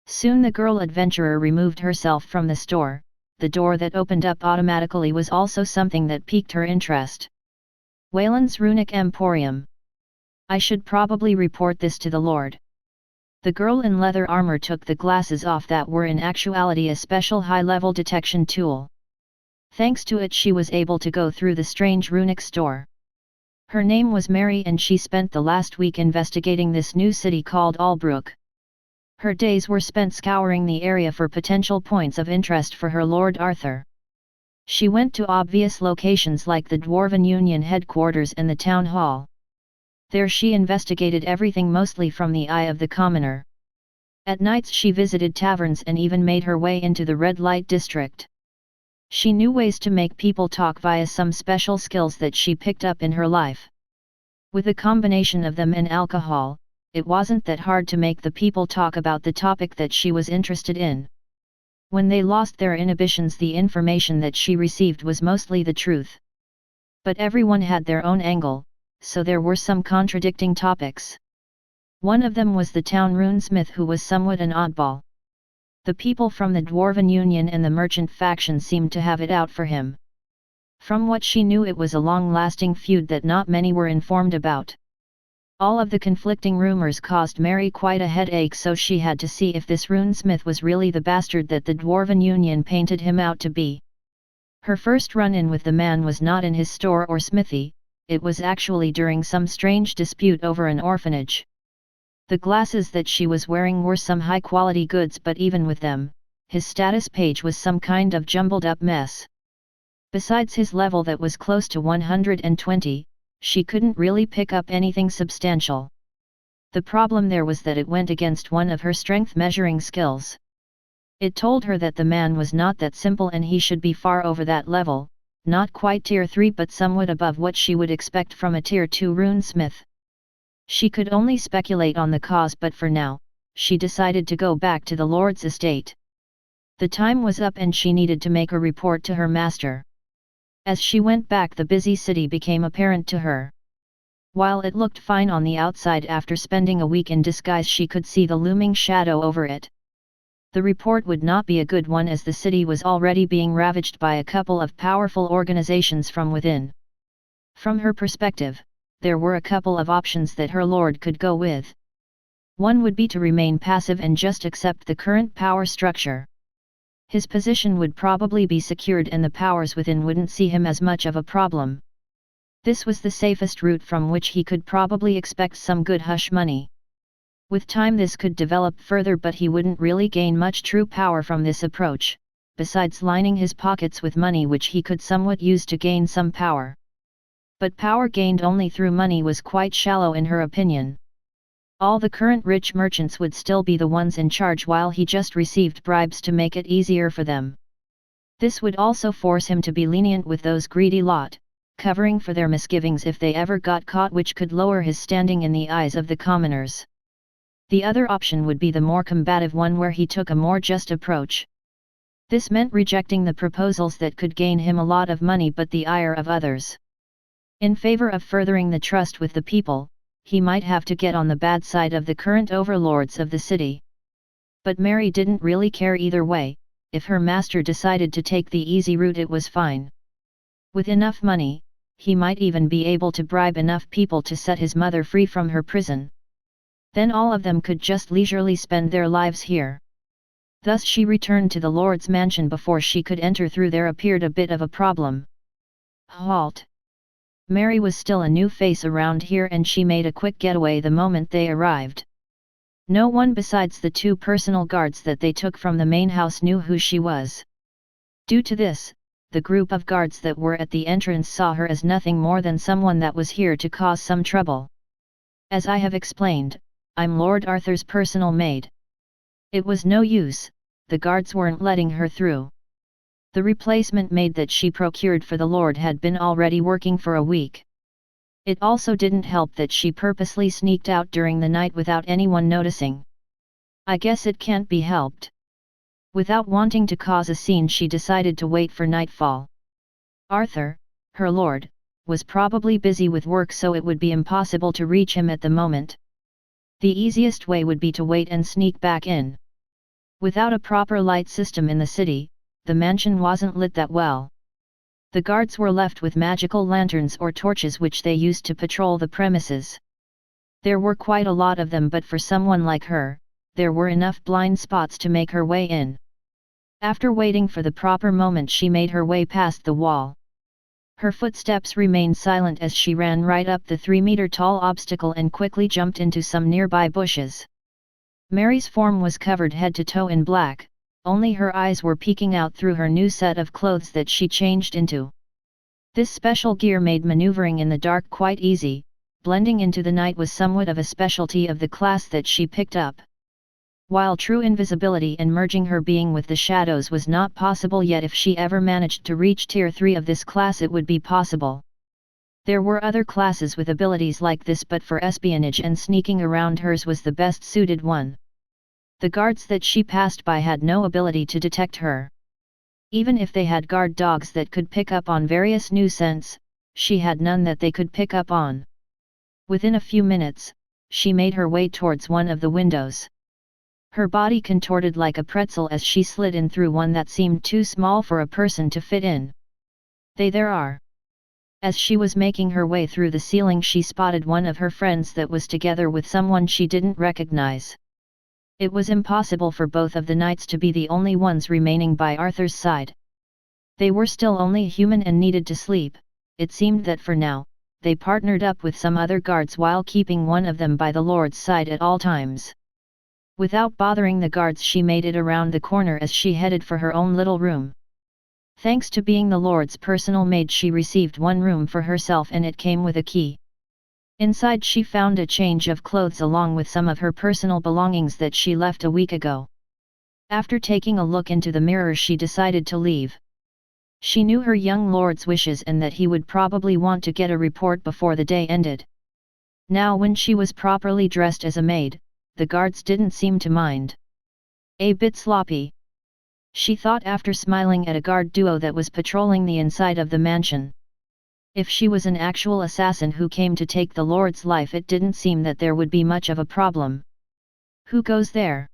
Soon the girl adventurer removed herself from the store. The door that opened up automatically was also something that piqued her interest. Wayland's Runic Emporium. I should probably report this to the Lord. The girl in leather armor took the glasses off that were in actuality a special high-level detection tool. Thanks to it she was able to go through the strange runic store. Her name was Mary and she spent the last week investigating this new city called Albrook. Her days were spent scouring the area for potential points of interest for her Lord Arthur. She went to obvious locations like the Dwarven Union headquarters and the town hall. There she investigated everything mostly from the eye of the commoner. At nights she visited taverns and even made her way into the red light district. She knew ways to make people talk via some special skills that she picked up in her life. With a combination of them and alcohol, it wasn't that hard to make the people talk about the topic that she was interested in. When they lost their inhibitions, the information that she received was mostly the truth. But everyone had their own angle, so there were some contradicting topics. One of them was the town runesmith, who was somewhat an oddball. The people from the Dwarven Union and the merchant faction seemed to have it out for him. From what she knew, it was a long-lasting feud that not many were informed about. All of the conflicting rumors caused Mary quite a headache, so she had to see if this runesmith was really the bastard that the Dwarven Union painted him out to be. Her first run-in with the man was not in his store or smithy, it was actually during some strange dispute over an orphanage. The glasses that she was wearing were some high-quality goods, but even with them, his status page was some kind of jumbled-up mess. Besides his level that was close to 120, she couldn't really pick up anything substantial. The problem there was that it went against one of her strength measuring skills. It told her that the man was not that simple and he should be far over that level, not quite tier 3 but somewhat above what she would expect from a tier 2 runesmith. She could only speculate on the cause, but for now, she decided to go back to the Lord's estate. The time was up and she needed to make a report to her master. As she went back, the busy city became apparent to her. While it looked fine on the outside, after spending a week in disguise she could see the looming shadow over it. The report would not be a good one, as the city was already being ravaged by a couple of powerful organizations from within. From her perspective, there were a couple of options that her lord could go with. One would be to remain passive and just accept the current power structure. His position would probably be secured and the powers within wouldn't see him as much of a problem. This was the safest route from which he could probably expect some good hush money. With time this could develop further, but he wouldn't really gain much true power from this approach, besides lining his pockets with money which he could somewhat use to gain some power. But power gained only through money was quite shallow in her opinion. All the current rich merchants would still be the ones in charge while he just received bribes to make it easier for them. This would also force him to be lenient with those greedy lot, covering for their misgivings if they ever got caught, which could lower his standing in the eyes of the commoners. The other option would be the more combative one, where he took a more just approach. This meant rejecting the proposals that could gain him a lot of money but the ire of others. In favor of furthering the trust with the people, he might have to get on the bad side of the current overlords of the city. But Mary didn't really care either way. If her master decided to take the easy route, it was fine. With enough money, he might even be able to bribe enough people to set his mother free from her prison. Then all of them could just leisurely spend their lives here. Thus she returned to the Lord's mansion. Before she could enter through there appeared a bit of a problem. Halt! Mary was still a new face around here, and she made a quick getaway the moment they arrived. No one besides the 2 personal guards that they took from the main house knew who she was. Due to this, the group of guards that were at the entrance saw her as nothing more than someone that was here to cause some trouble. As I have explained, I'm Lord Arthur's personal maid. It was no use, the guards weren't letting her through. The replacement maid that she procured for the Lord had been already working for a week. It also didn't help that she purposely sneaked out during the night without anyone noticing. I guess it can't be helped. Without wanting to cause a scene, she decided to wait for nightfall. Arthur, her lord, was probably busy with work, so it would be impossible to reach him at the moment. The easiest way would be to wait and sneak back in. Without a proper light system in the city, the mansion wasn't lit that well. The guards were left with magical lanterns or torches which they used to patrol the premises. There were quite a lot of them, but for someone like her, there were enough blind spots to make her way in. After waiting for the proper moment, she made her way past the wall. Her footsteps remained silent as she ran right up the 3-meter-tall obstacle and quickly jumped into some nearby bushes. Mary's form was covered head to toe in black. Only her eyes were peeking out through her new set of clothes that she changed into. This special gear made maneuvering in the dark quite easy. Blending into the night was somewhat of a specialty of the class that she picked up. While true invisibility and merging her being with the shadows was not possible yet, if she ever managed to reach Tier 3 of this class it would be possible. There were other classes with abilities like this, but for espionage and sneaking around, hers was the best suited one. The guards that she passed by had no ability to detect her. Even if they had guard dogs that could pick up on various new scents, she had none that they could pick up on. Within a few minutes, she made her way towards one of the windows. Her body contorted like a pretzel as she slid in through one that seemed too small for a person to fit in. There are. As she was making her way through the ceiling, she spotted one of her friends that was together with someone she didn't recognize. It was impossible for both of the knights to be the only ones remaining by Arthur's side. They were still only human and needed to sleep. It seemed that for now, they partnered up with some other guards while keeping one of them by the Lord's side at all times. Without bothering the guards, she made it around the corner as she headed for her own little room. Thanks to being the Lord's personal maid, she received one room for herself, and it came with a key. Inside she found a change of clothes along with some of her personal belongings that she left a week ago. After taking a look into the mirror, she decided to leave. She knew her young lord's wishes and that he would probably want to get a report before the day ended. Now when she was properly dressed as a maid, the guards didn't seem to mind. A bit sloppy, she thought after smiling at a guard duo that was patrolling the inside of the mansion. If she was an actual assassin who came to take the Lord's life, it didn't seem that there would be much of a problem. Who goes there?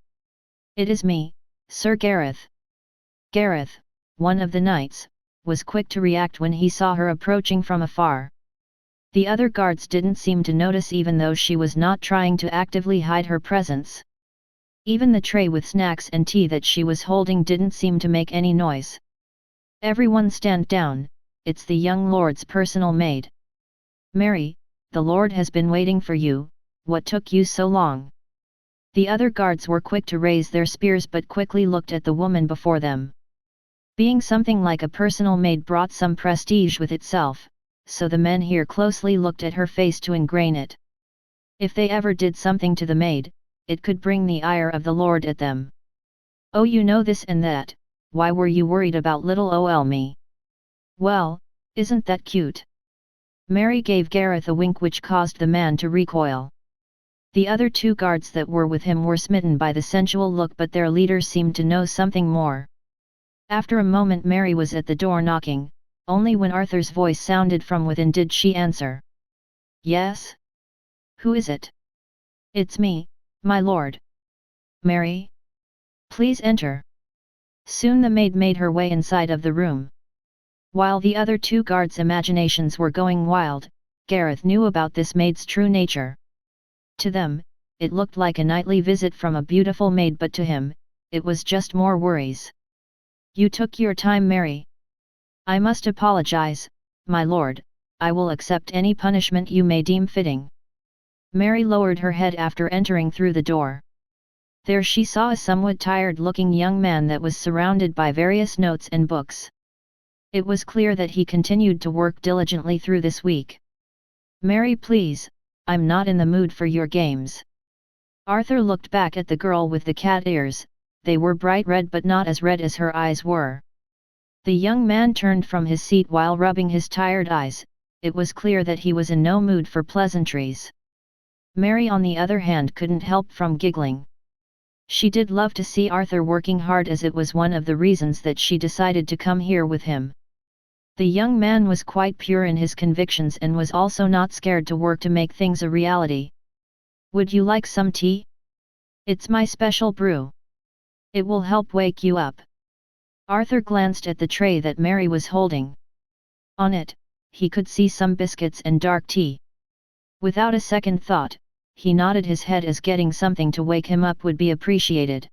It is me, Sir Gareth. Gareth, one of the knights, was quick to react when he saw her approaching from afar. The other guards didn't seem to notice, even though she was not trying to actively hide her presence. Even the tray with snacks and tea that she was holding didn't seem to make any noise. Everyone stand down, it's the young lord's personal maid. Mary, the lord has been waiting for you, what took you so long? The other guards were quick to raise their spears but quickly looked at the woman before them. Being something like a personal maid brought some prestige with itself, so the men here closely looked at her face to ingrain it. If they ever did something to the maid, it could bring the ire of the Lord at them. "Oh, you know this and that, why were you worried about little ol' me?" "Well, isn't that cute?" Mary gave Gareth a wink which caused the man to recoil. The other two guards that were with him were smitten by the sensual look, but their leader seemed to know something more. After a moment Mary was at the door knocking. Only when Arthur's voice sounded from within did she answer. "Yes? Who is it?" "It's me, my lord." "Mary? Please enter." Soon the maid made her way inside of the room. While the other two guards' imaginations were going wild, Gareth knew about this maid's true nature. To them, it looked like a nightly visit from a beautiful maid, but to him, it was just more worries. "You took your time, Mary." "I must apologize, my lord, I will accept any punishment you may deem fitting." Mary lowered her head after entering through the door. There she saw a somewhat tired-looking young man that was surrounded by various notes and books. It was clear that he continued to work diligently through this week. "Mary, please, I'm not in the mood for your games." Arthur looked back at the girl with the cat ears. They were bright red but not as red as her eyes were. The young man turned from his seat while rubbing his tired eyes. It was clear that he was in no mood for pleasantries. Mary on the other hand couldn't help from giggling. She did love to see Arthur working hard, as it was one of the reasons that she decided to come here with him. The young man was quite pure in his convictions and was also not scared to work to make things a reality. "Would you like some tea? It's my special brew. It will help wake you up." Arthur glanced at the tray that Mary was holding. On it, he could see some biscuits and dark tea. Without a second thought, he nodded his head as getting something to wake him up would be appreciated.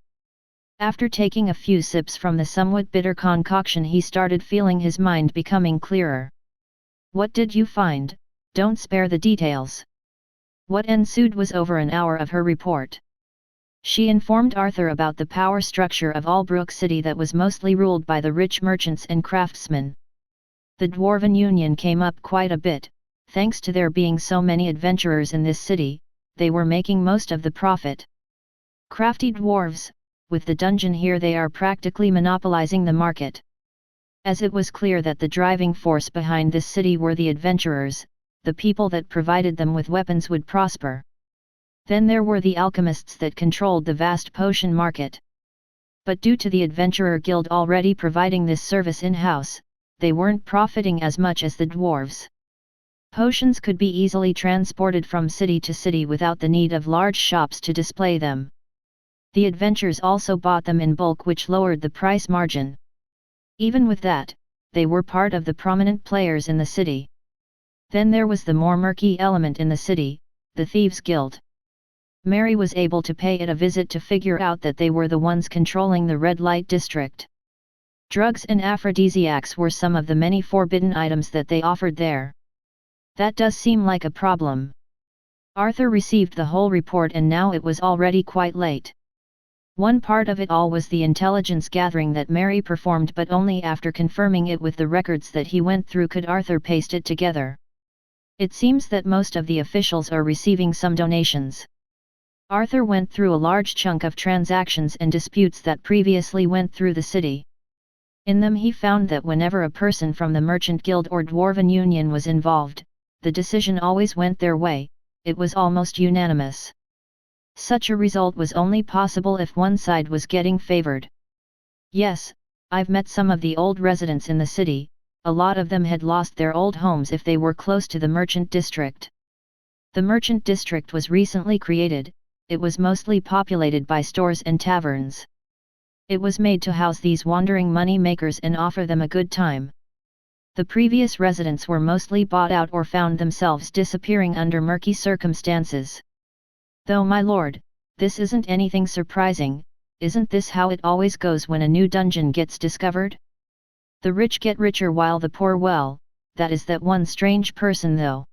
After taking a few sips from the somewhat bitter concoction, he started feeling his mind becoming clearer. "What did you find? Don't spare the details." What ensued was over an hour of her report. She informed Arthur about the power structure of Albrook City that was mostly ruled by the rich merchants and craftsmen. The Dwarven Union came up quite a bit. Thanks to there being so many adventurers in this city, they were making most of the profit. Crafty dwarves, with the dungeon here, they are practically monopolizing the market. As it was clear that the driving force behind this city were the adventurers, the people that provided them with weapons would prosper. Then there were the alchemists that controlled the vast potion market. But due to the Adventurer Guild already providing this service in-house, they weren't profiting as much as the dwarves. Potions could be easily transported from city to city without the need of large shops to display them. The adventurers also bought them in bulk, which lowered the price margin. Even with that, they were part of the prominent players in the city. Then there was the more murky element in the city, the Thieves' Guild. Mary was able to pay it a visit to figure out that they were the ones controlling the red light district. Drugs and aphrodisiacs were some of the many forbidden items that they offered there. That does seem like a problem. Arthur received the whole report and now it was already quite late. One part of it all was the intelligence gathering that Mary performed, but only after confirming it with the records that he went through could Arthur paste it together. It seems that most of the officials are receiving some donations. Arthur went through a large chunk of transactions and disputes that previously went through the city. In them he found that whenever a person from the Merchant Guild or Dwarven Union was involved, the decision always went their way. It was almost unanimous. Such a result was only possible if one side was getting favored. Yes, I've met some of the old residents in the city. A lot of them had lost their old homes if they were close to the Merchant District. The Merchant District was recently created. It was mostly populated by stores and taverns. It was made to house these wandering money makers and offer them a good time. The previous residents were mostly bought out or found themselves disappearing under murky circumstances. Though, my lord, this isn't anything surprising. Isn't this how it always goes when a new dungeon gets discovered? The rich get richer while the poor, well, that is that one strange person though.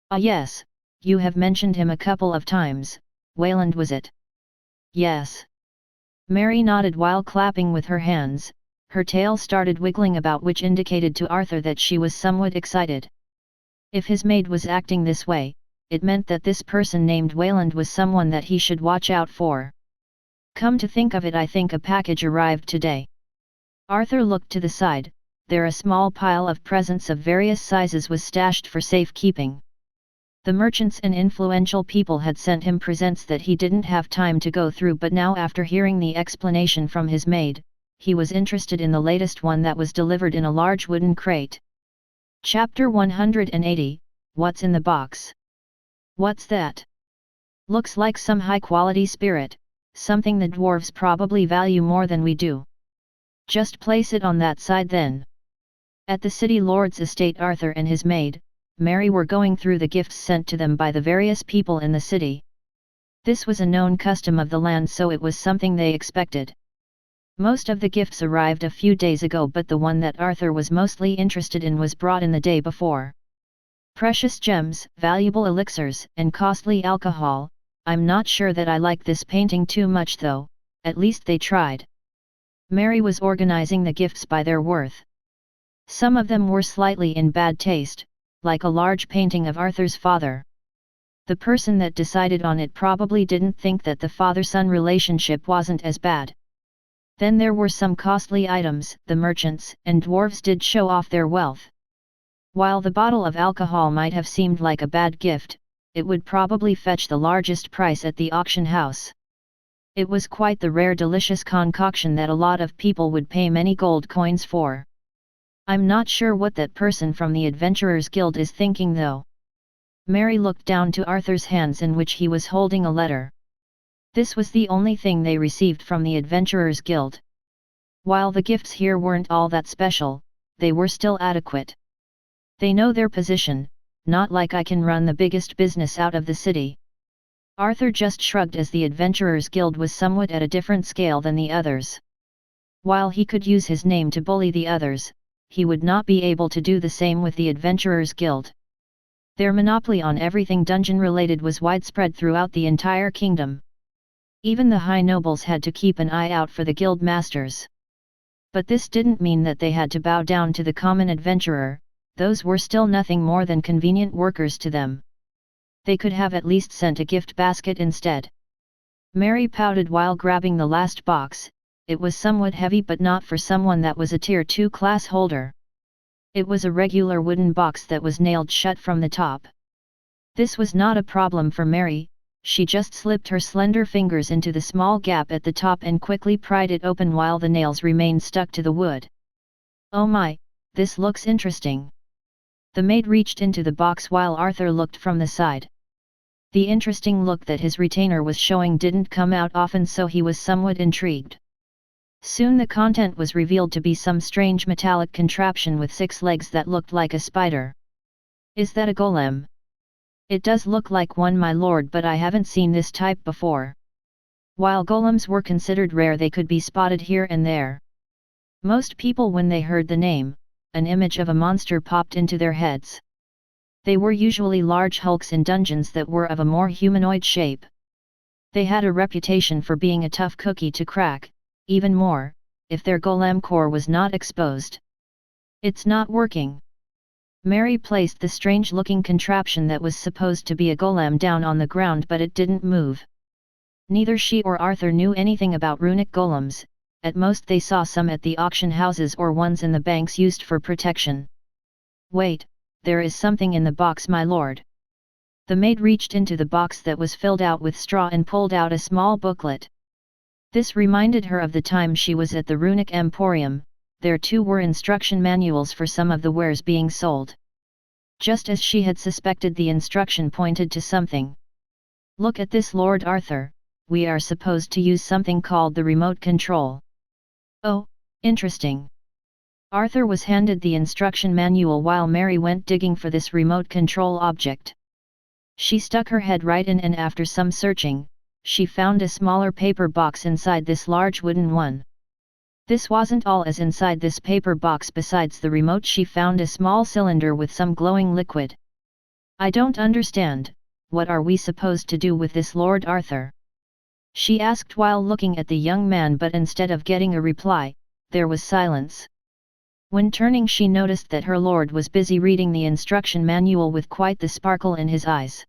Ah yes, you have mentioned him a couple of times. Wayland was it? Yes. Mary nodded while clapping with her hands. Her tail started wiggling about, which indicated to Arthur that she was somewhat excited. If his maid was acting this way, it meant that this person named Wayland was someone that he should watch out for. Come to think of it, I think a package arrived today. Arthur looked to the side. There a small pile of presents of various sizes was stashed for safekeeping. The merchants and influential people had sent him presents that he didn't have time to go through, but now after hearing the explanation from his maid, he was interested in the latest one that was delivered in a large wooden crate. Chapter 180, What's in the box? What's that? Looks like some high-quality spirit, something the dwarves probably value more than we do. Just place it on that side then. At the city lord's estate, Arthur and his maid, Mary, were going through the gifts sent to them by the various people in the city. This was a known custom of the land, so it was something they expected. Most of the gifts arrived a few days ago, but the one that Arthur was mostly interested in was brought in the day before. Precious gems, valuable elixirs, and costly alcohol. I'm not sure that I like this painting too much though, at least they tried. Mary was organizing the gifts by their worth. Some of them were slightly in bad taste, like a large painting of Arthur's father. The person that decided on it probably didn't think that the father-son relationship wasn't as bad. Then there were some costly items. The merchants and dwarves did show off their wealth. While the bottle of alcohol might have seemed like a bad gift, it would probably fetch the largest price at the auction house. It was quite the rare delicious concoction that a lot of people would pay many gold coins for. I'm not sure what that person from the Adventurers Guild is thinking though. Mary looked down to Arthur's hands, in which he was holding a letter. This was the only thing they received from the Adventurers Guild. While the gifts here weren't all that special, they were still adequate. They know their position, not like I can run the biggest business out of the city. Arthur just shrugged, as the Adventurers Guild was somewhat at a different scale than the others. While he could use his name to bully the others, he would not be able to do the same with the Adventurers Guild. Their monopoly on everything dungeon-related was widespread throughout the entire kingdom. Even the high nobles had to keep an eye out for the guild masters. But this didn't mean that they had to bow down to the common adventurer. Those were still nothing more than convenient workers to them. They could have at least sent a gift basket instead. Mary pouted while grabbing the last box. It was somewhat heavy, but not for someone that was a Tier 2 class holder. It was a regular wooden box that was nailed shut from the top. This was not a problem for Mary. She just slipped her slender fingers into the small gap at the top and quickly pried it open while the nails remained stuck to the wood. Oh my, this looks interesting. The maid reached into the box while Arthur looked from the side. The interesting look that his retainer was showing didn't come out often, so he was somewhat intrigued. Soon the content was revealed to be some strange metallic contraption with 6 legs that looked like a spider. Is that a golem? It does look like one, my lord, but I haven't seen this type before. While golems were considered rare, they could be spotted here and there. Most people, when they heard the name, an image of a monster popped into their heads. They were usually large hulks in dungeons that were of a more humanoid shape. They had a reputation for being a tough cookie to crack, even more, if their golem core was not exposed. It's not working. Mary placed the strange-looking contraption that was supposed to be a golem down on the ground, but it didn't move. Neither she or Arthur knew anything about runic golems. At most they saw some at the auction houses or ones in the banks used for protection. Wait, there is something in the box, my lord. The maid reached into the box that was filled out with straw and pulled out a small booklet. This reminded her of the time she was at the Runic Emporium. There too were instruction manuals for some of the wares being sold. Just as she had suspected, the instruction pointed to something. Look at this, Lord Arthur, we are supposed to use something called the remote control. Oh, interesting. Arthur was handed the instruction manual while Mary went digging for this remote control object. She stuck her head right in, and after some searching, she found a smaller paper box inside this large wooden one. This wasn't all, as inside this paper box besides the remote she found a small cylinder with some glowing liquid. I don't understand, what are we supposed to do with this, Lord Arthur? she asked while looking at the young man, but instead of getting a reply, there was silence. When turning, she noticed that her lord was busy reading the instruction manual with quite the sparkle in his eyes.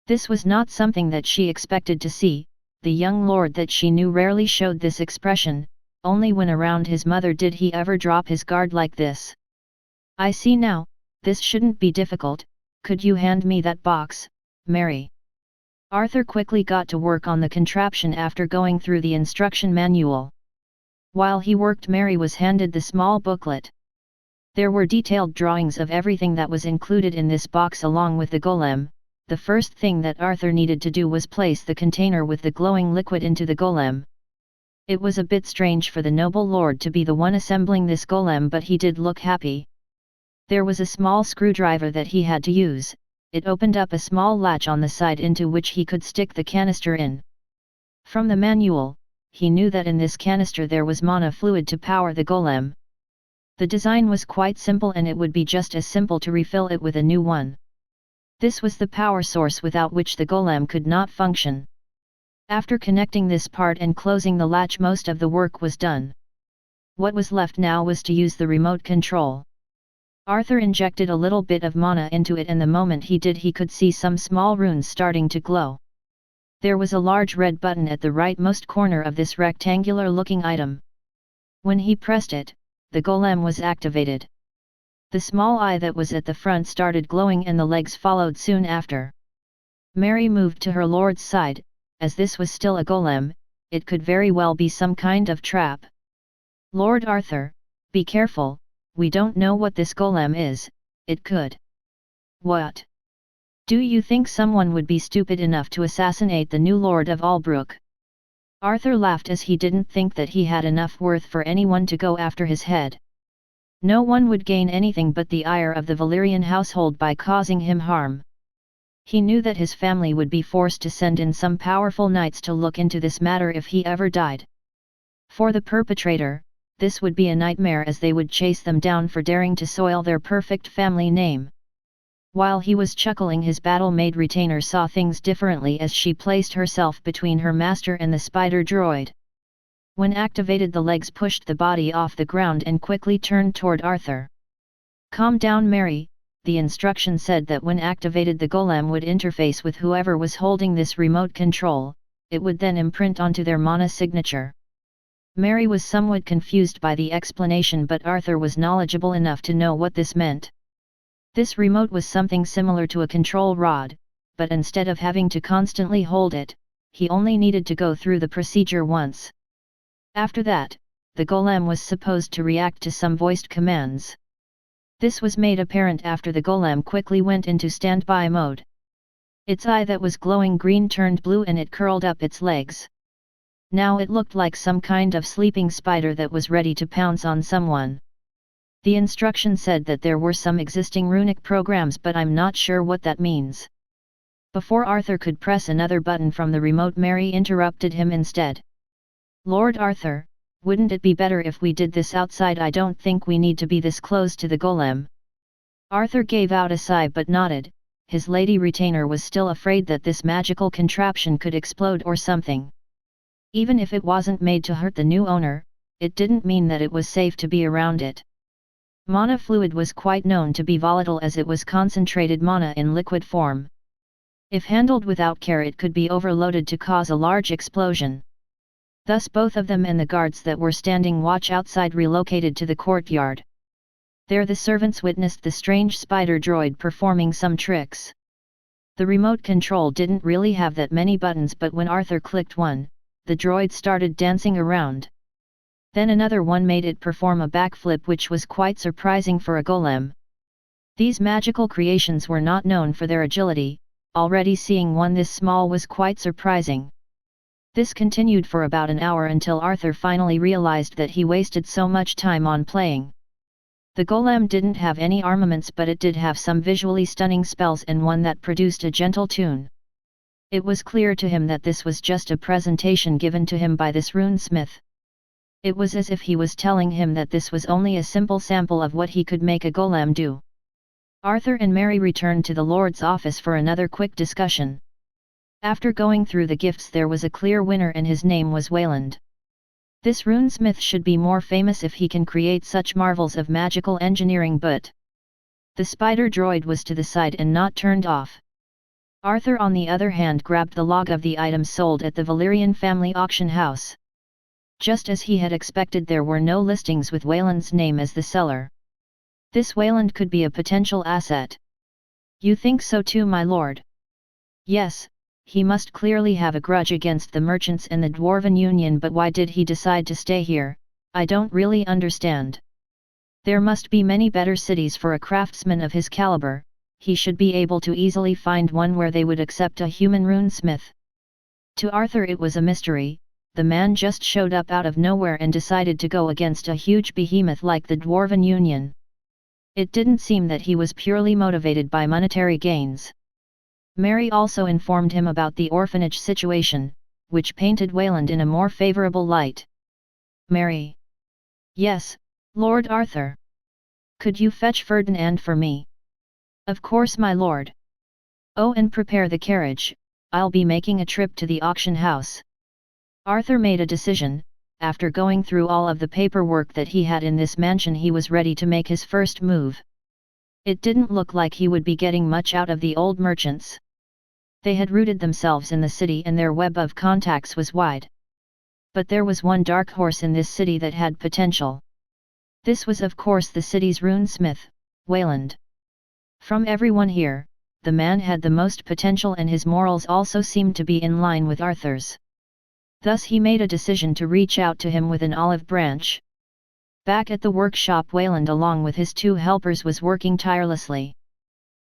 This was not something that she expected to see. The young lord that she knew rarely showed this expression, only when around his mother did he ever drop his guard like this. "I see now, this shouldn't be difficult. Could you hand me that box, Mary?" Arthur quickly got to work on the contraption after going through the instruction manual. While he worked, Mary was handed the small booklet. There were detailed drawings of everything that was included in this box along with the golem. The first thing that Arthur needed to do was place the container with the glowing liquid into the golem. It was a bit strange for the noble lord to be the one assembling this golem, but he did look happy. There was a small screwdriver that he had to use. It opened up a small latch on the side into which he could stick the canister in. From the manual, he knew that in this canister there was mana fluid to power the golem. The design was quite simple, and it would be just as simple to refill it with a new one. This was the power source without which the golem could not function. After connecting this part and closing the latch, most of the work was done. What was left now was to use the remote control. Arthur injected a little bit of mana into it, and the moment he did, he could see some small runes starting to glow. There was a large red button at the rightmost corner of this rectangular-looking item. When he pressed it, the golem was activated. The small eye that was at the front started glowing, and the legs followed soon after. Mary moved to her lord's side. As this was still a golem, it could very well be some kind of trap. "Lord Arthur, be careful, we don't know what this golem is, it could." "What? Do you think someone would be stupid enough to assassinate the new Lord of Albrook?" Arthur laughed, as he didn't think that he had enough worth for anyone to go after his head. No one would gain anything but the ire of the Valyrian household by causing him harm. He knew that his family would be forced to send in some powerful knights to look into this matter if he ever died. For the perpetrator, this would be a nightmare, as they would chase them down for daring to soil their perfect family name. While he was chuckling, his battle-maid retainer saw things differently as she placed herself between her master and the spider droid. When activated, the legs pushed the body off the ground and quickly turned toward Arthur. "Calm down, Mary." The instruction said that when activated, the golem would interface with whoever was holding this remote control. It would then imprint onto their mana signature. Mary was somewhat confused by the explanation, but Arthur was knowledgeable enough to know what this meant. This remote was something similar to a control rod, but instead of having to constantly hold it, he only needed to go through the procedure once. After that, the golem was supposed to react to some voiced commands. This was made apparent after the golem quickly went into standby mode. Its eye that was glowing green turned blue, and it curled up its legs. Now it looked like some kind of sleeping spider that was ready to pounce on someone. The instruction said that there were some existing runic programs, but I'm not sure what that means. Before Arthur could press another button from the remote, Mary interrupted him instead. "Lord Arthur, wouldn't it be better if we did this outside? I don't think we need to be this close to the golem." Arthur gave out a sigh but nodded. His lady retainer was still afraid that this magical contraption could explode or something. Even if it wasn't made to hurt the new owner, it didn't mean that it was safe to be around it. Mana fluid was quite known to be volatile, as it was concentrated mana in liquid form. If handled without care, it could be overloaded to cause a large explosion. Thus both of them and the guards that were standing watch outside relocated to the courtyard. There the servants witnessed the strange spider droid performing some tricks. The remote control didn't really have that many buttons, but when Arthur clicked one, the droid started dancing around. Then another one made it perform a backflip, which was quite surprising for a golem. These magical creations were not known for their agility. Already seeing one this small was quite surprising. This continued for about an hour until Arthur finally realized that he wasted so much time on playing. The golem didn't have any armaments, but it did have some visually stunning spells and one that produced a gentle tune. It was clear to him that this was just a presentation given to him by this runesmith. It was as if he was telling him that this was only a simple sample of what he could make a golem do. Arthur and Mary returned to the Lord's office for another quick discussion. After going through the gifts there was a clear winner and his name was Wayland. This runesmith should be more famous if he can create such marvels of magical engineering, but the spider droid was to the side and not turned off. Arthur on the other hand grabbed the log of the items sold at the Valerian family auction house. Just as he had expected, there were no listings with Wayland's name as the seller. This Wayland could be a potential asset. You think so too, my lord? Yes, he must clearly have a grudge against the merchants and the Dwarven Union, but why did he decide to stay here? I don't really understand. There must be many better cities for a craftsman of his caliber. He should be able to easily find one where they would accept a human runesmith. To Arthur it was a mystery. The man just showed up out of nowhere and decided to go against a huge behemoth like the Dwarven Union. It didn't seem that he was purely motivated by monetary gains. Mary also informed him about the orphanage situation, which painted Wayland in a more favorable light. Mary. Yes, Lord Arthur. Could you fetch Ferdinand for me? Of course, my lord. Oh, and prepare the carriage, I'll be making a trip to the auction house. Arthur made a decision. After going through all of the paperwork that he had in this mansion, he was ready to make his first move. It didn't look like he would be getting much out of the old merchants. They had rooted themselves in the city and their web of contacts was wide. But there was one dark horse in this city that had potential. This was of course the city's runesmith, Wayland. From everyone here, the man had the most potential and his morals also seemed to be in line with Arthur's. Thus he made a decision to reach out to him with an olive branch. Back at the workshop, Wayland along with his two helpers was working tirelessly.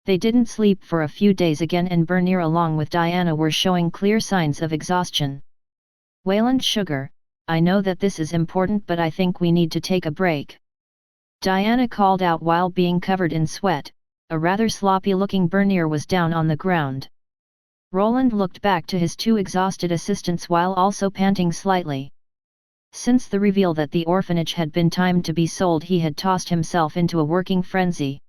They didn't sleep for a few days again, and Bernier along with Diana were showing clear signs of exhaustion. Wayland, sugar, I know that this is important, but I think we need to take a break. Diana called out while being covered in sweat. A rather sloppy-looking Bernier was down on the ground. Roland looked back to his two exhausted assistants while also panting slightly. Since the reveal that the orphanage had been timed to be sold, he had tossed himself into a working frenzy.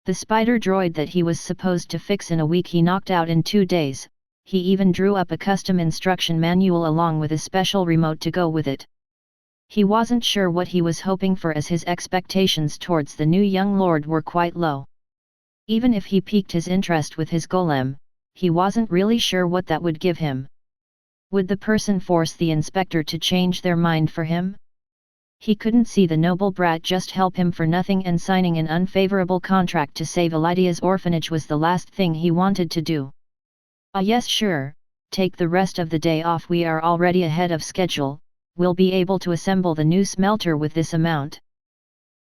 The spider droid that he was supposed to fix in a week he knocked out in 2 days. He even drew up a custom instruction manual along with a special remote to go with it. He wasn't sure what he was hoping for, as his expectations towards the new young lord were quite low. Even if he piqued his interest with his golem, he wasn't really sure what that would give him. Would the person force the inspector to change their mind for him? He couldn't see the noble brat just help him for nothing, and signing an unfavorable contract to save Elidia's orphanage was the last thing he wanted to do. Ah yes, sure, take the rest of the day off, we are already ahead of schedule, we'll be able to assemble the new smelter with this amount.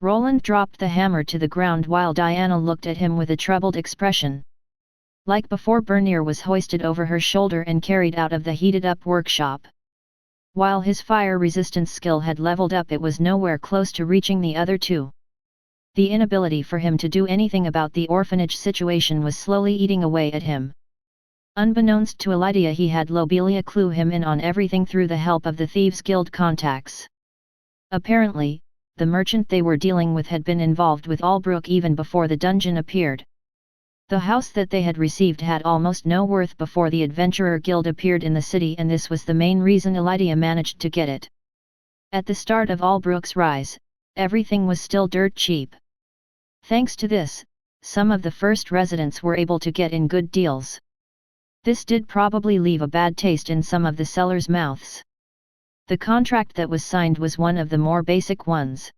Roland dropped the hammer to the ground while Diana looked at him with a troubled expression. Like before, Bernier was hoisted over her shoulder and carried out of the heated-up workshop. While his fire resistance skill had leveled up, it was nowhere close to reaching the other two. The inability for him to do anything about the orphanage situation was slowly eating away at him. Unbeknownst to Elidia, he had Lobelia clue him in on everything through the help of the Thieves' Guild contacts. Apparently, the merchant they were dealing with had been involved with Albrook even before the dungeon appeared. The house that they had received had almost no worth before the Adventurer Guild appeared in the city, and this was the main reason Elidia managed to get it. At the start of Albrook's rise, everything was still dirt cheap. Thanks to this, some of the first residents were able to get in good deals. This did probably leave a bad taste in some of the sellers' mouths. The contract that was signed was one of the more basic ones.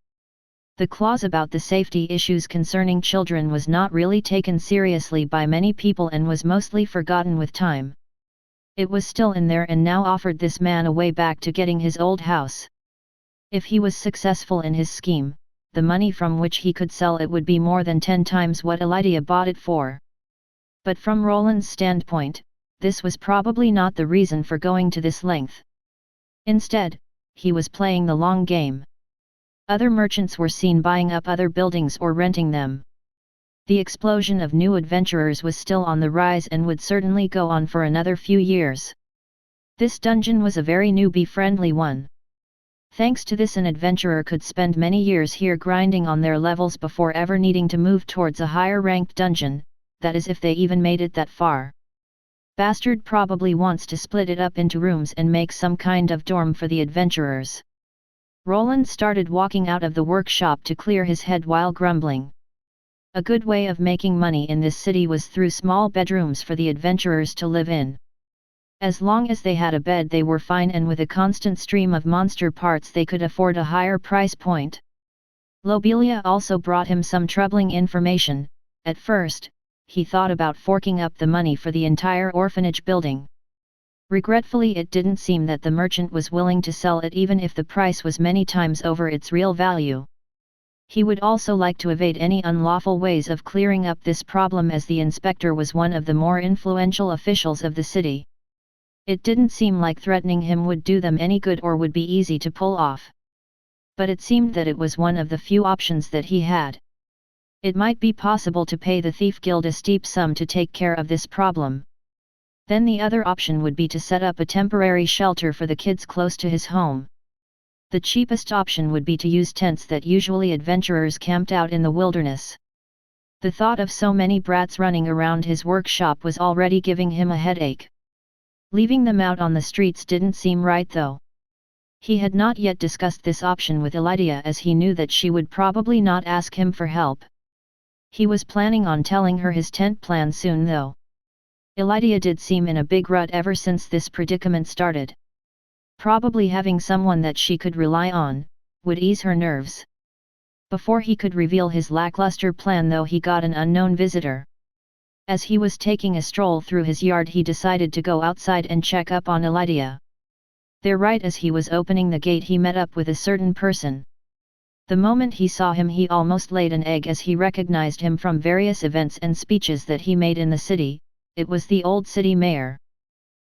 The clause about the safety issues concerning children was not really taken seriously by many people and was mostly forgotten with time. It was still in there and now offered this man a way back to getting his old house. If he was successful in his scheme, the money from which he could sell it would be more than 10 times what Elidia bought it for. But from Roland's standpoint, this was probably not the reason for going to this length. Instead, he was playing the long game. Other merchants were seen buying up other buildings or renting them. The explosion of new adventurers was still on the rise and would certainly go on for another few years. This dungeon was a very newbie-friendly one. Thanks to this, an adventurer could spend many years here grinding on their levels before ever needing to move towards a higher-ranked dungeon, that is if they even made it that far. Bastard probably wants to split it up into rooms and make some kind of dorm for the adventurers. Roland started walking out of the workshop to clear his head while grumbling. A good way of making money in this city was through small bedrooms for the adventurers to live in. As long as they had a bed they were fine, and with a constant stream of monster parts they could afford a higher price point. Lobelia also brought him some troubling information. At first, he thought about forking up the money for the entire orphanage building. Regretfully, it didn't seem that the merchant was willing to sell it even if the price was many times over its real value. He would also like to evade any unlawful ways of clearing up this problem, as the inspector was one of the more influential officials of the city. It didn't seem like threatening him would do them any good or would be easy to pull off. But it seemed that it was one of the few options that he had. It might be possible to pay the Thief Guild a steep sum to take care of this problem. Then the other option would be to set up a temporary shelter for the kids close to his home. The cheapest option would be to use tents that usually adventurers camped out in the wilderness. The thought of so many brats running around his workshop was already giving him a headache. Leaving them out on the streets didn't seem right though. He had not yet discussed this option with Elydia, as he knew that she would probably not ask him for help. He was planning on telling her his tent plan soon though. Elydia did seem in a big rut ever since this predicament started. Probably having someone that she could rely on would ease her nerves. Before he could reveal his lackluster plan though, he got an unknown visitor. As he was taking a stroll through his yard, he decided to go outside and check up on Elydia. There, right as he was opening the gate, he met up with a certain person. The moment he saw him, he almost laid an egg, as he recognized him from various events and speeches that he made in the city. It was the old city mayor.